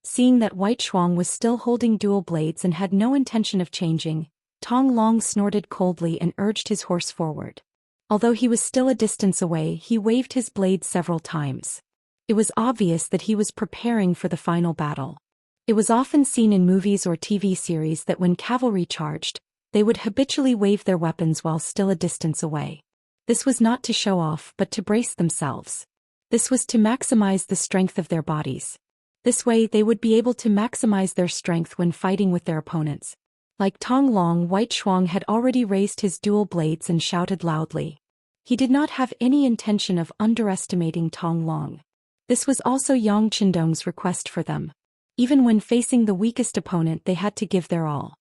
Speaker 1: Seeing that White Shuang was still holding dual blades and had no intention of changing, Tong Long snorted coldly and urged his horse forward. Although he was still a distance away, he waved his blade several times. It was obvious that he was preparing for the final battle. It was often seen in movies or TV series that when cavalry charged, they would habitually wave their weapons while still a distance away. This was not to show off, but to brace themselves. This was to maximize the strength of their bodies. This way, they would be able to maximize their strength when fighting with their opponents. Like Tong Long, White Shuang had already raised his dual blades and shouted loudly. He did not have any intention of underestimating Tong Long. This was also Yang Qindong's request for them. Even when facing the weakest opponent, they had to give their all.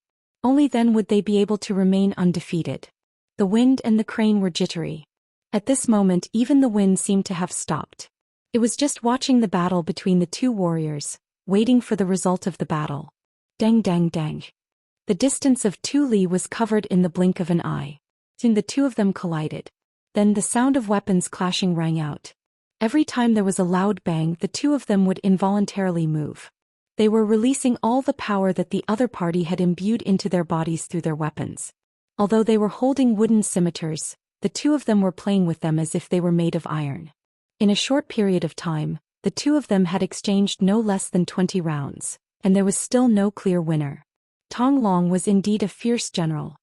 Speaker 1: Only then would they be able to remain undefeated. The wind and the crane were jittery. At this moment, even the wind seemed to have stopped. It was just watching the battle between the two warriors, waiting for the result of the battle. Dang dang dang. The distance of 2 li was covered in the blink of an eye. Soon the two of them collided. Then the sound of weapons clashing rang out. Every time there was a loud bang, the two of them would involuntarily move. They were releasing all the power that the other party had imbued into their bodies through their weapons. Although they were holding wooden scimitars, the two of them were playing with them as if they were made of iron. In a short period of time, the two of them had exchanged no less than 20 rounds, and there was still no clear winner. Tong Long was indeed a fierce general.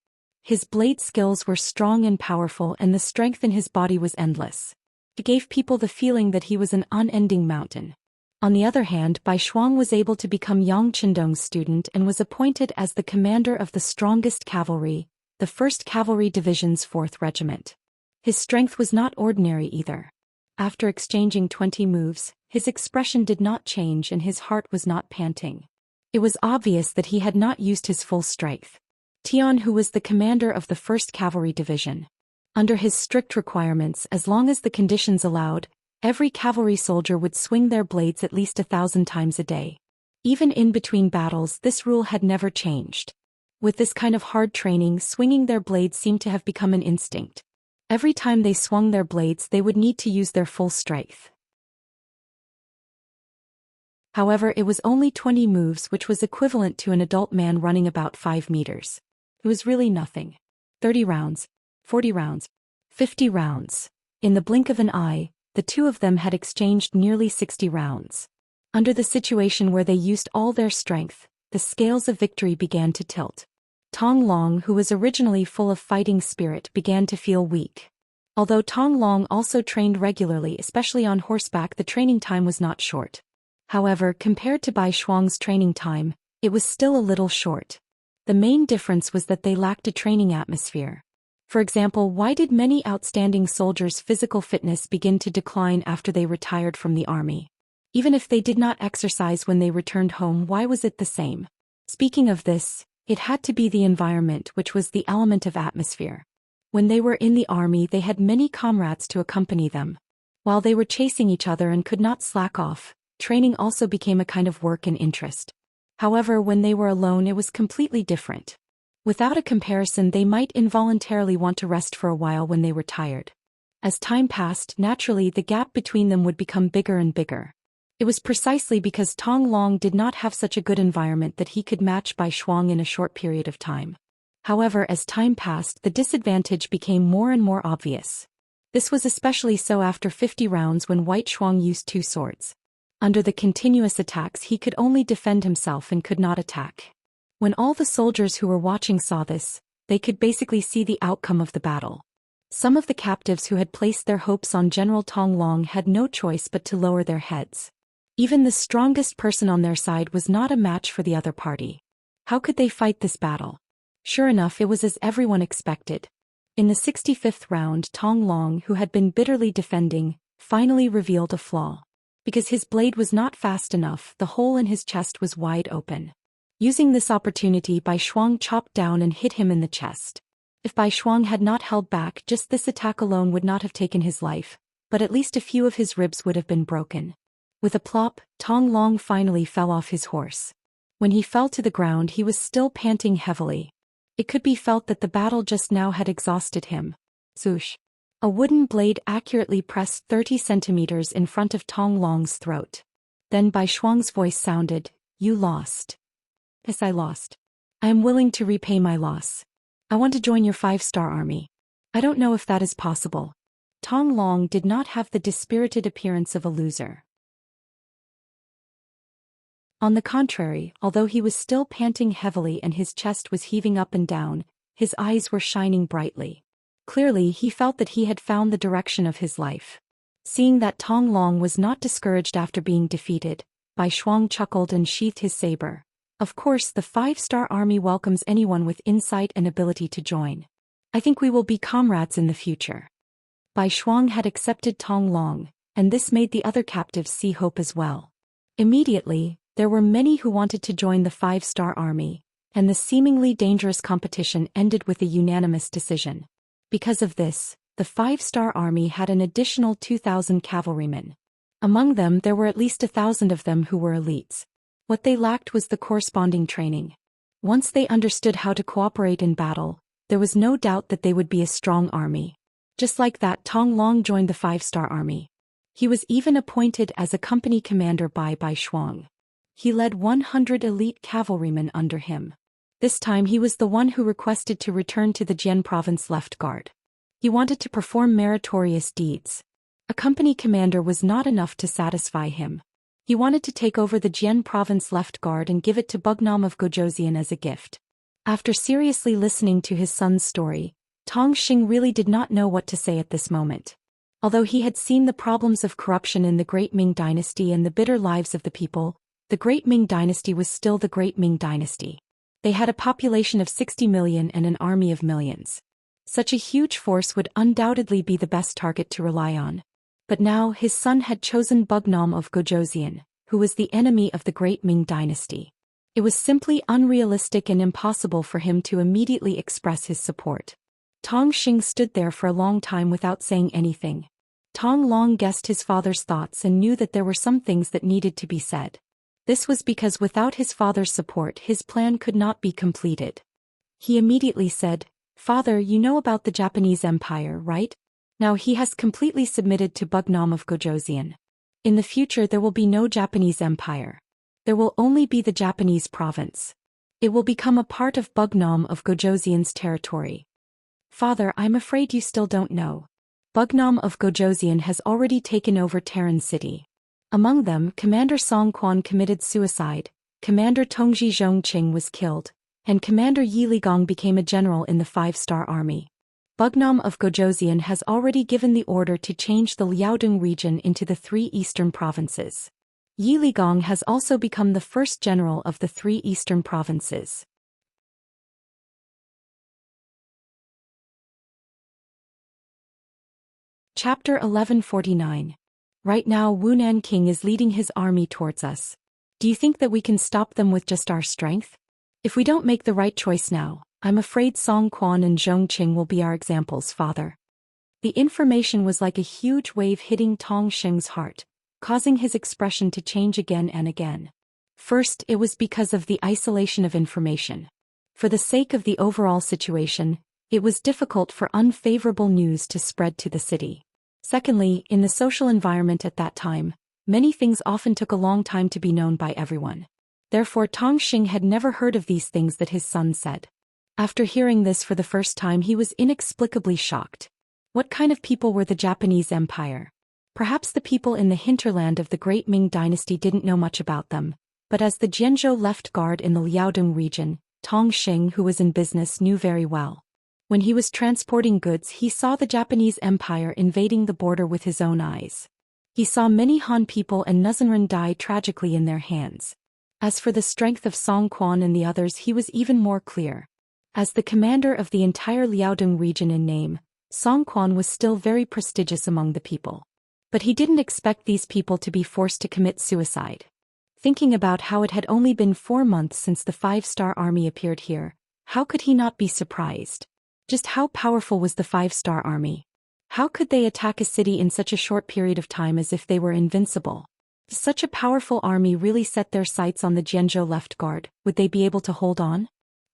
Speaker 1: His blade skills were strong and powerful, and the strength in his body was endless. It gave people the feeling that he was an unending mountain. On the other hand, Bai Shuang was able to become Yang Qindong's student and was appointed as the commander of the strongest cavalry, the 1st Cavalry Division's 4th Regiment. His strength was not ordinary either. After exchanging 20 moves, his expression did not change and his heart was not panting. It was obvious that he had not used his full strength. Tian, who was the commander of the 1st Cavalry Division. Under his strict requirements, as long as the conditions allowed, every cavalry soldier would swing their blades at least 1,000 times a day. Even in between battles, this rule had never changed. With this kind of hard training, swinging their blades seemed to have become an instinct. Every time they swung their blades, they would need to use their full strength. However, it was only 20 moves, which was equivalent to an adult man running about 5 meters. It was really nothing. 30 rounds, 40 rounds, 50 rounds. In the blink of an eye, the two of them had exchanged nearly 60 rounds. Under the situation where they used all their strength, the scales of victory began to tilt. Tong Long, who was originally full of fighting spirit, began to feel weak. Although Tong Long also trained regularly, especially on horseback, the training time was not short. However, compared to Bai Shuang's training time, it was still a little short. The main difference was that they lacked a training atmosphere. For example, why did many outstanding soldiers' physical fitness begin to decline after they retired from the army? Even if they did not exercise when they returned home, why was it the same? Speaking of this, it had to be the environment, which was the element of atmosphere. When they were in the army, they had many comrades to accompany them. While they were chasing each other and could not slack off, training also became a kind of work and interest. However, when they were alone, it was completely different. Without a comparison, they might involuntarily want to rest for a while when they were tired. As time passed, naturally the gap between them would become bigger and bigger. It was precisely because Tong Long did not have such a good environment that he could match Bai Shuang in a short period of time. However, as time passed, the disadvantage became more and more obvious. This was especially so after 50 rounds when White Shuang used 2 swords. Under the continuous attacks, he could only defend himself and could not attack. When all the soldiers who were watching saw this, they could basically see the outcome of the battle. Some of the captives who had placed their hopes on General Tong Long had no choice but to lower their heads. Even the strongest person on their side was not a match for the other party. How could they fight this battle? Sure enough, it was as everyone expected. In the 65th round, Tong Long, who had been bitterly defending, finally revealed a flaw. Because his blade was not fast enough, the hole in his chest was wide open. Using this opportunity, Bai Shuang chopped down and hit him in the chest. If Bai Shuang had not held back, just this attack alone would not have taken his life, but at least a few of his ribs would have been broken. With a plop, Tong Long finally fell off his horse. When he fell to the ground, he was still panting heavily. It could be felt that the battle just now had exhausted him. Swoosh! A wooden blade accurately pressed 30 centimeters in front of Tong Long's throat. Then Bai Shuang's voice sounded, "You lost." "Yes, I lost. I am willing to repay my loss. I want to join your 5-star army. I don't know if that is possible." Tong Long did not have the dispirited appearance of a loser. On the contrary, although he was still panting heavily and his chest was heaving up and down, his eyes were shining brightly. Clearly, he felt that he had found the direction of his life. Seeing that Tong Long was not discouraged after being defeated, Bai Shuang chuckled and sheathed his saber. Of course, the 5-star army welcomes anyone with insight and ability to join. I think we will be comrades in the future. Bai Shuang had accepted Tong Long, and this made the other captives see hope as well. Immediately, there were many who wanted to join the 5-star army, and the seemingly dangerous competition ended with a unanimous decision. Because of this, the 5-star army had an additional 2,000 cavalrymen. Among them, there were at least 1,000 of them who were elites. What they lacked was the corresponding training. Once they understood how to cooperate in battle, there was no doubt that they would be a strong army. Just like that, Tong Long joined the 5-star army. He was even appointed as a company commander by Bai Shuang. He led 100 elite cavalrymen under him. This time he was the one who requested to return to the Jian province left guard. He wanted to perform meritorious deeds. A company commander was not enough to satisfy him. He wanted to take over the Jian province left guard and give it to Bugnam of Zhou as a gift. After seriously listening to his son's story, Tong Xing really did not know what to say at this moment. Although he had seen the problems of corruption in the Great Ming Dynasty and the bitter lives of the people, the Great Ming Dynasty was still the Great Ming Dynasty. They had a population of 60 million and an army of millions. Such a huge force would undoubtedly be the best target to rely on. But now his son had chosen Bugnam of Zhou, who was the enemy of the Great Ming Dynasty. It was simply unrealistic and impossible for him to immediately express his support. Tong Xing stood there for a long time without saying anything. Tong Long guessed his father's thoughts and knew that there were some things that needed to be said. This was because without his father's support, his plan could not be completed. He immediately said, "Father, you know about the Japanese Empire, right? Now he has completely submitted to Bugnam of Zhou. In the future there will be no Japanese Empire. There will only be the Japanese province. It will become a part of Bugnam of Zhou's territory." "Father, I'm afraid you still don't know. Bugnam of Zhou has already taken over Terran City. Among them, Commander Song Quan committed suicide, Commander Tongji Zhongqing was killed, and Commander Yi Ligong became a general in the 5-star army. Bugnam of Gojoseon has already given the order to change the Liaodong region into the 3 eastern provinces. Yi Ligong has also become the first general of the 3 eastern provinces. Chapter 1149. Right now Wunan King is leading his army towards us. Do you think that we can stop them with just our strength? If we don't make the right choice now, I'm afraid Song Quan and Zhongqing will be our examples, father. The information was like a huge wave hitting Tong Xing's heart, causing his expression to change again and again. First, it was because of the isolation of information. For the sake of the overall situation, it was difficult for unfavorable news to spread to the city. Secondly, in the social environment at that time, many things often took a long time to be known by everyone. Therefore Tong Xing had never heard of these things that his son said. After hearing this for the first time he was inexplicably shocked. What kind of people were the Japanese Empire? Perhaps the people in the hinterland of the Great Ming Dynasty didn't know much about them, but as the Jianzhou left guard in the Liaodong region, Tong Xing, who was in business, knew very well. When he was transporting goods he saw the Japanese Empire invading the border with his own eyes. He saw many Han people and Nuzanren die tragically in their hands. As for the strength of Song Quan and the others, he was even more clear. As the commander of the entire Liaodong region in name, Song Quan was still very prestigious among the people. But he didn't expect these people to be forced to commit suicide. Thinking about how it had only been 4 months since the 5-star army appeared here, how could he not be surprised? Just how powerful was the 5-star army? How could they attack a city in such a short period of time as if they were invincible? If such a powerful army really set their sights on the Jianzhou left guard, would they be able to hold on?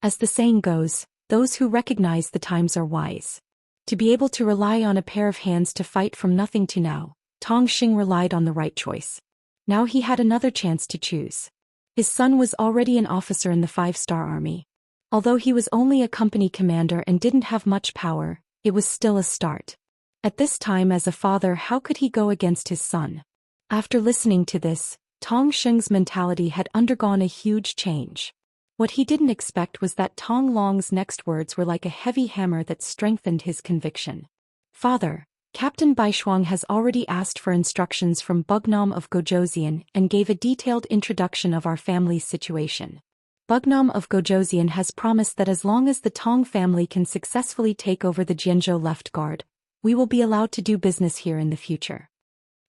Speaker 1: As the saying goes, those who recognize the times are wise. To be able to rely on a pair of hands to fight from nothing to now, Tong Xing relied on the right choice. Now he had another chance to choose. His son was already an officer in the 5-star army. Although he was only a company commander and didn't have much power, it was still a start. At this time as a father, how could he go against his son? After listening to this, Tong Xing's mentality had undergone a huge change. What he didn't expect was that Tong Long's next words were like a heavy hammer that strengthened his conviction. Father, Captain Baishuang has already asked for instructions from Bugnam of Gojoseon and gave a detailed introduction of our family's situation. Bugnam of Gojoseon has promised that as long as the Tong family can successfully take over the Jianzhou left guard, we will be allowed to do business here in the future.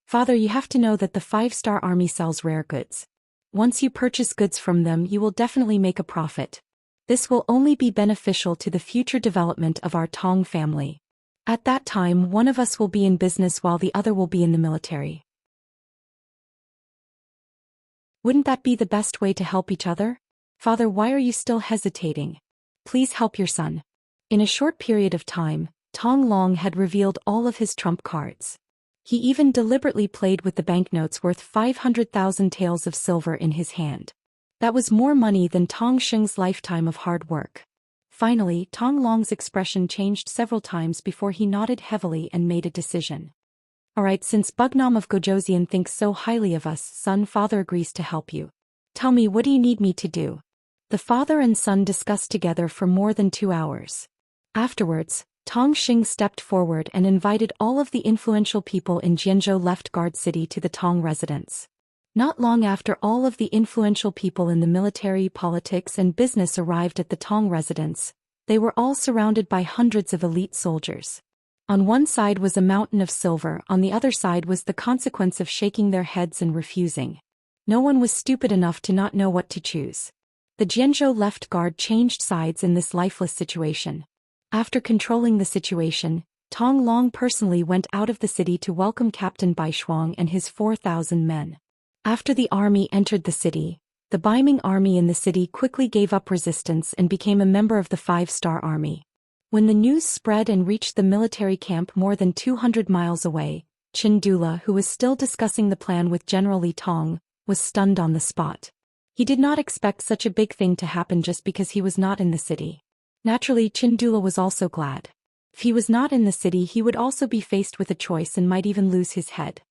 Speaker 1: Father, you have to know that the 5-star army sells rare goods. Once you purchase goods from them, you will definitely make a profit. This will only be beneficial to the future development of our Tong family. At that time, one of us will be in business while the other will be in the military. Wouldn't that be the best way to help each other? Father, why are you still hesitating? Please help your son. In a short period of time, Tong Long had revealed all of his trump cards. He even deliberately played with the banknotes worth 500,000 taels of silver in his hand. That was more money than Tong Xing's lifetime of hard work. Finally, Tong Long's expression changed several times before he nodded heavily and made a decision. Alright, since Bugnam of Gojoseon thinks so highly of us, son, father agrees to help you. Tell me, what do you need me to do? The father and son discussed together for more than 2 hours. Afterwards, Tong Xing stepped forward and invited all of the influential people in Jianzhou left guard city to the Tong residence. Not long after all of the influential people in the military, politics and business arrived at the Tong residence, they were all surrounded by hundreds of elite soldiers. On one side was a mountain of silver, on the other side was the consequence of shaking their heads and refusing. No one was stupid enough to not know what to choose. The Jianzhou left guard changed sides in this lifeless situation. After controlling the situation, Tong Long personally went out of the city to welcome Captain Baishuang and his 4,000 men. After the army entered the city, the Baiming army in the city quickly gave up resistance and became a member of the 5-star army. When the news spread and reached the military camp more than 200 miles away, Qin Dula, who was still discussing the plan with General Li Tong, was stunned on the spot. He did not expect such a big thing to happen just because he was not in the city. Naturally, Qin Dula was also glad. If he was not in the city, he would also be faced with a choice and might even lose his head.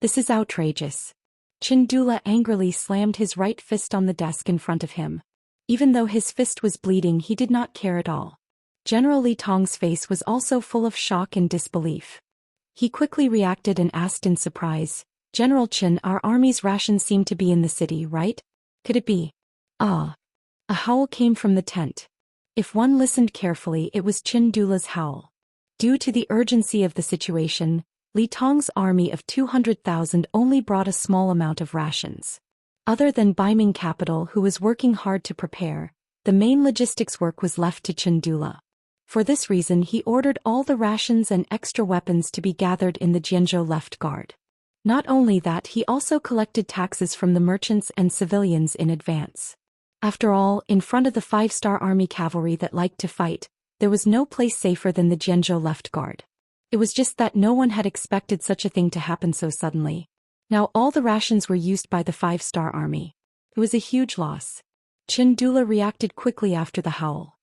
Speaker 1: This is outrageous. Chindula angrily slammed his right fist on the desk in front of him. Even though his fist was bleeding, he did not care at all. General Li Tong's face was also full of shock and disbelief. He quickly reacted and asked in surprise, "General Chen, our army's rations seem to be in the city, right? Could it be?" "Ah." A howl came from the tent. If one listened carefully, it was Chindula's howl. Due to the urgency of the situation, Li Tong's army of 200,000 only brought a small amount of rations. Other than Baiming capital, who was working hard to prepare, the main logistics work was left to Chindula. For this reason, he ordered all the rations and extra weapons to be gathered in the Jianzhou left guard. Not only that, he also collected taxes from the merchants and civilians in advance. After all, in front of the 5-star army cavalry that liked to fight, there was no place safer than the Jianzhou left guard. It was just that no one had expected such a thing to happen so suddenly. Now all the rations were used by the 5-star army. It was a huge loss. Chindula reacted quickly after the howl.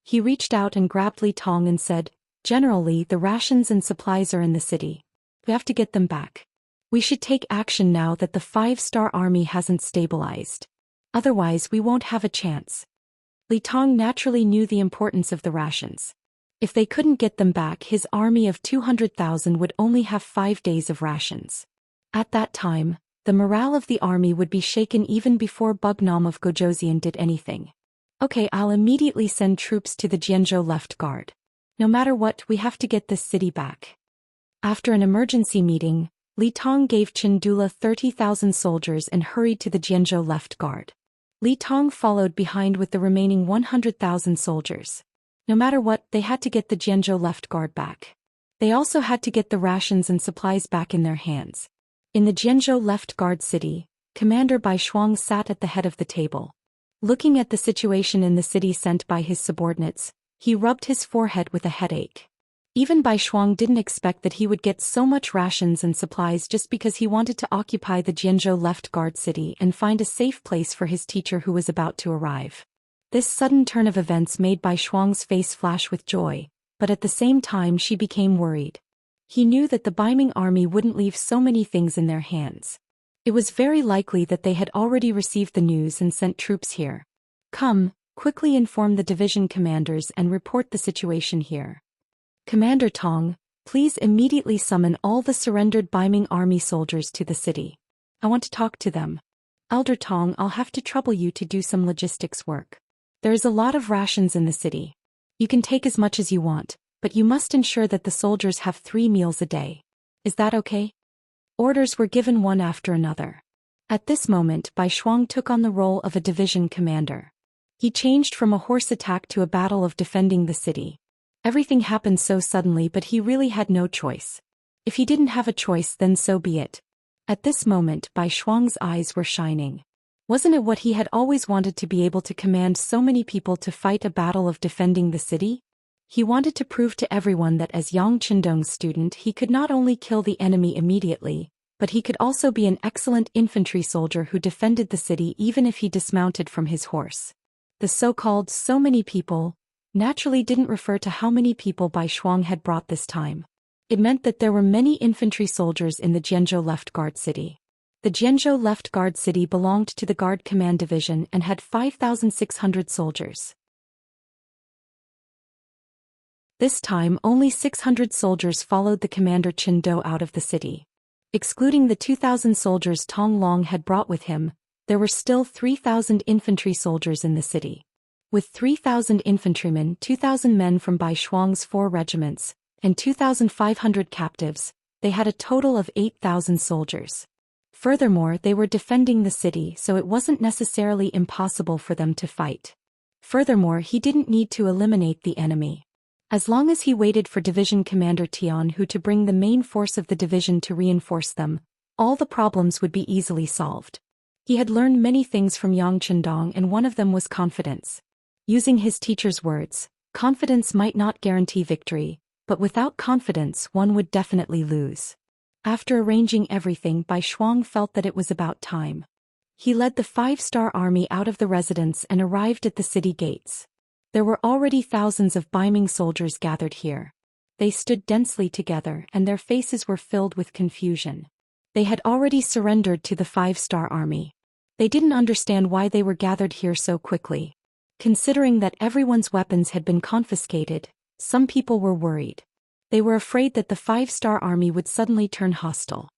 Speaker 1: He reached out and grabbed Li Tong and said, "General Li, the rations and supplies are in the city. We have to get them back. We should take action now that the 5-star army hasn't stabilized. Otherwise we won't have a chance." Li Tong naturally knew the importance of the rations. If they couldn't get them back, his army of 200,000 would only have 5 days of rations. At that time, the morale of the army would be shaken even before Bugnam of Gojoseon did anything. "Okay, I'll immediately send troops to the Jianzhou left guard. No matter what, we have to get this city back." After an emergency meeting, Li Tong gave Chindula 30,000 soldiers and hurried to the Jianzhou left guard. Li Tong followed behind with the remaining 100,000 soldiers. No matter what, they had to get the Jianzhou left guard back. They also had to get the rations and supplies back in their hands. In the Jianzhou left guard city, Commander Bai Shuang sat at the head of the table. Looking at the situation in the city sent by his subordinates, he rubbed his forehead with a headache. Even Bai Shuang didn't expect that he would get so much rations and supplies just because he wanted to occupy the Jianzhou left guard city and find a safe place for his teacher who was about to arrive. This sudden turn of events made Bai Shuang's face flash with joy, but at the same time she became worried. He knew that the Baiming army wouldn't leave so many things in their hands. It was very likely that they had already received the news and sent troops here. "Come, quickly inform the division commanders and report the situation here. Commander Tong, please immediately summon all the surrendered Baiming army soldiers to the city. I want to talk to them. Elder Tong, I'll have to trouble you to do some logistics work. There is a lot of rations in the city. You can take as much as you want, but you must ensure that the soldiers have 3 meals a day. Is that okay?" Orders were given one after another. At this moment, Bai Shuang took on the role of a division commander. He changed from a horse attack to a battle of defending the city. Everything happened so suddenly, but he really had no choice. If he didn't have a choice, then so be it. At this moment, Bai Shuang's eyes were shining. Wasn't it what he had always wanted, to be able to command so many people to fight a battle of defending the city? He wanted to prove to everyone that as Yang Qindong's student he could not only kill the enemy immediately, but he could also be an excellent infantry soldier who defended the city even if he dismounted from his horse. The so-called "so many people" naturally didn't refer to how many people Bai Shuang had brought this time. It meant that there were many infantry soldiers in the Jianzhou left guard city. The Jianzhou left guard city belonged to the Guard Command Division and had 5,600 soldiers. This time only 600 soldiers followed the commander Qin out of the city. Excluding the 2,000 soldiers Tong Long had brought with him, there were still 3,000 infantry soldiers in the city. With 3,000 infantrymen, 2,000 men from Bai Shuang's 4 regiments, and 2,500 captives, they had a total of 8,000 soldiers. Furthermore, they were defending the city, so it wasn't necessarily impossible for them to fight. Furthermore, he didn't need to eliminate the enemy. As long as he waited for Division Commander Tian Hu to bring the main force of the division to reinforce them, all the problems would be easily solved. He had learned many things from Yang Qindong, and one of them was confidence. Using his teacher's words, confidence might not guarantee victory, but without confidence one would definitely lose. After arranging everything, Bai Shuang felt that it was about time. He led the 5-star army out of the residence and arrived at the city gates. There were already thousands of Baiming soldiers gathered here. They stood densely together and their faces were filled with confusion. They had already surrendered to the 5-star army. They didn't understand why they were gathered here so quickly. Considering that everyone's weapons had been confiscated, some people were worried. They were afraid that the 5-star army would suddenly turn hostile.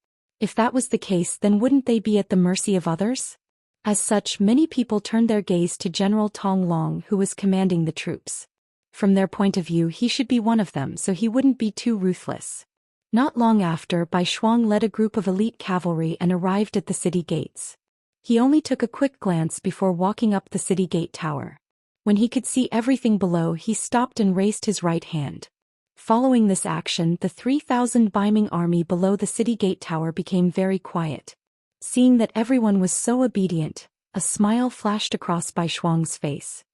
Speaker 1: If that was the case, then wouldn't they be at the mercy of others? As such, many people turned their gaze to General Tong Long, who was commanding the troops. From their point of view, he should be one of them so he wouldn't be too ruthless. Not long after, Bai Shuang led a group of elite cavalry and arrived at the city gates. He only took a quick glance before walking up the city gate tower. When he could see everything below, he stopped and raised his right hand. Following this action, the 3,000 Baiming army below the city gate tower became very quiet. Seeing that everyone was so obedient, a smile flashed across Bai Shuang's face.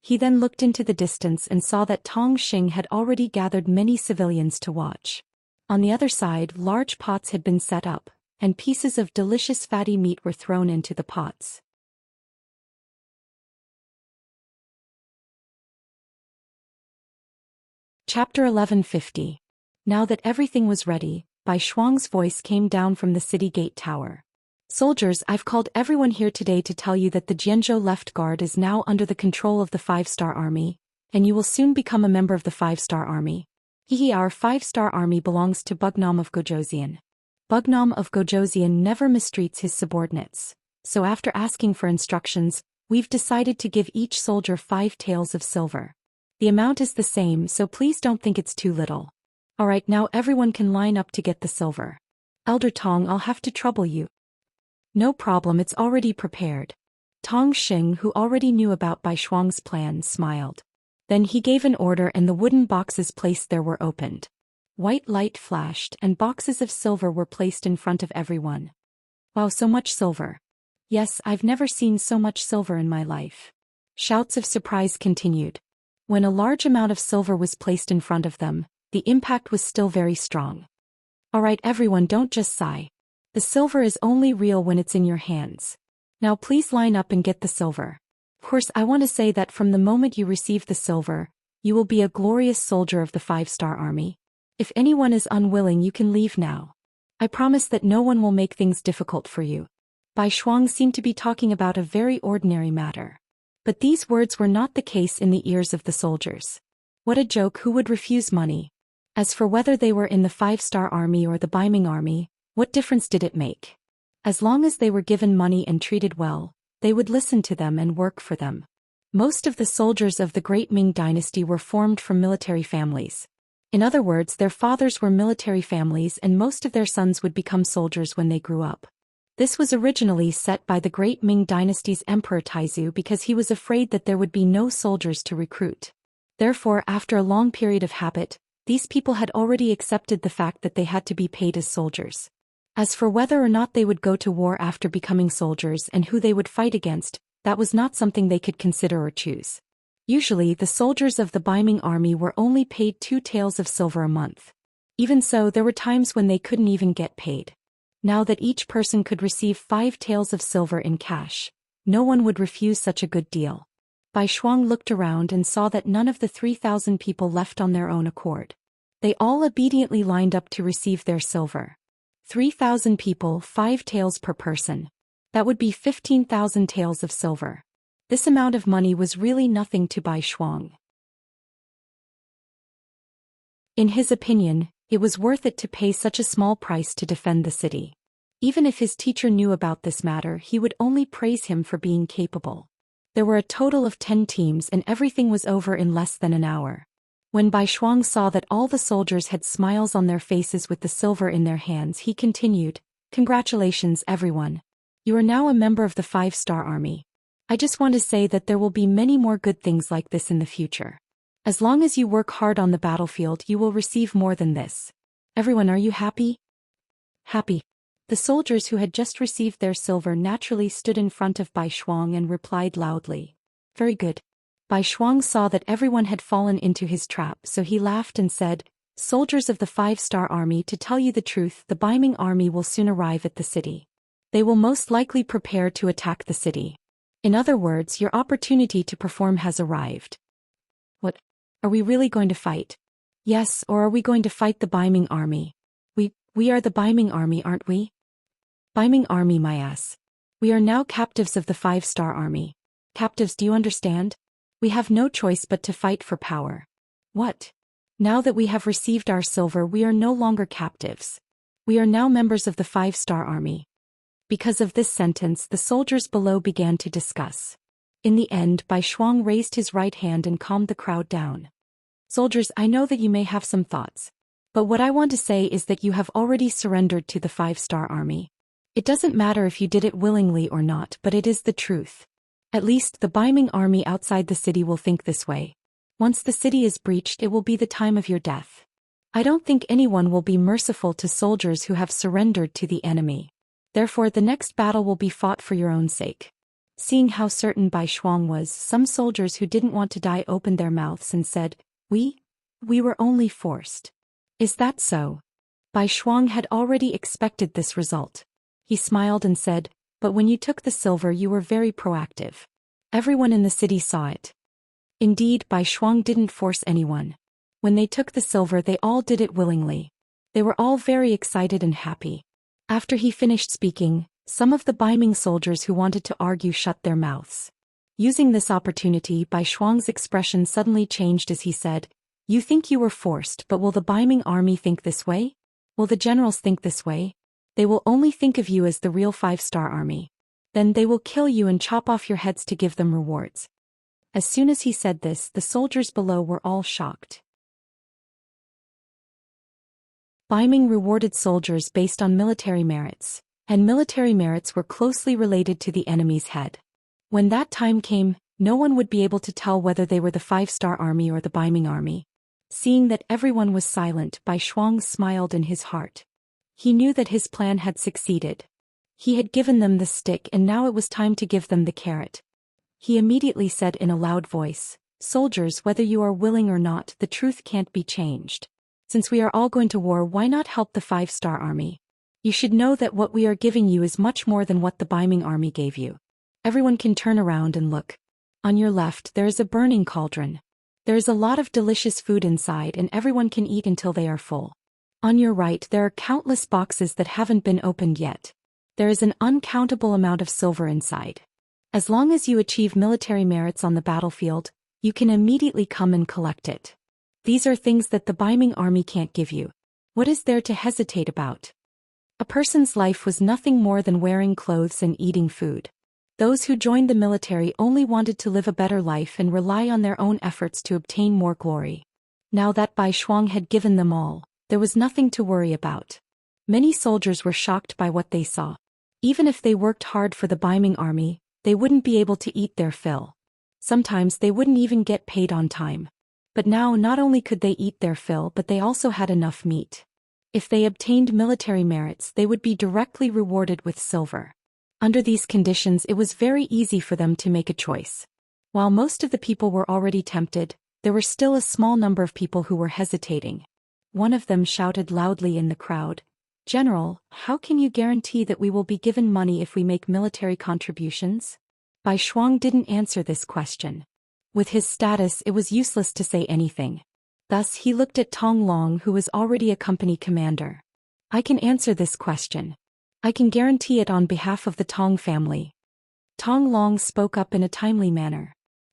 Speaker 1: He then looked into the distance and saw that Tong Xing had already gathered many civilians to watch. On the other side, large pots had been set up, and pieces of delicious fatty meat were thrown into the pots. Chapter 1150. Now that everything was ready, Bai Shuang's voice came down from the city gate tower. Soldiers, I've called everyone here today to tell you that the Jianzhou left guard is now under the control of the 5-star army, and you will soon become a member of the 5-star army. Our 5-star army belongs to Bugnam of Gozhou. Bugnam of Gozhou never mistreats his subordinates, so after asking for instructions, we've decided to give each soldier 5 taels of silver. The amount is the same, so please don't think it's too little. Alright, now everyone can line up to get the silver. Elder Tong, I'll have to trouble you. No problem, it's already prepared. Tong Xing, who already knew about Bai Shuang's plan, smiled. Then he gave an order and the wooden boxes placed there were opened. White light flashed and boxes of silver were placed in front of everyone. Wow, so much silver. Yes, I've never seen so much silver in my life. Shouts of surprise continued. When a large amount of silver was placed in front of them, the impact was still very strong. Alright everyone, don't just sigh. The silver is only real when it's in your hands. Now please line up and get the silver. Of course, I want to say that from the moment you receive the silver, you will be a glorious soldier of the 5-star army. If anyone is unwilling, you can leave now. I promise that no one will make things difficult for you. Bai Shuang seemed to be talking about a very ordinary matter. But these words were not the case in the ears of the soldiers. What a joke, who would refuse money? As for whether they were in the 5-star army or the Baiming army, what difference did it make? As long as they were given money and treated well, they would listen to them and work for them. Most of the soldiers of the Great Ming Dynasty were formed from military families. In other words, their fathers were military families and most of their sons would become soldiers when they grew up. This was originally set by the Great Ming Dynasty's Emperor Taizu because he was afraid that there would be no soldiers to recruit. Therefore, after a long period of habit, these people had already accepted the fact that they had to be paid as soldiers. As for whether or not they would go to war after becoming soldiers and who they would fight against, that was not something they could consider or choose. Usually, the soldiers of the Baiming army were only paid 2 taels of silver a month. Even so, there were times when they couldn't even get paid. Now that each person could receive 5 taels of silver in cash, no one would refuse such a good deal. Bai Shuang looked around and saw that none of the 3,000 people left on their own accord. They all obediently lined up to receive their silver. 3,000 people, 5 taels per person. That would be 15,000 taels of silver. This amount of money was really nothing to Bai Shuang. In his opinion, it was worth it to pay such a small price to defend the city. Even if his teacher knew about this matter, he would only praise him for being capable. There were a total of 10 teams and everything was over in less than an hour. When Bai Shuang saw that all the soldiers had smiles on their faces with the silver in their hands, he continued, "Congratulations everyone. You are now a member of the 5-star army. I just want to say that there will be many more good things like this in the future. As long as you work hard on the battlefield, you will receive more than this. Everyone, are you happy?" Happy. The soldiers who had just received their silver naturally stood in front of Bai Shuang and replied loudly, "Very good." Bai Shuang saw that everyone had fallen into his trap, so he laughed and said, "Soldiers of the 5-star army, to tell you the truth, the Baiming army will soon arrive at the city. They will most likely prepare to attack the city. In other words, your opportunity to perform has arrived." "What? Are we really going to fight?" Yes, or are we going to fight the Biming army? We are the Biming army, aren't we? Biming army, my ass. We are now captives of the 5-star army. Captives, do you understand? We have no choice but to fight for power. What? Now that we have received our silver, we are no longer captives. We are now members of the 5-star army. Because of this sentence, the soldiers below began to discuss. In the end, Bai Shuang raised his right hand and calmed the crowd down. Soldiers, I know that you may have some thoughts. But what I want to say is that you have already surrendered to the 5-star army. It doesn't matter if you did it willingly or not, but it is the truth. At least the Biming army outside the city will think this way. Once the city is breached, it will be the time of your death. I don't think anyone will be merciful to soldiers who have surrendered to the enemy. Therefore, the next battle will be fought for your own sake. Seeing how certain Bai Shuang was, some soldiers who didn't want to die opened their mouths and said, We were only forced. Is that so? Bai Shuang had already expected this result. He smiled and said, But when you took the silver, you were very proactive. Everyone in the city saw it. Indeed, Bai Shuang didn't force anyone. When they took the silver, they all did it willingly. They were all very excited and happy. After he finished speaking, some of the Biming soldiers who wanted to argue shut their mouths. Using this opportunity, Bai Shuang's expression suddenly changed as he said, You think you were forced, but will the Biming army think this way? Will the generals think this way? They will only think of you as the real 5-star army. Then they will kill you and chop off your heads to give them rewards. As soon as he said this, the soldiers below were all shocked. Biming rewarded soldiers based on military merits, and military merits were closely related to the enemy's head. When that time came, no one would be able to tell whether they were the 5-star army or the Biming army. Seeing that everyone was silent, Bai Shuang smiled in his heart. He knew that his plan had succeeded. He had given them the stick and now it was time to give them the carrot. He immediately said in a loud voice, Soldiers, whether you are willing or not, the truth can't be changed. Since we are all going to war, why not help the 5-star army? You should know that what we are giving you is much more than what the Biming army gave you. Everyone can turn around and look. On your left, there is a burning cauldron. There is a lot of delicious food inside and everyone can eat until they are full. On your right, there are countless boxes that haven't been opened yet. There is an uncountable amount of silver inside. As long as you achieve military merits on the battlefield, you can immediately come and collect it. These are things that the Biming army can't give you. What is there to hesitate about? A person's life was nothing more than wearing clothes and eating food. Those who joined the military only wanted to live a better life and rely on their own efforts to obtain more glory. Now that Bai Shuang had given them all, there was nothing to worry about. Many soldiers were shocked by what they saw. Even if they worked hard for the Biming army, they wouldn't be able to eat their fill. Sometimes they wouldn't even get paid on time. But now not only could they eat their fill, but they also had enough meat. If they obtained military merits, they would be directly rewarded with silver. Under these conditions, it was very easy for them to make a choice. While most of the people were already tempted, there were still a small number of people who were hesitating. One of them shouted loudly in the crowd, General, how can you guarantee that we will be given money if we make military contributions? Bai Shuang didn't answer this question. With his status, it was useless to say anything. Thus he looked at Tong Long, who was already a company commander. I can answer this question. I can guarantee it on behalf of the Tong family. Tong Long spoke up in a timely manner.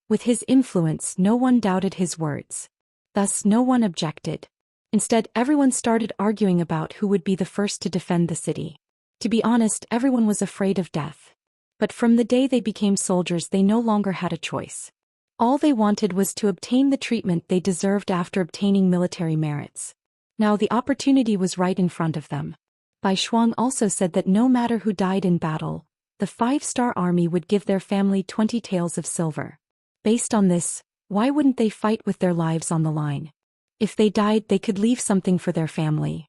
Speaker 1: With his influence, no one doubted his words. Thus no one objected. Instead, everyone started arguing about who would be the first to defend the city. To be honest, everyone was afraid of death. But from the day they became soldiers, they no longer had a choice. All they wanted was to obtain the treatment they deserved after obtaining military merits. Now the opportunity was right in front of them. Bai Shuang also said that no matter who died in battle, the 5-star army would give their family 20 taels of silver. Based on this, why wouldn't they fight with their lives on the line? If they died, they could leave something for their family.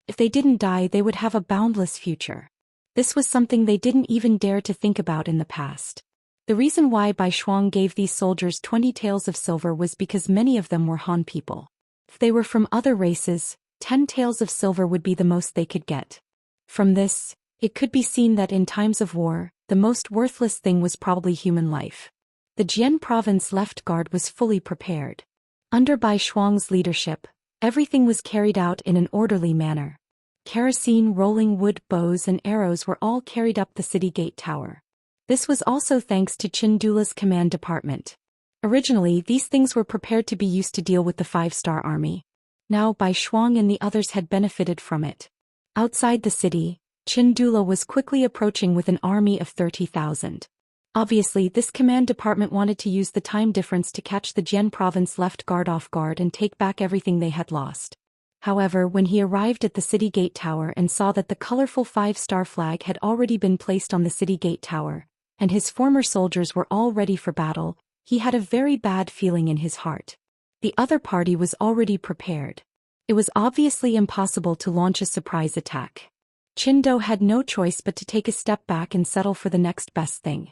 Speaker 1: If they didn't die, they would have a boundless future. This was something they didn't even dare to think about in the past. The reason why Bai Shuang gave these soldiers 20 taels of silver was because many of them were Han people. If they were from other races, 10 taels of silver would be the most they could get. From this, it could be seen that in times of war, the most worthless thing was probably human life. The Jian province left guard was fully prepared. Under Bai Shuang's leadership, everything was carried out in an orderly manner. Kerosene, rolling wood, bows and arrows were all carried up the city gate tower. This was also thanks to Qin Dula's command department. Originally, these things were prepared to be used to deal with the 5-star army. Now Bai Shuang and the others had benefited from it. Outside the city, Qin Dula was quickly approaching with an army of 30,000. Obviously, this command department wanted to use the time difference to catch the Jian province left guard off guard and take back everything they had lost. However, when he arrived at the city gate tower and saw that the colorful 5-star flag had already been placed on the city gate tower, and his former soldiers were all ready for battle, he had a very bad feeling in his heart. The other party was already prepared. It was obviously impossible to launch a surprise attack. Qin Do had no choice but to take a step back and settle for the next best thing.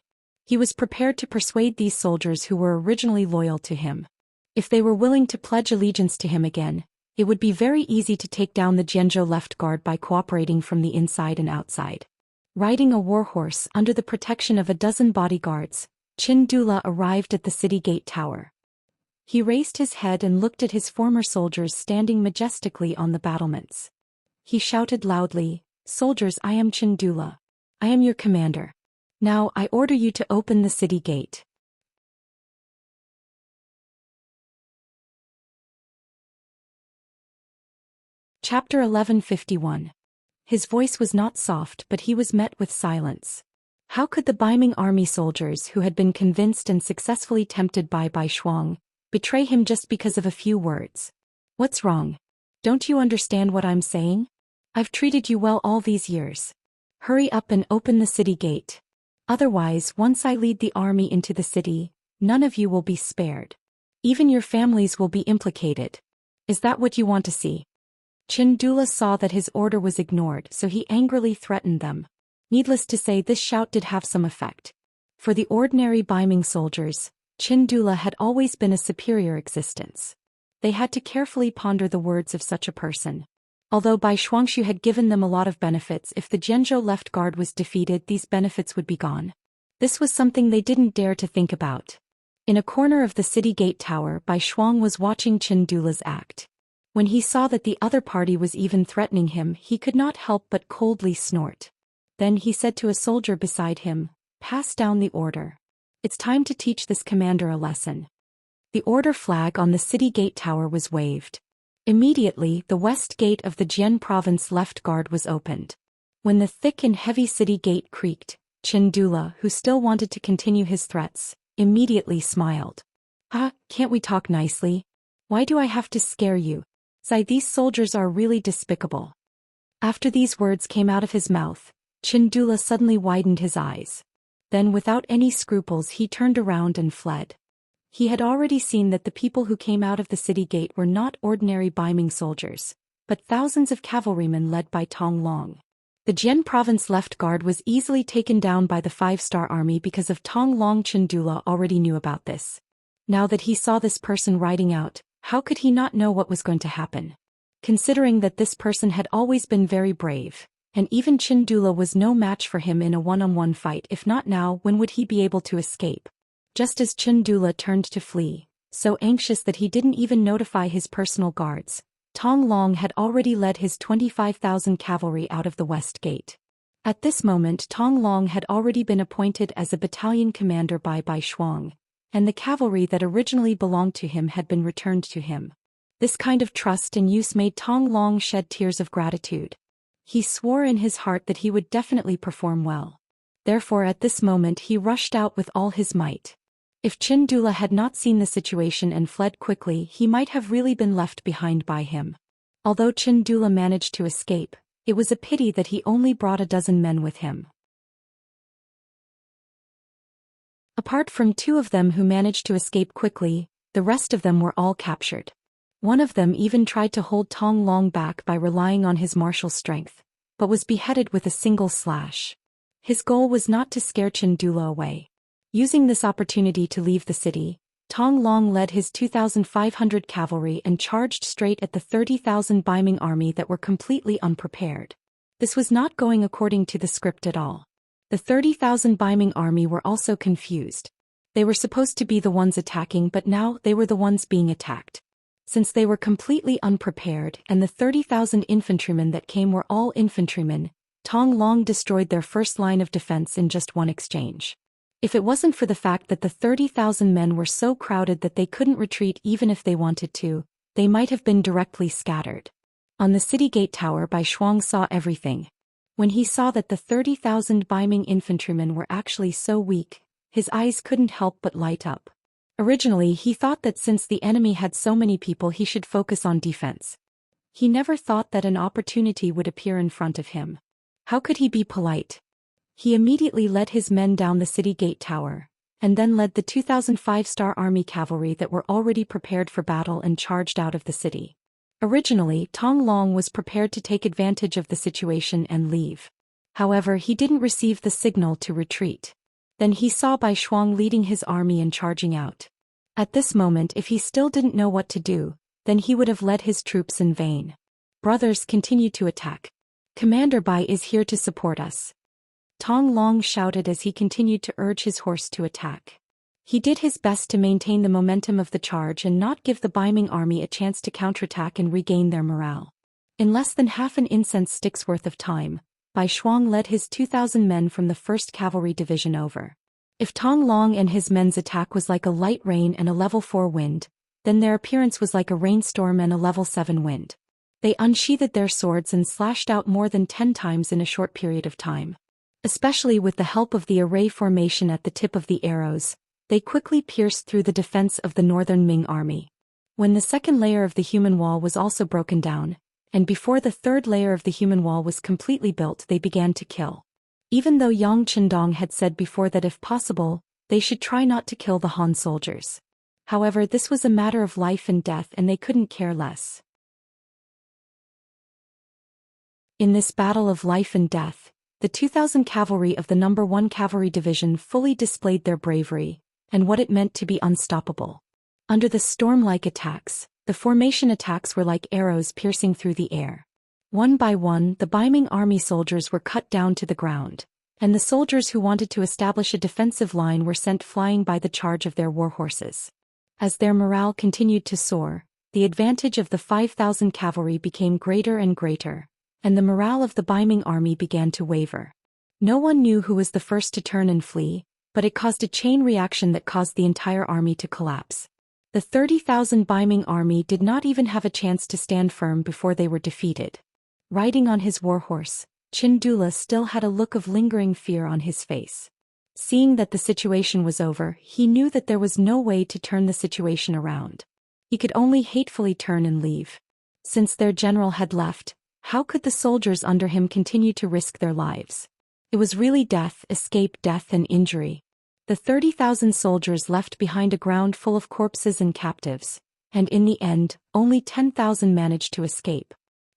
Speaker 1: He was prepared to persuade these soldiers who were originally loyal to him. If they were willing to pledge allegiance to him again, it would be very easy to take down the Jianzhou left guard by cooperating from the inside and outside. Riding a warhorse under the protection of a dozen bodyguards, Qin Dula arrived at the city gate tower. He raised his head and looked at his former soldiers standing majestically on the battlements. He shouted loudly, "Soldiers, I am Qin Dula. I am your commander. Now I order you to open the city gate." Chapter 1151. His voice was not soft, but he was met with silence. How could the Baiming army soldiers who had been convinced and successfully tempted by Bai Shuang betray him just because of a few words? What's wrong? Don't you understand what I'm saying? I've treated you well all these years. Hurry up and open the city gate. Otherwise, once I lead the army into the city, none of you will be spared. Even your families will be implicated. Is that what you want to see? Qin Dula saw that his order was ignored, so he angrily threatened them. Needless to say, this shout did have some effect. For the ordinary Baiming soldiers, Qin Dula had always been a superior existence. They had to carefully ponder the words of such a person. Although Bai Shuangshu had given them a lot of benefits, if the Jianzhou left guard was defeated, these benefits would be gone. This was something they didn't dare to think about. In a corner of the city gate tower, Bai Shuang was watching Qin Dula's act. When he saw that the other party was even threatening him, he could not help but coldly snort. Then he said to a soldier beside him, "Pass down the order. It's time to teach this commander a lesson." The order flag on the city gate tower was waved. Immediately, the west gate of the Jian province left guard was opened. When the thick and heavy city gate creaked, Qin Dula, who still wanted to continue his threats, immediately smiled. Can't we talk nicely? Why do I have to scare you? These soldiers are really despicable." After these words came out of his mouth, Qin Dula suddenly widened his eyes. Then, without any scruples, he turned around and fled. He had already seen that the people who came out of the city gate were not ordinary Baiming soldiers, but thousands of cavalrymen led by Tong Long. The Jian province left guard was easily taken down by the 5-star army because of Tong Long. Qin Dula already knew about this. Now that he saw this person riding out, how could he not know what was going to happen? Considering that this person had always been very brave, and even Qin Dula was no match for him in a one-on-one fight. If not now, when would he be able to escape? Just as Qin Dula turned to flee, so anxious that he didn't even notify his personal guards, Tong Long had already led his 25,000 cavalry out of the west gate. At this moment, Tong Long had already been appointed as a battalion commander by Bai Shuang, and the cavalry that originally belonged to him had been returned to him. This kind of trust and use made Tong Long shed tears of gratitude. He swore in his heart that he would definitely perform well. Therefore, at this moment he rushed out with all his might. If Qin Dula had not seen the situation and fled quickly, he might have really been left behind by him. Although Qin Dula managed to escape, it was a pity that he only brought a dozen men with him. Apart from 2 of them who managed to escape quickly, the rest of them were all captured. One of them even tried to hold Tong Long back by relying on his martial strength, but was beheaded with a single slash. His goal was not to scare Qin Dula away. Using this opportunity to leave the city, Tong Long led his 2,500 cavalry and charged straight at the 30,000 Baiming army that were completely unprepared. This was not going according to the script at all. The 30,000 Baiming army were also confused. They were supposed to be the ones attacking, but now they were the ones being attacked. Since they were completely unprepared and the 30,000 infantrymen that came were all infantrymen, Tong Long destroyed their first line of defense in just one exchange. If it wasn't for the fact that the 30,000 men were so crowded that they couldn't retreat even if they wanted to, they might have been directly scattered. On the city gate tower, Bai Shuang saw everything. When he saw that the 30,000 Baiming infantrymen were actually so weak, his eyes couldn't help but light up. Originally he thought that since the enemy had so many people he should focus on defense. He never thought that an opportunity would appear in front of him. How could he be polite? He immediately led his men down the city gate tower, and then led the 2,000 five-star army cavalry that were already prepared for battle and charged out of the city. Originally, Tong Long was prepared to take advantage of the situation and leave. However, he didn't receive the signal to retreat. Then he saw Bai Shuang leading his army and charging out. At this moment, if he still didn't know what to do, then he would have led his troops in vain. Brothers, continue to attack. Commander Bai is here to support us. Tong Long shouted as he continued to urge his horse to attack. He did his best to maintain the momentum of the charge and not give the Baiming army a chance to counterattack and regain their morale. In less than half an incense stick's worth of time, Bai Shuang led his 2,000 men from the 1st Cavalry Division over. If Tong Long and his men's attack was like a light rain and a level 4 wind, then their appearance was like a rainstorm and a level 7 wind. They unsheathed their swords and slashed out more than 10 times in a short period of time. Especially with the help of the array formation at the tip of the arrows, they quickly pierced through the defense of the northern Ming army. When the second layer of the human wall was also broken down, and before the third layer of the human wall was completely built, they began to kill. Even though Yang Qindong had said before that if possible, they should try not to kill the Han soldiers. However, this was a matter of life and death and they couldn't care less. In this battle of life and death, the 2,000 cavalry of the No. 1 Cavalry Division fully displayed their bravery, and what it meant to be unstoppable. Under the storm-like attacks, the formation attacks were like arrows piercing through the air. One by one, the Baiming army soldiers were cut down to the ground, and the soldiers who wanted to establish a defensive line were sent flying by the charge of their war horses. As their morale continued to soar, the advantage of the 5,000 cavalry became greater and greater, and the morale of the Baiming army began to waver. No one knew who was the first to turn and flee, but it caused a chain reaction that caused the entire army to collapse. The 30,000 Baiming army did not even have a chance to stand firm before they were defeated. Riding on his warhorse, Qin Dula still had a look of lingering fear on his face. Seeing that the situation was over, he knew that there was no way to turn the situation around. He could only hatefully turn and leave. Since their general had left, how could the soldiers under him continue to risk their lives? It was really death, escape, death and injury. The 30,000 soldiers left behind a ground full of corpses and captives, and in the end, only 10,000 managed to escape.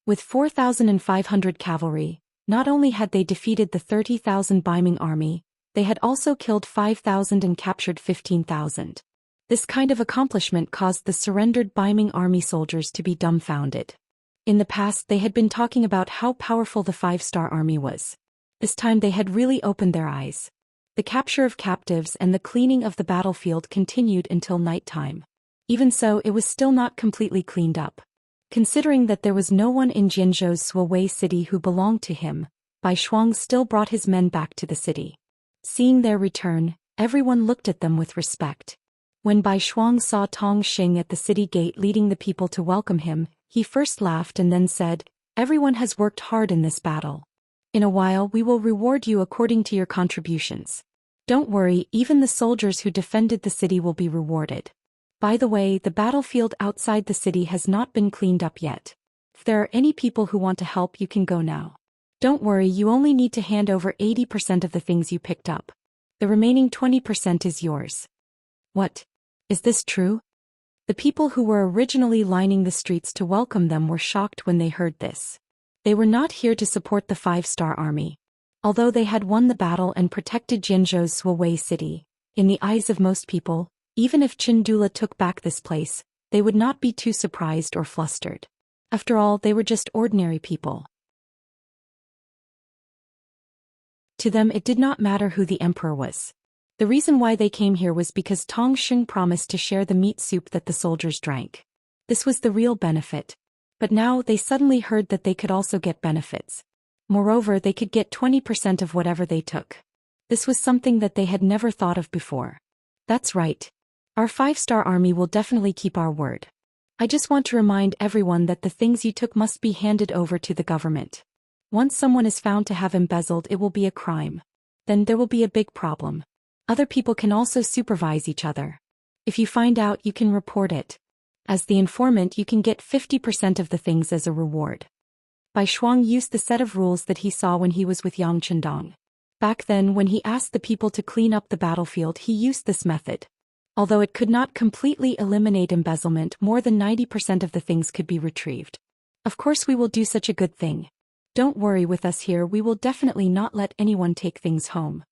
Speaker 1: With 4,500 cavalry, not only had they defeated the 30,000 Baiming army, they had also killed 5,000 and captured 15,000. This kind of accomplishment caused the surrendered Baiming army soldiers to be dumbfounded. In the past they had been talking about how powerful the 5-star army was. This time they had really opened their eyes. The capture of captives and the cleaning of the battlefield continued until nighttime. Even so, it was still not completely cleaned up. Considering that there was no one in Jianzhou's Suowei city who belonged to him, Bai Shuang still brought his men back to the city. Seeing their return, everyone looked at them with respect. When Bai Shuang saw Tong Xing at the city gate leading the people to welcome him, he first laughed and then said, "Everyone has worked hard in this battle. In a while we will reward you according to your contributions. Don't worry, even the soldiers who defended the city will be rewarded. By the way, the battlefield outside the city has not been cleaned up yet. If there are any people who want to help, you can go now. Don't worry, you only need to hand over 80% of the things you picked up. The remaining 20% is yours." What? Is this true? The people who were originally lining the streets to welcome them were shocked when they heard this. They were not here to support the 5-star army. Although they had won the battle and protected Jianzhou's Suowei city, in the eyes of most people, even if Qin Dula took back this place, they would not be too surprised or flustered. After all, they were just ordinary people. To them it did not matter who the emperor was. The reason why they came here was because Tong Xing promised to share the meat soup that the soldiers drank. This was the real benefit. But now they suddenly heard that they could also get benefits. Moreover, they could get 20% of whatever they took. This was something that they had never thought of before. That's right. Our 5-star army will definitely keep our word. I just want to remind everyone that the things you took must be handed over to the government. Once someone is found to have embezzled, it will be a crime. Then there will be a big problem. Other people can also supervise each other. If you find out, you can report it. As the informant, you can get 50% of the things as a reward. Bai Shuang used the set of rules that he saw when he was with Yang Chendong. Back then, when he asked the people to clean up the battlefield, he used this method. Although it could not completely eliminate embezzlement, more than 90% of the things could be retrieved. Of course, we will do such a good thing. Don't worry, with us here, we will definitely not let anyone take things home.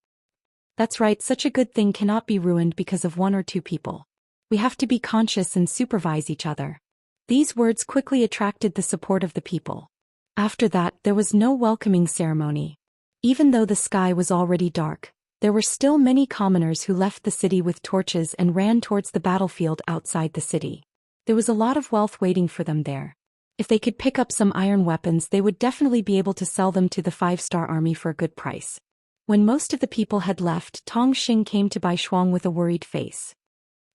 Speaker 1: That's right, such a good thing cannot be ruined because of 1 or 2 people. We have to be conscious and supervise each other. These words quickly attracted the support of the people. After that, there was no welcoming ceremony. Even though the sky was already dark, there were still many commoners who left the city with torches and ran towards the battlefield outside the city. There was a lot of wealth waiting for them there. If they could pick up some iron weapons, they would definitely be able to sell them to the 5-star army for a good price. When most of the people had left, Tong Xing came to Bai Shuang with a worried face.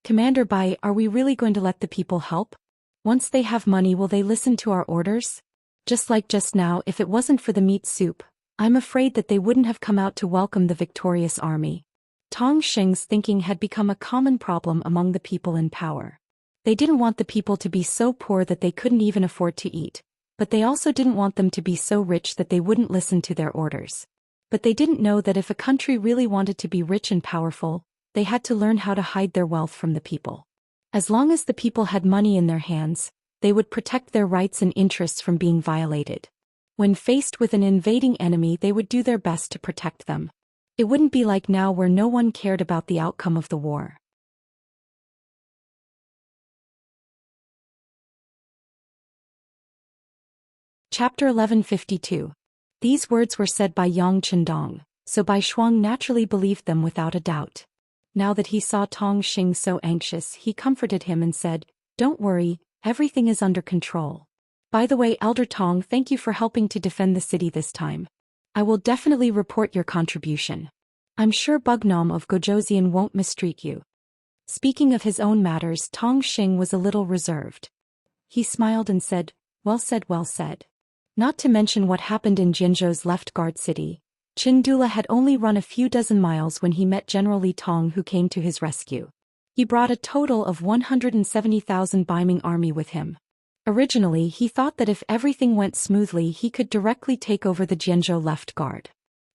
Speaker 1: Commander Bai, are we really going to let the people help? Once they have money, will they listen to our orders? Just like just now, if it wasn't for the meat soup, I'm afraid that they wouldn't have come out to welcome the victorious army. Tong Xing's thinking had become a common problem among the people in power. They didn't want the people to be so poor that they couldn't even afford to eat, but they also didn't want them to be so rich that they wouldn't listen to their orders. But they didn't know that if a country really wanted to be rich and powerful, they had to learn how to hide their wealth from the people. As long as the people had money in their hands, they would protect their rights and interests from being violated. When faced with an invading enemy, they would do their best to protect them. It wouldn't be like now where no one cared about the outcome of the war. Chapter 1152. These words were said by Yang Chendong, so Bai Shuang naturally believed them without a doubt. Now that he saw Tong Xing so anxious, he comforted him and said, "Don't worry, everything is under control. By the way, Elder Tong, thank you for helping to defend the city this time. I will definitely report your contribution. I'm sure Bugnom of Gojoseon won't mistreat you." Speaking of his own matters, Tong Xing was a little reserved. He smiled and said, "Well said, well said." Not to mention what happened in Jinzhou's left guard city. Qin had only run a few dozen miles when he met General Li Tong, who came to his rescue. He brought a total of 170,000 Baiming army with him. Originally, he thought that if everything went smoothly, he could directly take over the Jinzhou left guard.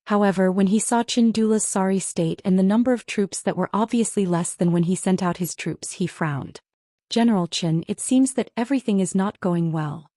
Speaker 1: However, when he saw Qin sorry state and the number of troops that were obviously less than when he sent out his troops, he frowned. "General Qin, it seems that everything is not going well."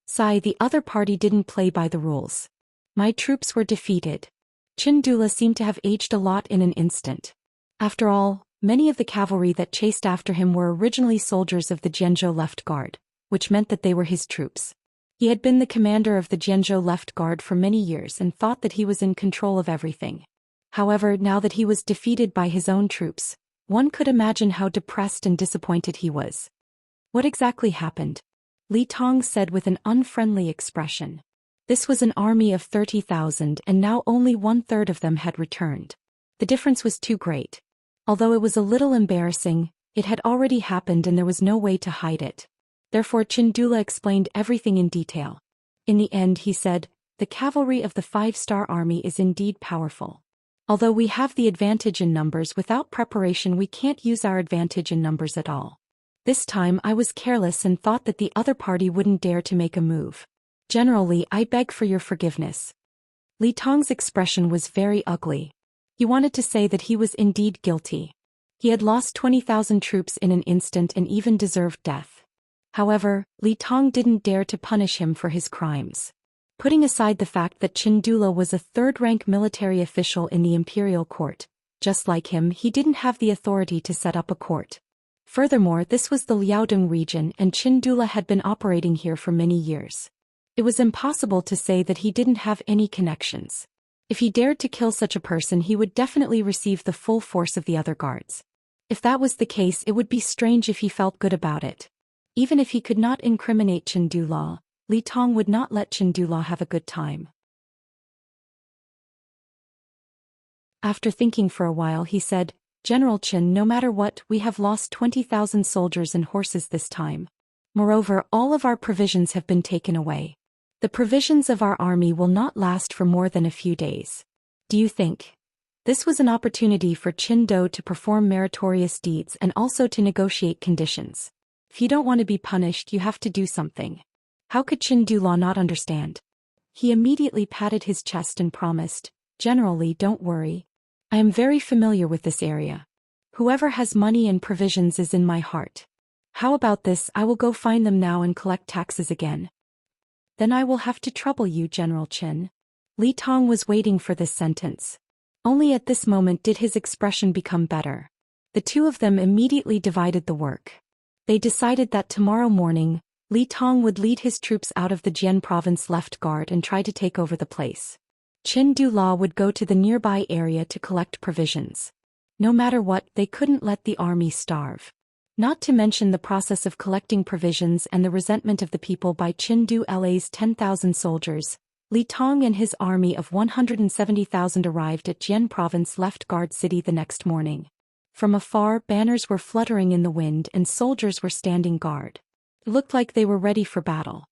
Speaker 1: "Sigh, the other party didn't play by the rules. My troops were defeated." Qin seemed to have aged a lot in an instant. After all, many of the cavalry that chased after him were originally soldiers of the Jianzhou left guard, which meant that they were his troops. He had been the commander of the Jianzhou left guard for many years and thought that he was in control of everything. However, now that he was defeated by his own troops, one could imagine how depressed and disappointed he was. "What exactly happened?" Li Tong said with an unfriendly expression. This was an army of 30,000 and now only 1/3 of them had returned. The difference was too great. Although it was a little embarrassing, it had already happened and there was no way to hide it. Therefore Qin explained everything in detail. In the end, he said, "The cavalry of the 5-star army is indeed powerful. Although we have the advantage in numbers, without preparation we can't use our advantage in numbers at all. This time I was careless and thought that the other party wouldn't dare to make a move. General Li, I beg for your forgiveness." Li Tong's expression was very ugly. He wanted to say that he was indeed guilty. He had lost 20,000 troops in an instant and even deserved death. However, Li Tong didn't dare to punish him for his crimes. Putting aside the fact that Qin was a third-rank military official in the imperial court, just like him, he didn't have the authority to set up a court. Furthermore, this was the Liaodong region and Qin had been operating here for many years. It was impossible to say that he didn't have any connections. If he dared to kill such a person, he would definitely receive the full force of the other guards. If that was the case, it would be strange if he felt good about it. Even if he could not incriminate Chen Dula, Li Tong would not let Chen Dula have a good time. After thinking for a while, he said, "General Chen, no matter what, we have lost 20,000 soldiers and horses this time. Moreover, all of our provisions have been taken away. The provisions of our army will not last for more than a few days. Do you think?" This was an opportunity for Qin Do to perform meritorious deeds and also to negotiate conditions. If you don't want to be punished, you have to do something. How could Qin Dula not understand? He immediately patted his chest and promised, "General Li, don't worry. I am very familiar with this area. Whoever has money and provisions is in my heart. How about this? I will go find them now and collect taxes again." "Then I will have to trouble you, General Qin." Li Tong was waiting for this sentence. Only at this moment did his expression become better. The two of them immediately divided the work. They decided that tomorrow morning, Li Tong would lead his troops out of the Jian province left guard and try to take over the place. Qin Dula would go to the nearby area to collect provisions. No matter what, they couldn't let the army starve. Not to mention the process of collecting provisions and the resentment of the people by Qin Dula's 10,000 soldiers. Li Tong and his army of 170,000 arrived at Jian province left guard city the next morning. From afar, banners were fluttering in the wind and soldiers were standing guard. It looked like they were ready for battle.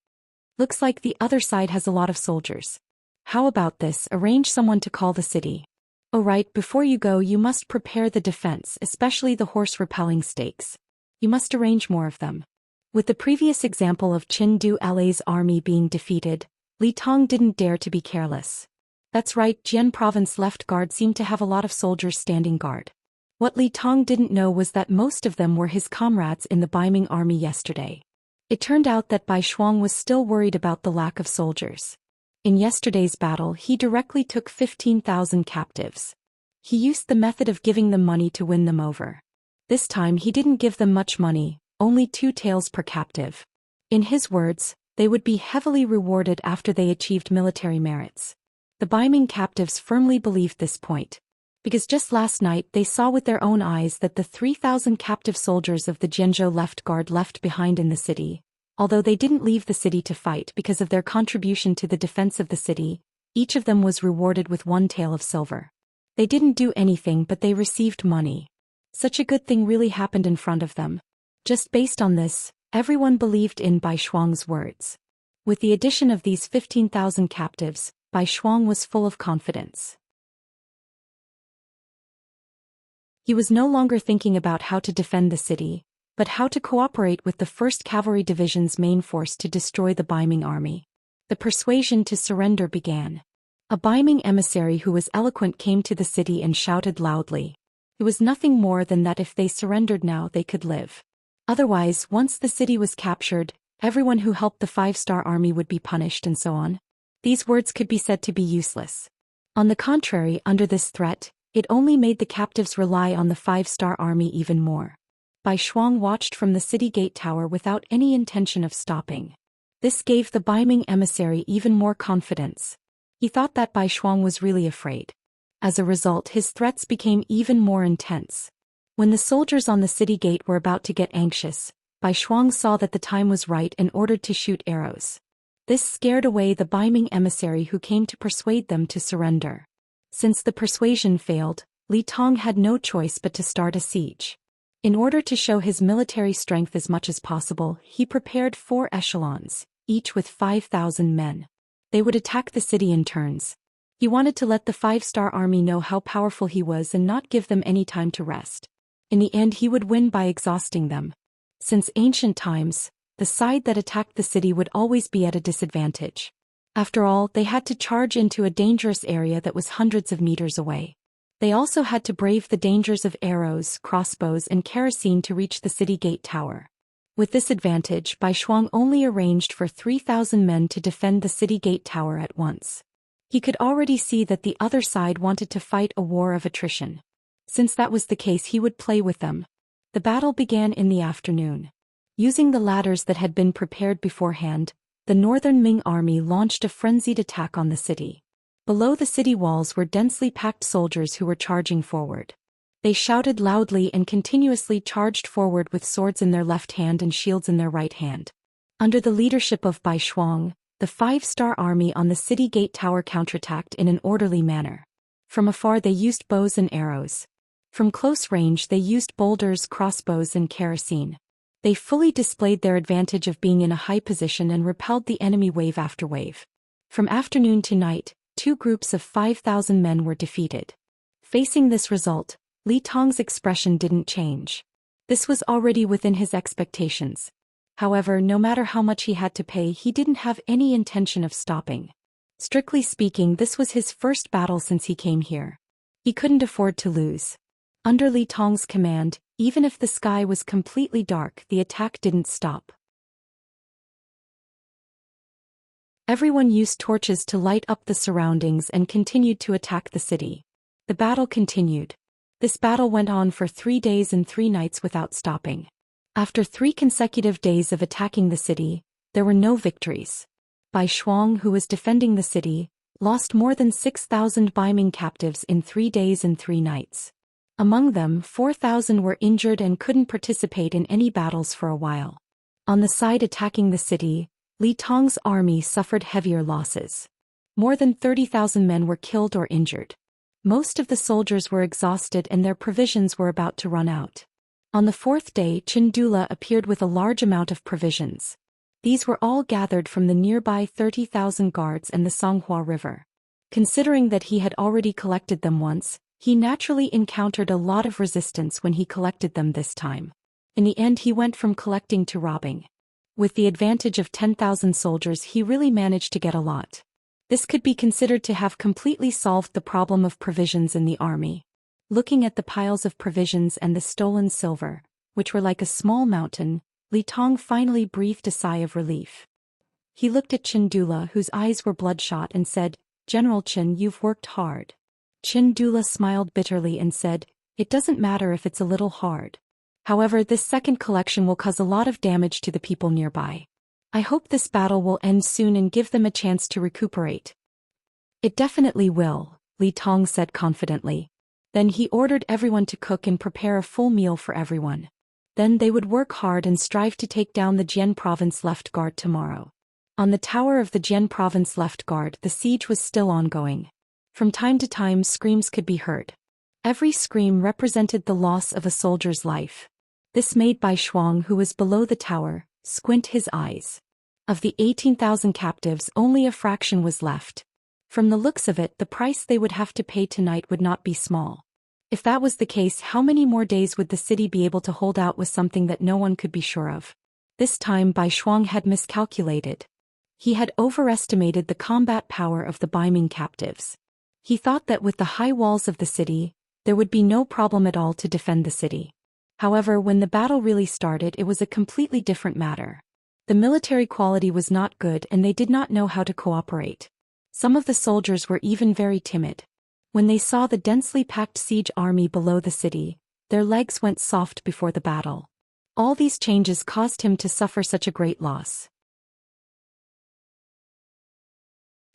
Speaker 1: "Looks like the other side has a lot of soldiers. How about this? Arrange someone to call the city. Oh right, before you go you must prepare the defense, especially the horse-repelling stakes. You must arrange more of them." With the previous example of Qin Dula's army being defeated, Li Tong didn't dare to be careless. That's right, Jian province left guard seemed to have a lot of soldiers standing guard. What Li Tong didn't know was that most of them were his comrades in the Baiming army yesterday. It turned out that Bai Shuang was still worried about the lack of soldiers. In yesterday's battle, he directly took 15,000 captives. He used the method of giving them money to win them over. This time he didn't give them much money, only 2 taels per captive. In his words, they would be heavily rewarded after they achieved military merits. The Baiming captives firmly believed this point, because just last night they saw with their own eyes that the 3,000 captive soldiers of the Jianzhou left guard left behind in the city. Although they didn't leave the city to fight because of their contribution to the defense of the city, each of them was rewarded with 1 tael of silver. They didn't do anything but they received money. Such a good thing really happened in front of them. Just based on this, everyone believed in Bai Shuang's words. With the addition of these 15,000 captives, Bai Shuang was full of confidence. He was no longer thinking about how to defend the city, but how to cooperate with the 1st Cavalry Division's main force to destroy the Baiming army. The persuasion to surrender began. A Baiming emissary who was eloquent came to the city and shouted loudly. It was nothing more than that if they surrendered now they could live. Otherwise, once the city was captured, everyone who helped the 5-star army would be punished and so on. These words could be said to be useless. On the contrary, under this threat, it only made the captives rely on the 5-star army even more. Bai Shuang watched from the city gate tower without any intention of stopping. This gave the Baiming emissary even more confidence. He thought that Bai Shuang was really afraid. As a result, his threats became even more intense. When the soldiers on the city gate were about to get anxious, Bai Shuang saw that the time was right and ordered to shoot arrows. This scared away the Baiming emissary who came to persuade them to surrender. Since the persuasion failed, Li Tong had no choice but to start a siege. In order to show his military strength as much as possible, he prepared 4 echelons, each with 5,000 men. They would attack the city in turns. He wanted to let the 5-star army know how powerful he was and not give them any time to rest. In the end, he would win by exhausting them. Since ancient times, the side that attacked the city would always be at a disadvantage. After all, they had to charge into a dangerous area that was hundreds of meters away. They also had to brave the dangers of arrows, crossbows and kerosene to reach the city gate tower. With this advantage, Bai Shuang only arranged for 3,000 men to defend the city gate tower at once. He could already see that the other side wanted to fight a war of attrition. Since that was the case, he would play with them. The battle began in the afternoon. Using the ladders that had been prepared beforehand, the northern Ming army launched a frenzied attack on the city. Below the city walls were densely packed soldiers who were charging forward. They shouted loudly and continuously charged forward with swords in their left hand and shields in their right hand. Under the leadership of Bai Shuang, the 5-star army on the city gate tower counterattacked in an orderly manner. From afar they used bows and arrows. From close range they used boulders, crossbows and kerosene. They fully displayed their advantage of being in a high position and repelled the enemy wave after wave. From afternoon to night, 2 groups of 5,000 men were defeated. Facing this result, Li Tong's expression didn't change. This was already within his expectations. However, no matter how much he had to pay, he didn't have any intention of stopping. Strictly speaking, this was his first battle since he came here. He couldn't afford to lose. Under Li Tong's command, even if the sky was completely dark, the attack didn't stop. Everyone used torches to light up the surroundings and continued to attack the city. The battle continued. This battle went on for 3 days and 3 nights without stopping. After 3 consecutive days of attacking the city, there were no victories. Bai Shuang, who was defending the city, lost more than 6,000 Baiming captives in 3 days and 3 nights. Among them, 4,000 were injured and couldn't participate in any battles for a while. On the side attacking the city, Li Tong's army suffered heavier losses. More than 30,000 men were killed or injured. Most of the soldiers were exhausted and their provisions were about to run out. On the 4th day, Chindula appeared with a large amount of provisions. These were all gathered from the nearby 30,000 guards and the Songhua River. Considering that he had already collected them once, he naturally encountered a lot of resistance when he collected them this time. In the end, he went from collecting to robbing. With the advantage of 10,000 soldiers, he really managed to get a lot. This could be considered to have completely solved the problem of provisions in the army. Looking at the piles of provisions and the stolen silver, which were like a small mountain, Li Tong finally breathed a sigh of relief. He looked at Chindula, whose eyes were bloodshot, and said, "General Chin, you've worked hard." Chindula smiled bitterly and said, "It doesn't matter if it's a little hard. However, this second collection will cause a lot of damage to the people nearby. I hope this battle will end soon and give them a chance to recuperate." "It definitely will," Li Tong said confidently. Then he ordered everyone to cook and prepare a full meal for everyone. Then they would work hard and strive to take down the Jian province left guard tomorrow. On the tower of the Jian province left guard, the siege was still ongoing. From time to time, screams could be heard. Every scream represented the loss of a soldier's life. This made Bai Shuang, who was below the tower, squint his eyes. Of the 18,000 captives, only a fraction was left. From the looks of it, the price they would have to pay tonight would not be small. If that was the case, how many more days would the city be able to hold out was something that no one could be sure of. This time Bai Shuang had miscalculated. He had overestimated the combat power of the Baiming captives. He thought that with the high walls of the city, there would be no problem at all to defend the city. However, when the battle really started, it was a completely different matter. The military quality was not good and they did not know how to cooperate. Some of the soldiers were even very timid. When they saw the densely packed siege army below the city, their legs went soft before the battle. All these changes caused him to suffer such a great loss.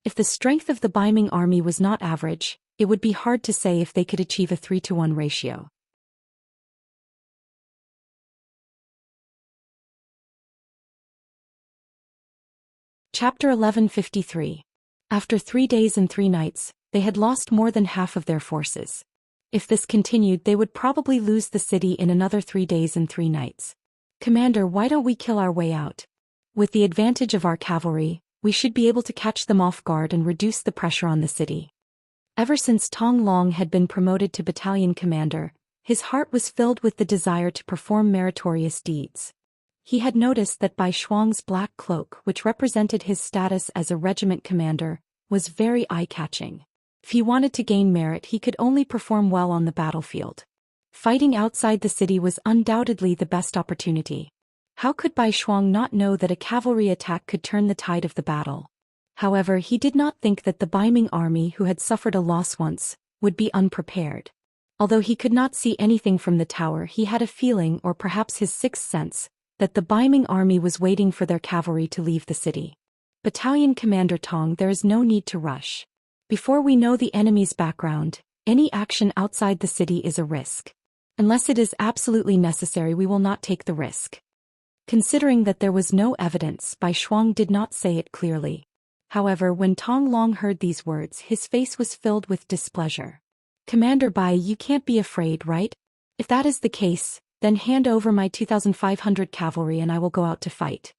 Speaker 1: If the strength of the Baiming army was not average, it would be hard to say if they could achieve a 3-to-1 ratio. Chapter 1153. After 3 days and 3 nights, they had lost more than half of their forces. If this continued, they would probably lose the city in another 3 days and 3 nights. "Commander, why don't we kill our way out? With the advantage of our cavalry, we should be able to catch them off guard and reduce the pressure on the city." Ever since Tong Long had been promoted to battalion commander, his heart was filled with the desire to perform meritorious deeds. He had noticed that Bai Shuang's black cloak, which represented his status as a regiment commander, was very eye-catching. If he wanted to gain merit, he could only perform well on the battlefield. Fighting outside the city was undoubtedly the best opportunity. How could Bai Shuang not know that a cavalry attack could turn the tide of the battle? However, he did not think that the Baiming army, who had suffered a loss once, would be unprepared. Although he could not see anything from the tower, he had a feeling, or perhaps his sixth sense, that the Baiming army was waiting for their cavalry to leave the city. "Battalion Commander Tong, there is no need to rush. Before we know the enemy's background, any action outside the city is a risk. Unless it is absolutely necessary, we will not take the risk. Considering that there was no evidence, Bai Shuang did not say it clearly. However, when Tong Long heard these words, his face was filled with displeasure. Commander Bai, you can't be afraid, right? If that is the case, then hand over my 2,500 cavalry and I will go out to fight.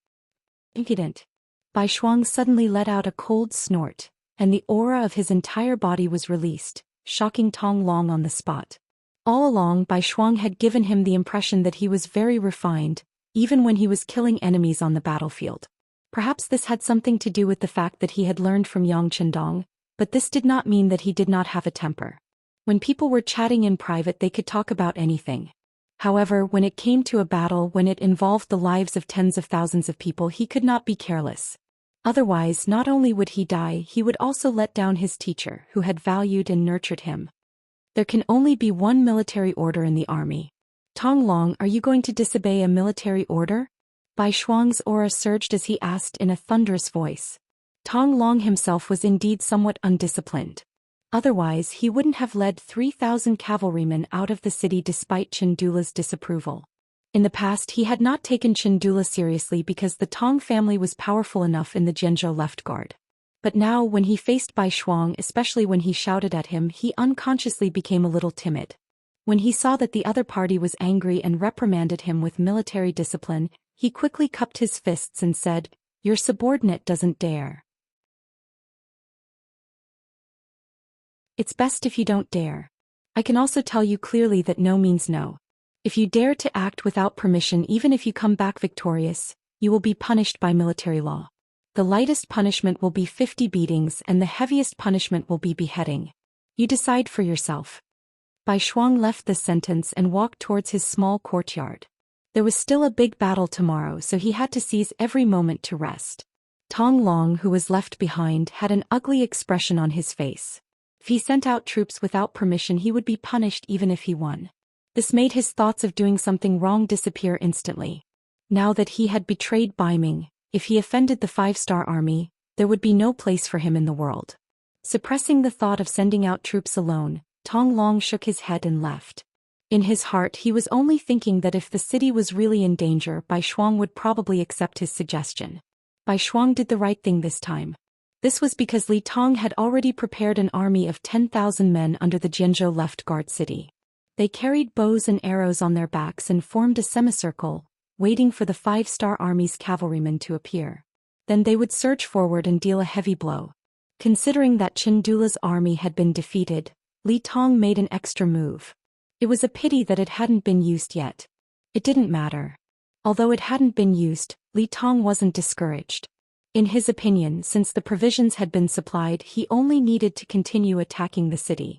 Speaker 1: Impudent. Bai Shuang suddenly let out a cold snort, and the aura of his entire body was released, shocking Tong Long on the spot. All along, Bai Shuang had given him the impression that he was very refined, even when he was killing enemies on the battlefield. Perhaps this had something to do with the fact that he had learned from Yang Chendong, but this did not mean that he did not have a temper. When people were chatting in private, they could talk about anything. However, when it came to a battle, when it involved the lives of tens of thousands of people, he could not be careless. Otherwise, not only would he die, he would also let down his teacher, who had valued and nurtured him. There can only be one military order in the army. Tong Long, are you going to disobey a military order? Bai Shuang's aura surged as he asked in a thunderous voice. Tong Long himself was indeed somewhat undisciplined. Otherwise, he wouldn't have led 3,000 cavalrymen out of the city despite Chendula's disapproval. In the past, he had not taken Chendula seriously because the Tong family was powerful enough in the Jianzhou left guard. But now, when he faced Bai Shuang, especially when he shouted at him, he unconsciously became a little timid. When he saw that the other party was angry and reprimanded him with military discipline, he quickly cupped his fists and said, "Your subordinate doesn't dare." It's best if you don't dare. I can also tell you clearly that no means no. If you dare to act without permission, even if you come back victorious, you will be punished by military law. The lightest punishment will be 50 beatings and the heaviest punishment will be beheading. You decide for yourself. Bai Shuang left this sentence and walked towards his small courtyard. There was still a big battle tomorrow, so he had to seize every moment to rest. Tong Long, who was left behind, had an ugly expression on his face. If he sent out troops without permission, he would be punished even if he won. This made his thoughts of doing something wrong disappear instantly. Now that he had betrayed Baiming, if he offended the five-star army, there would be no place for him in the world. Suppressing the thought of sending out troops alone, Tong Long shook his head and left. In his heart, he was only thinking that if the city was really in danger, Bai Shuang would probably accept his suggestion. Bai Shuang did the right thing this time. This was because Li Tong had already prepared an army of 10,000 men under the Jianzhou left guard city. They carried bows and arrows on their backs and formed a semicircle, waiting for the five-star army's cavalrymen to appear. Then they would surge forward and deal a heavy blow. Considering that Chendula's army had been defeated, Li Tong made an extra move. It was a pity that it hadn't been used yet. It didn't matter. Although it hadn't been used, Li Tong wasn't discouraged. In his opinion, since the provisions had been supplied, he only needed to continue attacking the city.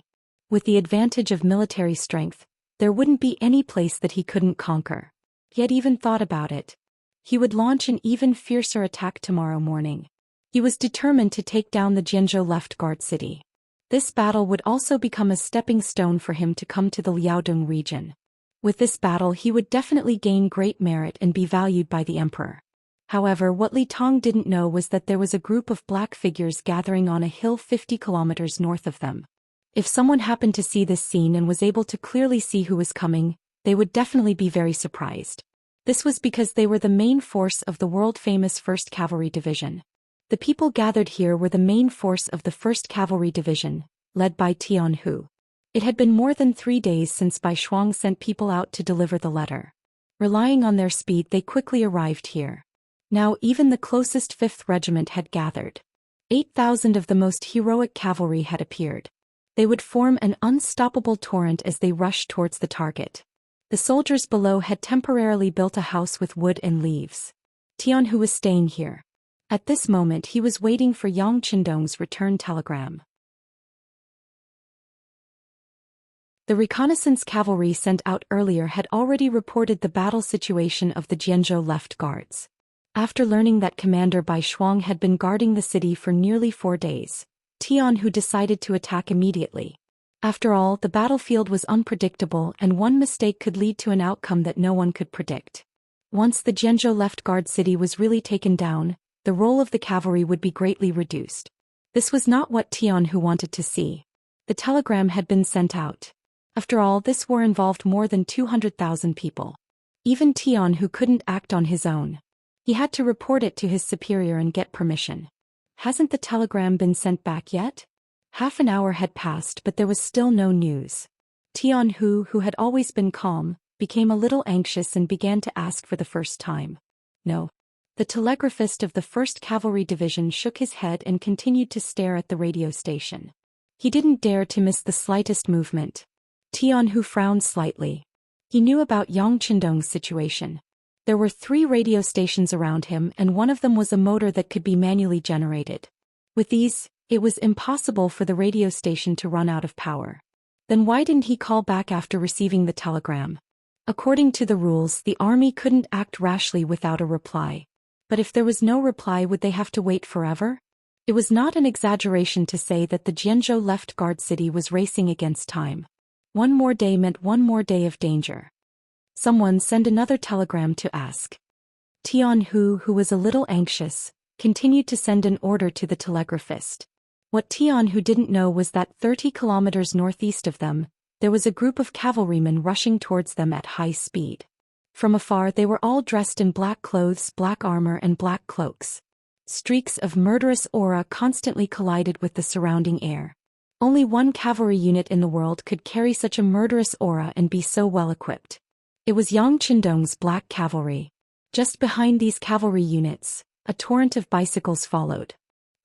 Speaker 1: With the advantage of military strength, there wouldn't be any place that he couldn't conquer. He had even thought about it. He would launch an even fiercer attack tomorrow morning. He was determined to take down the Jianzhou left guard city. This battle would also become a stepping stone for him to come to the Liaodong region. With this battle, he would definitely gain great merit and be valued by the emperor. However, what Li Tong didn't know was that there was a group of black figures gathering on a hill 50 kilometers north of them. If someone happened to see this scene and was able to clearly see who was coming, they would definitely be very surprised. This was because they were the main force of the world-famous 1st Cavalry Division. The people gathered here were the main force of the 1st Cavalry Division, led by Tian Hu. It had been more than 3 days since Bai Shuang sent people out to deliver the letter. Relying on their speed, they quickly arrived here. Now even the closest 5th Regiment had gathered. 8,000 of the most heroic cavalry had appeared. They would form an unstoppable torrent as they rushed towards the target. The soldiers below had temporarily built a house with wood and leaves. Tian Hu was staying here. At this moment he was waiting for Yang Chendong's return telegram. The reconnaissance cavalry sent out earlier had already reported the battle situation of the Jianzhou left guards. After learning that Commander Bai Shuang had been guarding the city for nearly 4 days, Tian Hu decided to attack immediately. After all, the battlefield was unpredictable and one mistake could lead to an outcome that no one could predict. Once the Jianzhou left guard city was really taken down, the role of the cavalry would be greatly reduced. This was not what Tianhu wanted to see. The telegram had been sent out. After all, this war involved more than 200,000 people. Even Tianhu couldn't act on his own. He had to report it to his superior and get permission. Hasn't the telegram been sent back yet? Half an hour had passed, but there was still no news. Tianhu, who had always been calm, became a little anxious and began to ask for the first time. No. The telegraphist of the 1st Cavalry Division shook his head and continued to stare at the radio station. He didn't dare to miss the slightest movement. Tianhu frowned slightly. He knew about Yang Qindong's situation. There were 3 radio stations around him, and one of them was a motor that could be manually generated. With these, it was impossible for the radio station to run out of power. Then why didn't he call back after receiving the telegram? According to the rules, the army couldn't act rashly without a reply. But if there was no reply, would they have to wait forever? It was not an exaggeration to say that the Jianzhou left guard city was racing against time. One more day meant one more day of danger. Someone send another telegram to ask. Tianhu, who was a little anxious, continued to send an order to the telegraphist. What Tianhu didn't know was that 30 kilometers northeast of them, there was a group of cavalrymen rushing towards them at high speed. From afar, they were all dressed in black clothes, black armor, and black cloaks. Streaks of murderous aura constantly collided with the surrounding air. Only one cavalry unit in the world could carry such a murderous aura and be so well equipped. It was Yang Qindong's black cavalry. Just behind these cavalry units, a torrent of bicycles followed.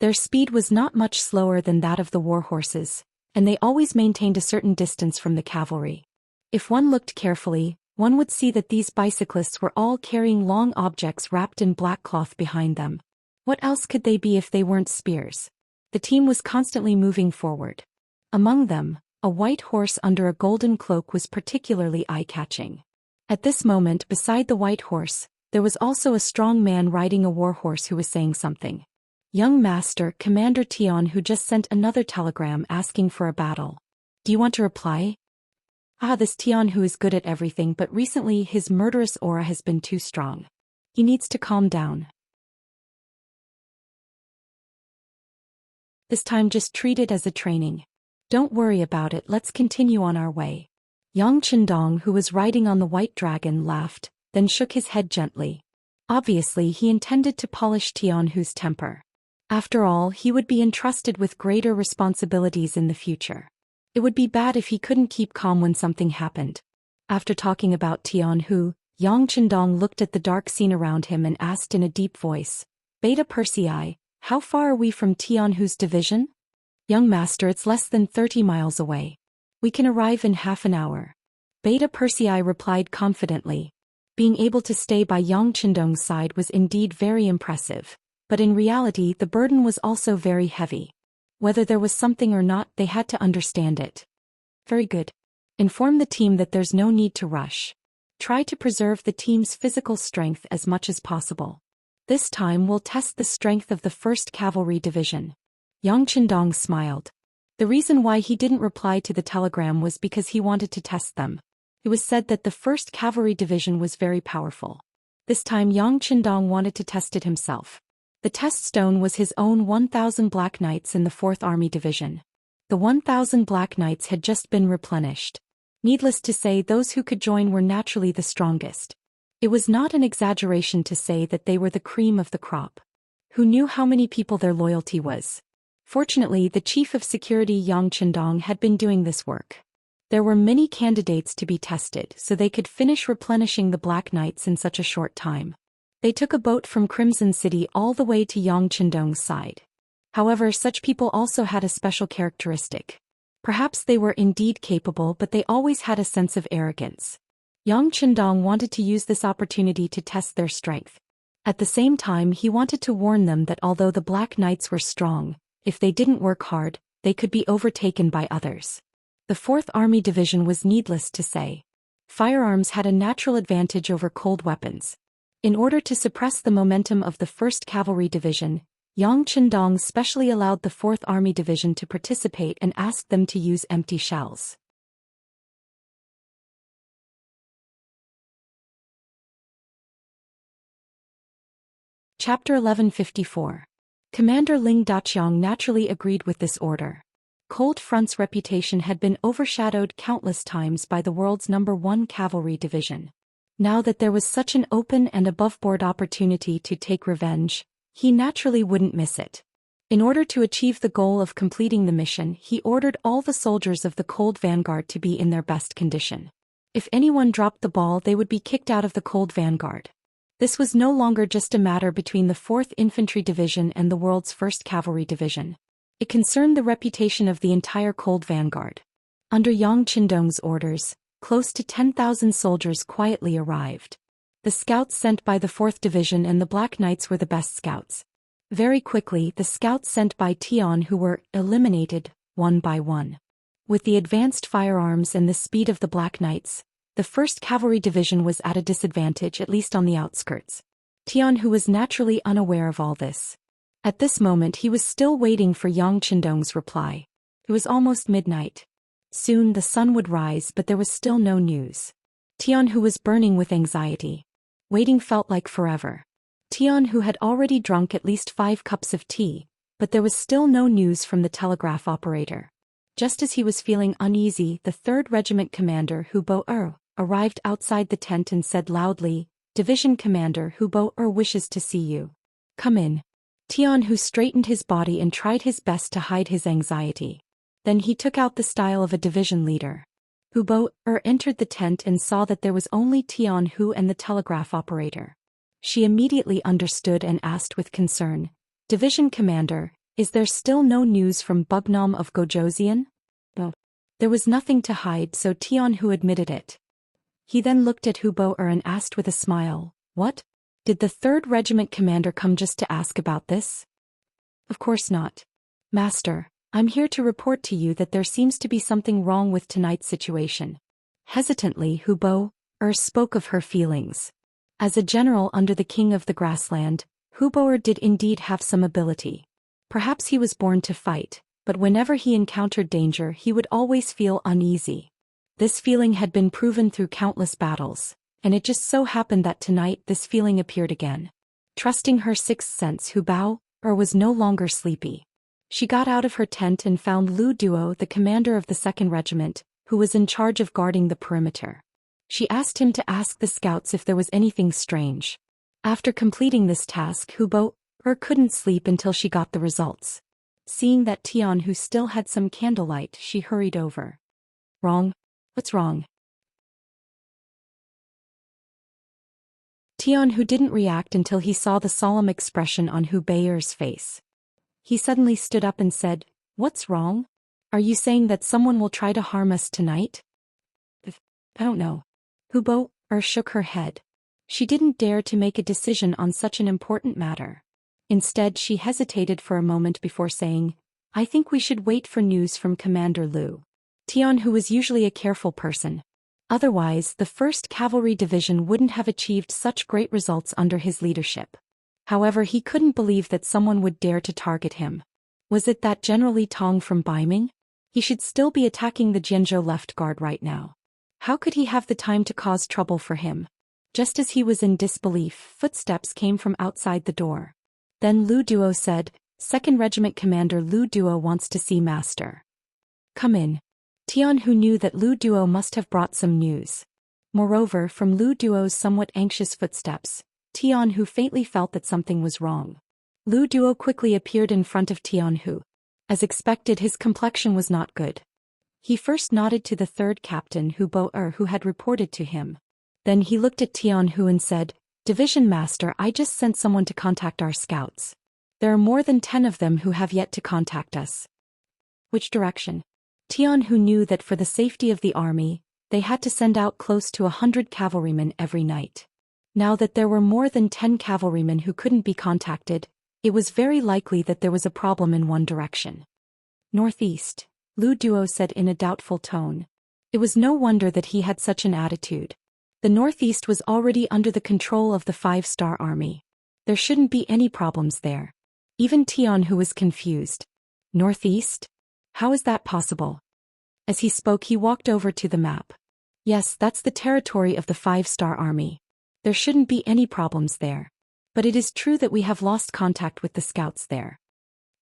Speaker 1: Their speed was not much slower than that of the war horses, and they always maintained a certain distance from the cavalry. If one looked carefully, one would see that these bicyclists were all carrying long objects wrapped in black cloth behind them. What else could they be if they weren't spears? The team was constantly moving forward. Among them, a white horse under a golden cloak was particularly eye-catching. At this moment, beside the white horse, there was also a strong man riding a war horse who was saying something. Young Master, Commander Tian, who just sent another telegram asking for a battle. Do you want to reply? This Tian who is good at everything, but recently his murderous aura has been too strong. He needs to calm down. This time just treat it as a training. Don't worry about it, let's continue on our way. Yang Qindong, who was riding on the white dragon, laughed, then shook his head gently. Obviously he intended to polish Tianhu's temper. After all, he would be entrusted with greater responsibilities in the future. It would be bad if he couldn't keep calm when something happened. After talking about Tianhu, Yang Qindong looked at the dark scene around him and asked in a deep voice, Beta Persei, how far are we from Tianhu's division? Young Master, it's less than 30 miles away. We can arrive in half an hour. Beta Persei replied confidently. Being able to stay by Yang Qindong's side was indeed very impressive, but in reality the burden was also very heavy. Whether there was something or not, they had to understand it. Very good. Inform the team that there's no need to rush. Try to preserve the team's physical strength as much as possible. This time we'll test the strength of the 1st Cavalry Division. Yang Qindong smiled. The reason why he didn't reply to the telegram was because he wanted to test them. It was said that the 1st Cavalry Division was very powerful. This time Yang Qindong wanted to test it himself. The test stone was his own 1,000 Black Knights in the 4th Army Division. The 1,000 Black Knights had just been replenished. Needless to say, those who could join were naturally the strongest. It was not an exaggeration to say that they were the cream of the crop. Who knew how many people their loyalty was? Fortunately, the Chief of Security Yang Qindong had been doing this work. There were many candidates to be tested, so they could finish replenishing the Black Knights in such a short time. They took a boat from Crimson City all the way to Yang Qindong's side. However, such people also had a special characteristic. Perhaps they were indeed capable, but they always had a sense of arrogance. Yang Qindong wanted to use this opportunity to test their strength. At the same time, he wanted to warn them that although the Black Knights were strong, if they didn't work hard, they could be overtaken by others. The 4th Army Division was needless to say. Firearms had a natural advantage over cold weapons. In order to suppress the momentum of the 1st Cavalry Division, Yang Qindong specially allowed the 4th Army Division to participate and asked them to use empty shells. Chapter 1154. Commander Ling Daqiang naturally agreed with this order. Cold Front's reputation had been overshadowed countless times by the world's #1 cavalry division. Now that there was such an open and above-board opportunity to take revenge, he naturally wouldn't miss it. In order to achieve the goal of completing the mission, he ordered all the soldiers of the Cold Vanguard to be in their best condition. If anyone dropped the ball, they would be kicked out of the Cold Vanguard. This was no longer just a matter between the 4th Infantry Division and the world's 1st Cavalry Division. It concerned the reputation of the entire Cold Vanguard. Under Yang Qindong's orders, close to 10,000 soldiers quietly arrived. The scouts sent by the 4th Division and the Black Knights were the best scouts. Very quickly, the scouts sent by Tian who were eliminated, one by one. With the advanced firearms and the speed of the Black Knights, the 1st Cavalry Division was at a disadvantage, at least on the outskirts. Tian who was naturally unaware of all this. At this moment he was still waiting for Yang Qindong's reply. It was almost midnight. Soon the sun would rise, but there was still no news. Tian who was burning with anxiety. Waiting felt like forever. Tian who had already drunk at least 5 cups of tea, but there was still no news from the telegraph operator. Just as he was feeling uneasy, the 3rd Regiment Commander Hu Bo-er arrived outside the tent and said loudly, "Division Commander Hu Bo-er wishes to see you. Come in." Tian Hu straightened his body and tried his best to hide his anxiety. Then he took out the style of a division leader. Hu Bo-er entered the tent and saw that there was only Tian Hu and the telegraph operator. She immediately understood and asked with concern, "Division Commander, is there still no news from Bugnam of Gozhou? No." There was nothing to hide, so Tian Hu admitted it. He then looked at Hu Bo-er and asked with a smile, "What? Did the 3rd Regiment Commander come just to ask about this?" "Of course not. Master, I'm here to report to you that there seems to be something wrong with tonight's situation." Hesitantly, Hu Bo-er spoke of her feelings. As a general under the King of the Grassland, Hu Bo-er did indeed have some ability. Perhaps he was born to fight, but whenever he encountered danger he would always feel uneasy. This feeling had been proven through countless battles, and it just so happened that tonight this feeling appeared again. Trusting her 6th sense, Hu Bo-er was no longer sleepy. She got out of her tent and found Lu Duo, the commander of the 2nd Regiment, who was in charge of guarding the perimeter. She asked him to ask the scouts if there was anything strange. After completing this task, Hu Bo-er couldn't sleep until she got the results. Seeing that Tian Hu still had some candlelight, she hurried over. "Wrong? What's wrong?" Tian Hu didn't react until he saw the solemn expression on Hu Bo-er's face. He suddenly stood up and said, "What's wrong? Are you saying that someone will try to harm us tonight?" "I don't know." Hu Bo-er shook her head. She didn't dare to make a decision on such an important matter. Instead, she hesitated for a moment before saying, "I think we should wait for news from Commander Lu." Tian Hu was usually a careful person. Otherwise, the 1st Cavalry Division wouldn't have achieved such great results under his leadership. However, he couldn't believe that someone would dare to target him. Was it that General Li Tong from Baiming? He should still be attacking the Jianzhou left guard right now. How could he have the time to cause trouble for him? Just as he was in disbelief, footsteps came from outside the door. Then Lu Duo said, "2nd Regiment Commander Lu Duo wants to see Master." "Come in." Tian Hu knew that Lu Duo must have brought some news. Moreover, from Lu Duo's somewhat anxious footsteps, Tian Hu faintly felt that something was wrong. Lu Duo quickly appeared in front of Tian Hu. As expected, his complexion was not good. He first nodded to the 3rd Captain Hu Bo-er who had reported to him. Then he looked at Tian Hu and said, "Division Master, I just sent someone to contact our scouts. There are more than 10 of them who have yet to contact us." "Which direction?" Tian Hu knew that for the safety of the army, they had to send out close to 100 cavalrymen every night. Now that there were more than 10 cavalrymen who couldn't be contacted, it was very likely that there was a problem in one direction. "Northeast," Lu Duo said in a doubtful tone. It was no wonder that he had such an attitude. The Northeast was already under the control of the 5-star army. There shouldn't be any problems there. Even Tian Hu was confused. "Northeast? How is that possible?" As he spoke, he walked over to the map. "Yes, that's the territory of the 5-star army. There shouldn't be any problems there. But it is true that we have lost contact with the scouts there.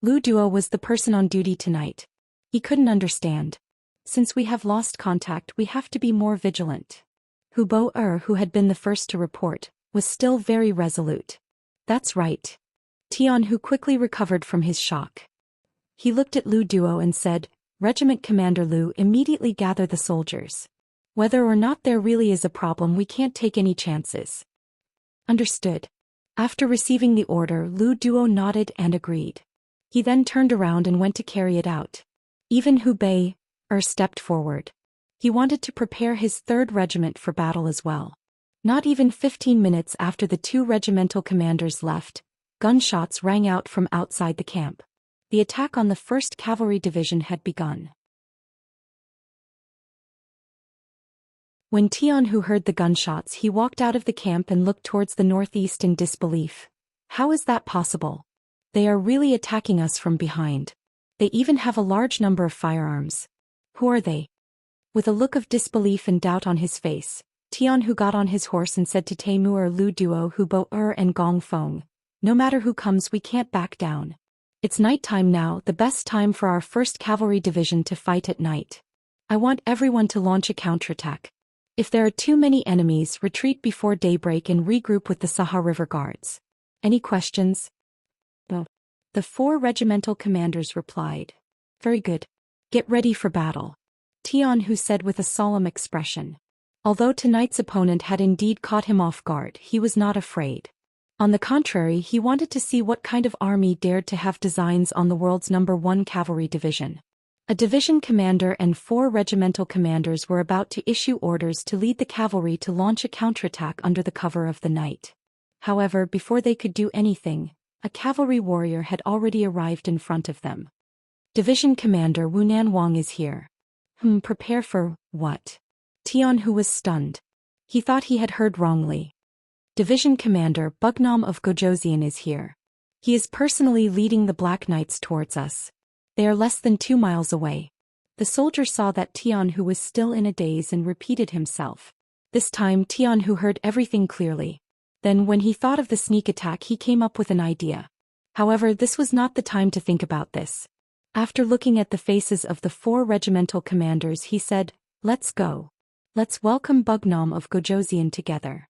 Speaker 1: Lu Duo was the person on duty tonight. He couldn't understand. Since we have lost contact, we have to be more vigilant. Hu Bo-er, who had been the first to report, was still very resolute. That's right. Tian Hu quickly recovered from his shock. He looked at Lu Duo and said, Regiment Commander Lu, immediately gather the soldiers. Whether or not there really is a problem, we can't take any chances. Understood. After receiving the order, Lu Duo nodded and agreed. He then turned around and went to carry it out. Even Hu Bei-er stepped forward. He wanted to prepare his 3rd regiment for battle as well. Not even 15 minutes after the 2 regimental commanders left, gunshots rang out from outside the camp. The attack on the 1st Cavalry Division had begun. When Tian Hu heard the gunshots, he walked out of the camp and looked towards the northeast in disbelief. How is that possible? They are really attacking us from behind. They even have a large number of firearms. Who are they? With a look of disbelief and doubt on his face, Tian Hu got on his horse and said to Taimur, Lu Duo, Hu Bo-er and Gong Feng, no matter who comes, we can't back down. It's nighttime now, the best time for our 1st Cavalry Division to fight at night. I want everyone to launch a counterattack. If there are too many enemies, retreat before daybreak and regroup with the Saha River Guards. Any questions? No. The 4 regimental commanders replied. Very good. Get ready for battle. Tian Hu said with a solemn expression. Although tonight's opponent had indeed caught him off guard, he was not afraid. On the contrary, he wanted to see what kind of army dared to have designs on the world's #1 Cavalry Division. A division commander and 4 regimental commanders were about to issue orders to lead the cavalry to launch a counterattack under the cover of the night. However, before they could do anything, a cavalry warrior had already arrived in front of them. Division Commander Wunan Wang is here. Prepare for what? Tian Hu was stunned. He thought he had heard wrongly. Division Commander Bugnam of Gojoseon is here. He is personally leading the Black Knights towards us. They are less than 2 miles away. The soldier saw that Tian Hu was still in a daze and repeated himself. This time Tian Hu heard everything clearly. Then when he thought of the sneak attack, he came up with an idea. However, this was not the time to think about this. After looking at the faces of the 4 regimental commanders, he said, Let's go. Let's welcome Bugnam of Gojoseon together.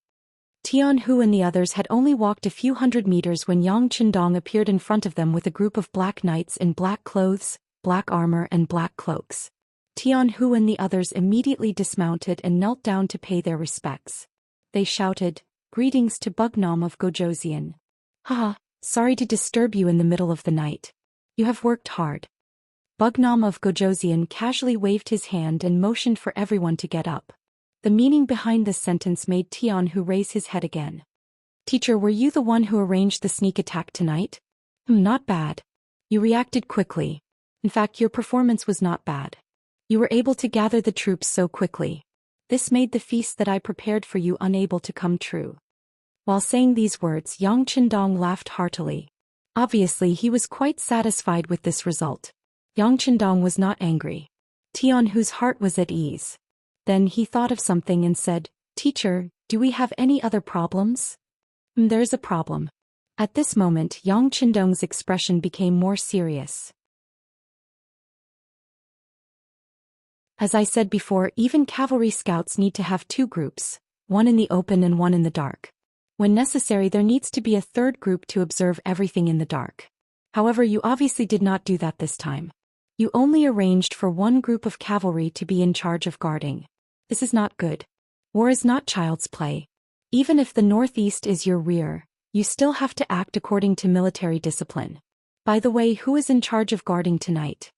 Speaker 1: Tian Hu and the others had only walked a few hundred meters when Yang Qindong appeared in front of them with a group of black knights in black clothes, black armor and black cloaks. Tian Hu and the others immediately dismounted and knelt down to pay their respects. They shouted, Greetings to Bugnam of Gojoseon. Haha, sorry to disturb you in the middle of the night. You have worked hard. Bugnam of Gojoseon casually waved his hand and motioned for everyone to get up. The meaning behind this sentence made Tian Hu raise his head again. Teacher, were you the one who arranged the sneak attack tonight? Not bad. You reacted quickly. In fact, your performance was not bad. You were able to gather the troops so quickly. This made the feast that I prepared for you unable to come true. While saying these words, Yang Qindong laughed heartily. Obviously, he was quite satisfied with this result. Yang Qindong was not angry. Tian Hu's heart was at ease. Then he thought of something and said, Teacher, do we have any other problems? There's a problem. At this moment, Yang Qindong's expression became more serious. As I said before, even cavalry scouts need to have 2 groups, one in the open and one in the dark. When necessary, there needs to be a 3rd group to observe everything in the dark. However, you obviously did not do that this time. You only arranged for 1 group of cavalry to be in charge of guarding. This is not good. War is not child's play. Even if the northeast is your rear, you still have to act according to military discipline. By the way, who is in charge of guarding tonight?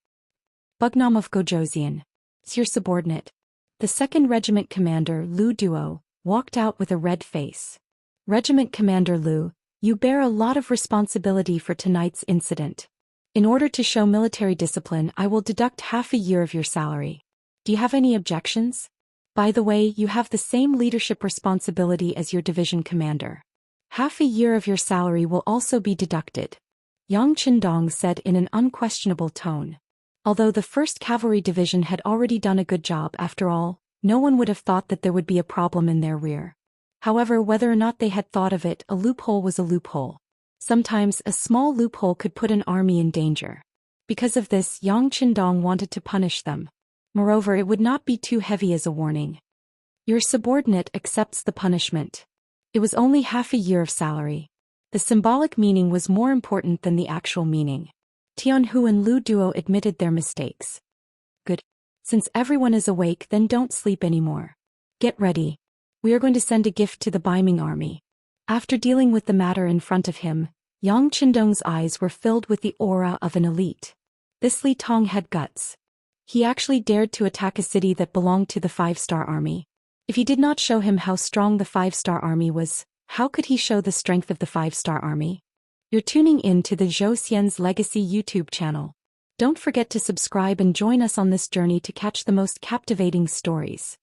Speaker 1: Bugnam of Gojoseon. It's your subordinate. The 2nd Regiment Commander, Lu Duo, walked out with a red face. Regiment Commander Lu, you bear a lot of responsibility for tonight's incident. In order to show military discipline, I will deduct half a year of your salary. Do you have any objections? By the way, you have the same leadership responsibility as your division commander. Half a year of your salary will also be deducted. Yang Qindong said in an unquestionable tone. Although the 1st Cavalry Division had already done a good job after all, no one would have thought that there would be a problem in their rear. However, whether or not they had thought of it, a loophole was a loophole. Sometimes a small loophole could put an army in danger. Because of this, Yang Qindong wanted to punish them. Moreover, it would not be too heavy as a warning. Your subordinate accepts the punishment. It was only half a year of salary. The symbolic meaning was more important than the actual meaning. Tianhu and Lu Duo admitted their mistakes. Good. Since everyone is awake, then don't sleep anymore. Get ready. We are going to send a gift to the Baiming army. After dealing with the matter in front of him, Yang Qindong's eyes were filled with the aura of an elite. This Li Tong had guts. He actually dared to attack a city that belonged to the 5-star army. If he did not show him how strong the 5-star army was, how could he show the strength of the 5-star army? You're tuning in to the Zhou Xian's Legacy YouTube channel. Don't forget to subscribe and join us on this journey to catch the most captivating stories.